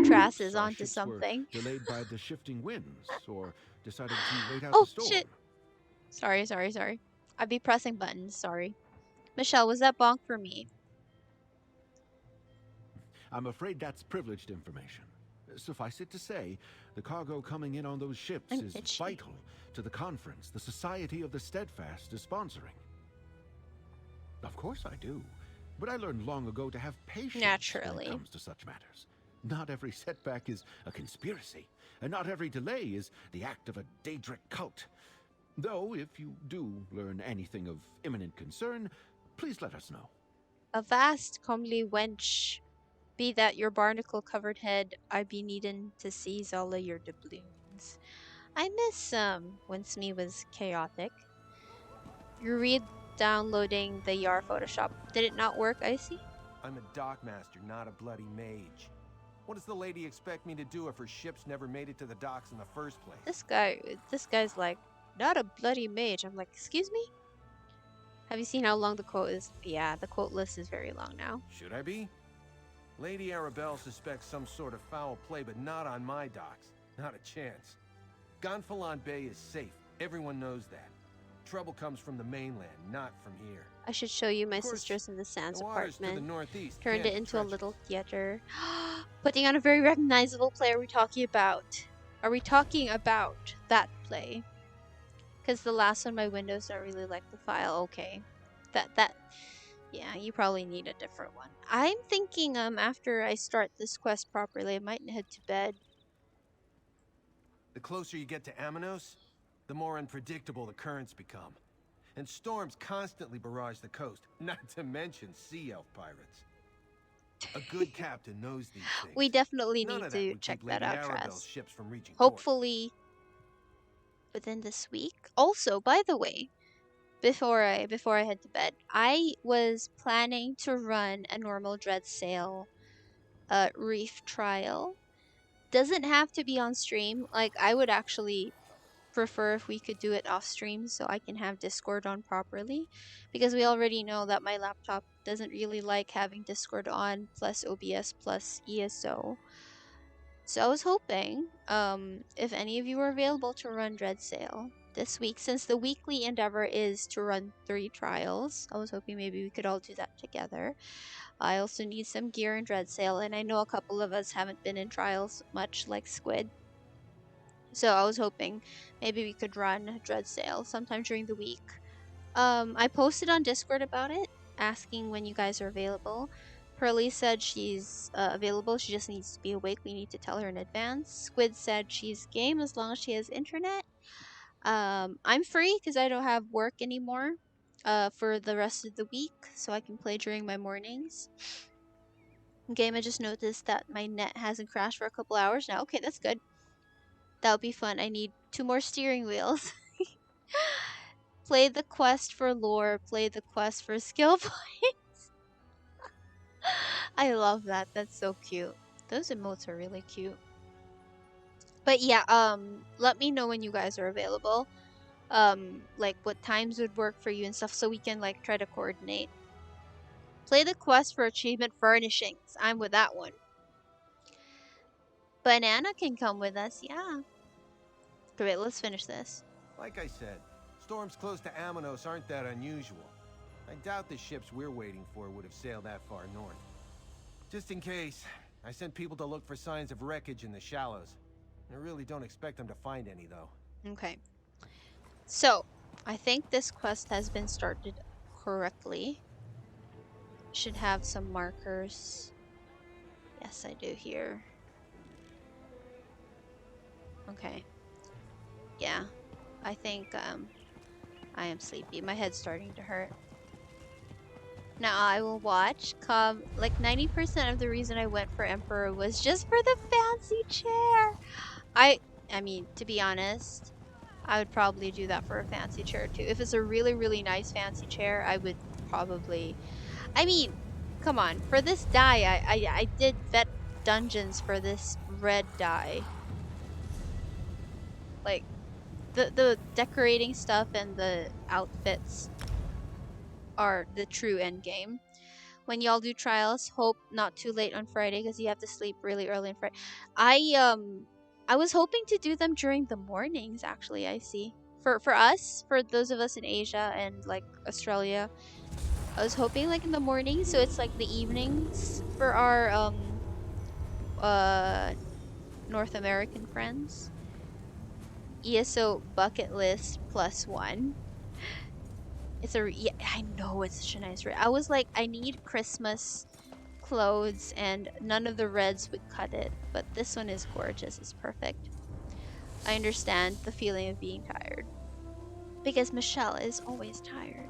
Trass is Our onto ships were something. delayed by the shifting winds, or decided to wait out Oh, the storm. shit. Sorry. I'd be pressing buttons, sorry. Michelle, was that bonk for me? I'm afraid that's privileged information. Suffice it to say, the cargo coming in on those ships I'm is itchy. vital to the conference the Society of the Steadfast is sponsoring. Of course I do, but I learned long ago to have patience Naturally. when it comes to such matters. Not every setback is a conspiracy, and not every delay is the act of a Daedric cult. Though, if you do learn anything of imminent concern, please let us know. A vast comely wench. Be that your barnacle-covered head, I be needin' to seize all of your doubloons. I miss when Smee was chaotic. You read downloading the Yar Photoshop. Did it not work, Icy? I'm a dockmaster, not a bloody mage. What does the lady expect me to do if her ships never made it to the docks in the first place? This guy's like, not a bloody mage. I'm like, excuse me? Have you seen how long the quote is? Yeah, the quote list is very long now. Should I be? Lady Arabelle suspects some sort of foul play, but not on my docks. Not a chance. Gonfalon Bay is safe. Everyone knows that. Trouble comes from the mainland, not from here. I should show you my Of course, Sisters in the Sands the waters to the apartment. northeast Turned can it be into a treacherous. little theater. Putting on a very recognizable play. Are we talking about? Are we talking about that play? Because the last one, my Windows don't really like the file. Okay, yeah, you probably need a different one. I'm thinking after I start this quest properly, I might head to bed. The closer you get to Amanos, the more unpredictable the currents become. And storms constantly barrage the coast, not to mention sea elf pirates. A good captain knows these things. We definitely None need of that to would check keep that Lady out, Arabelle's Trask. ships from reaching port. Hopefully within this week. Also, by the way, before I head to bed, I was planning to run a normal dread sail reef trial. Doesn't have to be on stream. Like, I would actually prefer if we could do it off stream so I can have Discord on properly, because we already know that my laptop doesn't really like having Discord on plus OBS plus ESO. So I was hoping if any of you are available to run Dread Sail this week, since the weekly endeavor is to run 3 trials. I was hoping maybe we could all do that together. I also need some gear in Dread Sail, and I know a couple of us haven't been in trials much, like Squid. So I was hoping maybe we could run Dread Sail sometime during the week. I posted on Discord about it, asking when you guys are available. Pearly said she's available, she just needs to be awake. We need to tell her in advance. Squid said she's game as long as she has internet. I'm free because I don't have work anymore for the rest of the week, so I can play during my mornings. Game, I just noticed that my net hasn't crashed for a couple hours now. Okay, that's good. That'll be fun. I need 2 more steering wheels. Play the quest for lore, play the quest for skill points. I love that. That's so cute. Those emotes are really cute. But yeah, let me know when you guys are available. like what times would work for you and stuff, so we can like try to coordinate. Play the quest for achievement furnishings. I'm with that one. Banana can come with us, yeah. Great, let's finish this. Like I said, storms close to Amanos aren't that unusual. I doubt the ships we're waiting for would have sailed that far north. Just in case, I sent people to look for signs of wreckage in the shallows. I really don't expect them to find any, though. Okay. So, I think this quest has been started correctly. Should have some markers. Yes, I do here. Okay. Yeah. I think I am sleepy. My head's starting to hurt. Now I will watch. Come, like 90% of the reason I went for Emperor was just for the fancy chair. I mean, to be honest, I would probably do that for a fancy chair too. If it's a really, really nice fancy chair, I would probably. I mean, come on. For this dye, I did vet dungeons for this red dye. Like, the decorating stuff and the outfits are the true end game. When y'all do trials, hope not too late on Friday because you have to sleep really early on Friday. I was hoping to do them during the mornings. Actually, I see. For us, for those of us in Asia and like Australia, I was hoping like in the morning, so it's like the evenings for our uh North American friends. ESO bucket list +1. Yeah, I know it's such a nice red. I was like, I need Christmas clothes and none of the reds would cut it, but this one is gorgeous. It's perfect. I understand the feeling of being tired because Michelle is always tired.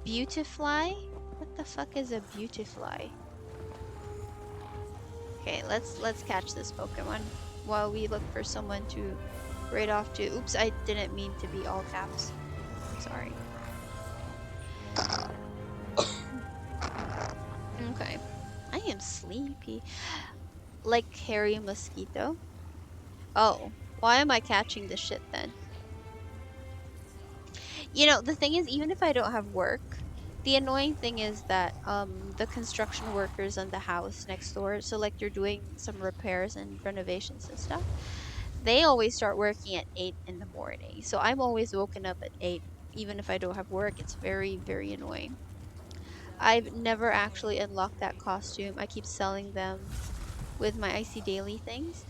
Beautifly? What the fuck is a beautifly? Okay, let's catch this Pokemon while we look for someone to raid off to. Oops, I didn't mean to be all caps. Sorry. Okay. I am sleepy. Like hairy mosquito. Oh, why am I catching this shit then? You know, the thing is, even if I don't have work, the annoying thing is that the construction workers on the house next door, so like they're doing some repairs and renovations and stuff, they always start working at 8 in the morning. So I'm always woken up at 8, even if I don't have work. It's very, very annoying. I've never actually unlocked that costume. I keep selling them with my icy daily things.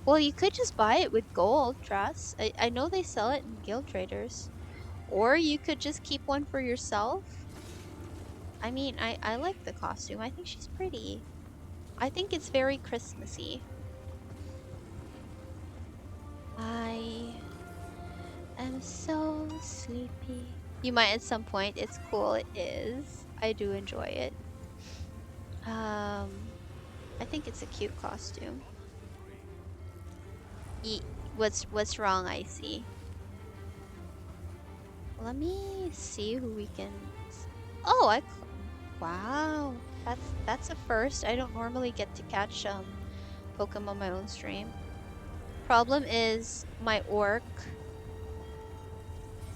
Well, you could just buy it with gold, Trust. I know they sell it in guild traders. Or you could just keep one for yourself. I mean, I like the costume. I think she's pretty. I think it's very Christmassy. I am so sleepy. You might at some point. It's cool. It is. I do enjoy it. I think it's a cute costume. What's wrong, I see. Let me see who we can. Oh, wow. That's a first. I don't normally get to catch Pokemon on my own stream. Problem is my orc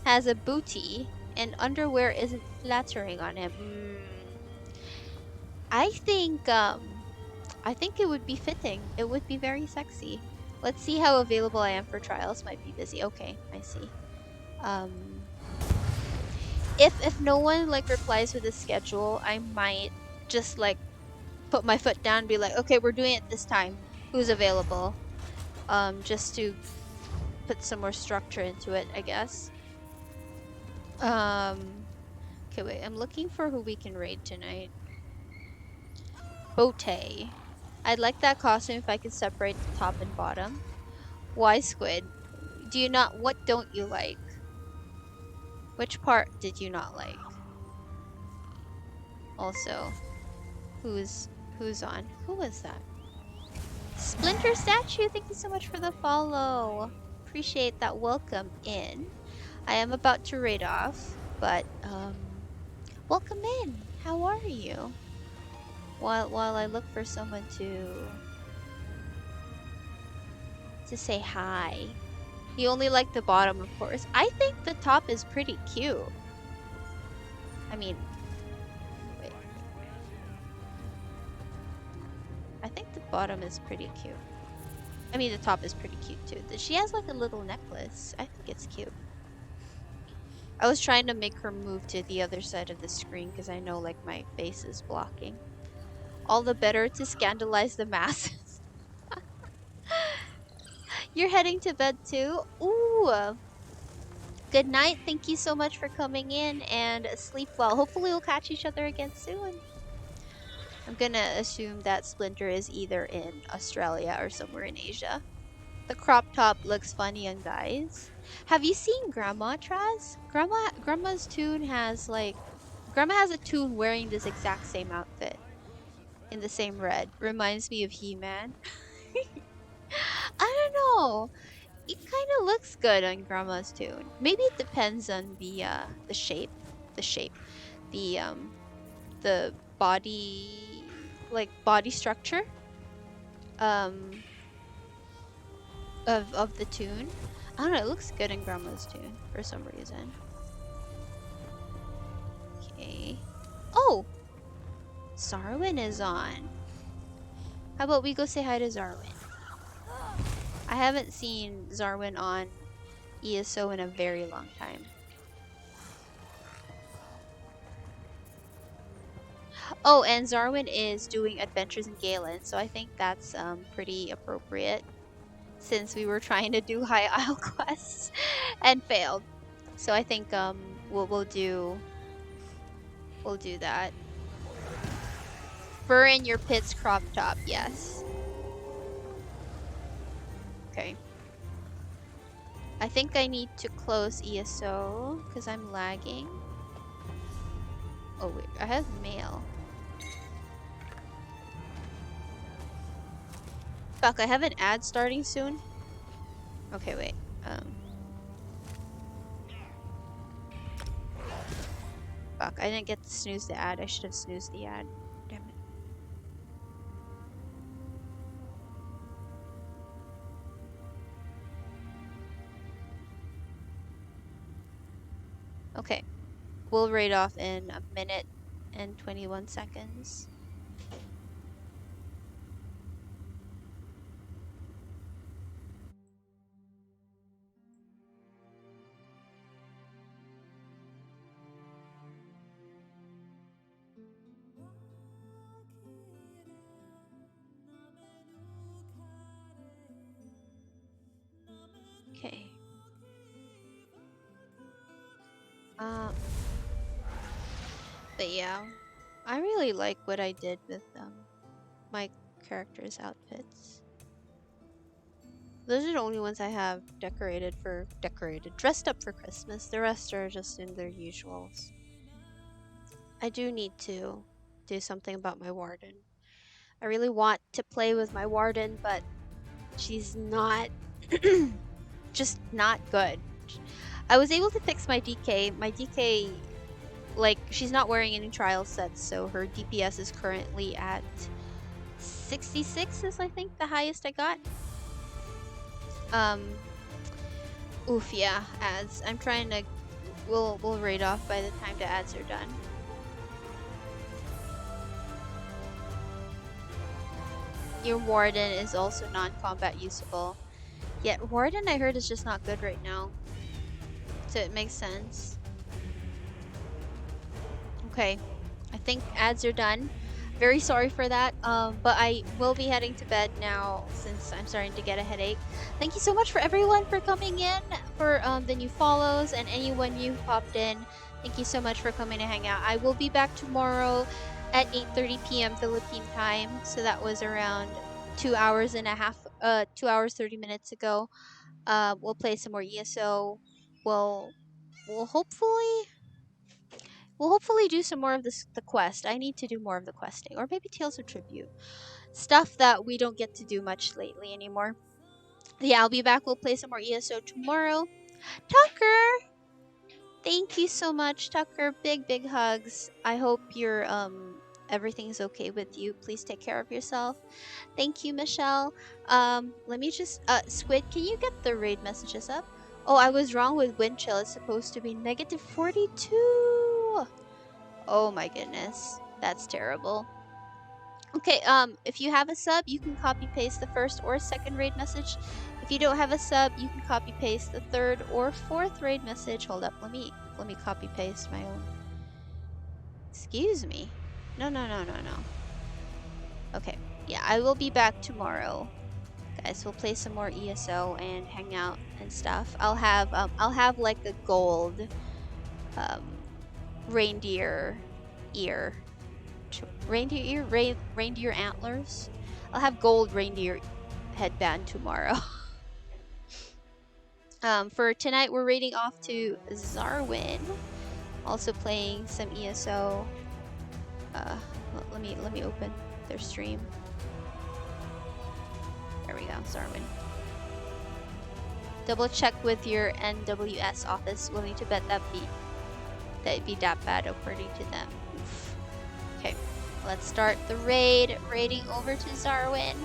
has a booty and underwear isn't flattering on him. I think it would be fitting. It would be very sexy. Let's see how available I am for trials. Might be busy. Okay, I see. If no one like replies with a schedule, I might just like put my foot down and be like, okay, we're doing it this time. Who's available? Just to put some more structure into it, I guess. Okay, wait. I'm looking for who we can raid tonight. Bote. I'd like that costume if I could separate the top and bottom. Why, Squid? What don't you like? Which part did you not like? Also, who's on? Who was that? Splinter Statue, thank you so much for the follow. Appreciate that welcome in. I am about to raid off, but welcome in. How are you? While I look for someone to to say hi. You only like the bottom, of course. I think the top is pretty cute. I mean, wait. I think the bottom is pretty cute. I mean, the top is pretty cute too. She has like a little necklace. I think it's cute. I was trying to make her move to the other side of the screen because I know like my face is blocking. All the better to scandalize the masses. You're heading to bed too? Ooh. Good night. Thank you so much for coming in and sleep well. Hopefully we'll catch each other again soon. I'm gonna assume that Splinter is either in Australia or somewhere in Asia. The crop top looks funny on guys. Have you seen Grandma, Traz? Grandma's tune has like Grandma has a tune wearing this exact same outfit in the same red. Reminds me of He-Man. I don't know. It kind of looks good on Grandma's tune. Maybe it depends on the shape, the shape, the the body structure of the tune. I don't know, it looks good in Grandma's tune for some reason. Okay. Oh! Zarwin is on. How about we go say hi to Zarwin? I haven't seen Zarwin on ESO in a very long time. Oh, and Zarwin is doing Adventures in Galen, so I think that's pretty appropriate since we were trying to do High Isle quests and failed. So I think we'll do that. Fur in your pits crop top, yes. Okay. I think I need to close ESO because I'm lagging. Oh wait, I have mail. Fuck, I have an ad starting soon. Okay, wait. Fuck, I didn't get to snooze the ad. I should have snoozed the ad. Damn it. Okay. We'll raid off in a minute and 21 seconds. Okay. But yeah, I really like what I did with my characters' outfits. Those are the only ones I have dressed up for Christmas. The rest are just in their usuals. I do need to do something about my warden. I really want to play with my warden, but she's not just not good. I was able to fix my DK. My DK, like, she's not wearing any trial sets, so her DPS is currently at 66 is I think the highest I got. Oof, yeah, ads. I'm trying to we'll raid off by the time the ads are done. Your warden is also non-combat usable. Yet warden I heard is just not good right now. So it makes sense. Okay. I think ads are done. Very sorry for that, but I will be heading to bed now since I'm starting to get a headache. Thank you so much for everyone for coming in, for the new follows, and anyone new popped in. Thank you so much for coming to hang out. I will be back tomorrow at 8:30 p.m. Philippine time, so that was around 2 hours and a half, 2 hours 30 minutes ago. We'll play some more ESO. We'll hopefully do some more of the quest. I need to do more of the questing, or maybe Tales of Tribute, stuff that we don't get to do much lately anymore. Yeah, I'll be back. We'll play some more ESO tomorrow. Tucker, thank you so much, Tucker. Big hugs. I hope your everything's okay with you. Please take care of yourself. Thank you, Michelle. Let me just Squid, can you get the raid messages up? Oh, I was wrong with wind chill. It's supposed to be negative 42. Oh my goodness. That's terrible. Okay, if you have a sub, you can copy paste the first or second raid message. If you don't have a sub, you can copy paste the third or fourth raid message. Hold up, let me copy paste my own. Excuse me. No. Okay. Yeah, I will be back tomorrow. Guys, we'll play some more ESO and hang out and stuff. I'll have like a gold reindeer ear. Reindeer antlers. I'll have gold reindeer headband tomorrow. For tonight, we're raiding off to Zarwin. Also playing some ESO. Let me open their stream. There we go, Zarwin. Double check with your NWS office. Willing to bet that'd be that bad according to them. Oof. Okay, let's start the raid. Raiding over to Zarwin.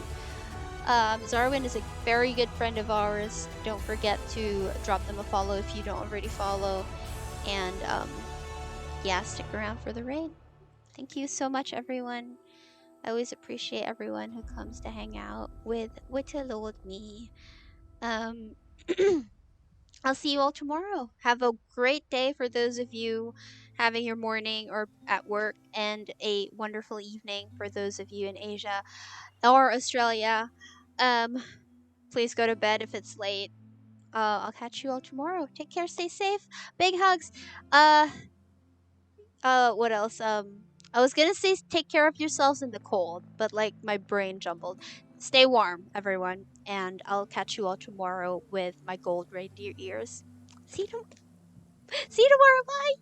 Zarwin is a very good friend of ours. Don't forget to drop them a follow if you don't already follow. And yeah, stick around for the raid. Thank you so much, everyone. I always appreciate everyone who comes to hang out with me. I'll see you all tomorrow. Have a great day for those of you having your morning or at work, and a wonderful evening for those of you in Asia or Australia. Please go to bed if it's late. I'll catch you all tomorrow. Take care, stay safe. Big hugs. What else? I was gonna say take care of yourselves in the cold, but like my brain jumbled. Stay warm, everyone, and I'll catch you all tomorrow with my gold reindeer ears. See you, see you tomorrow. Bye.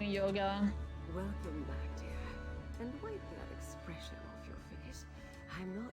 Yoga. Welcome back, dear. And wipe that expression off your face. I'm not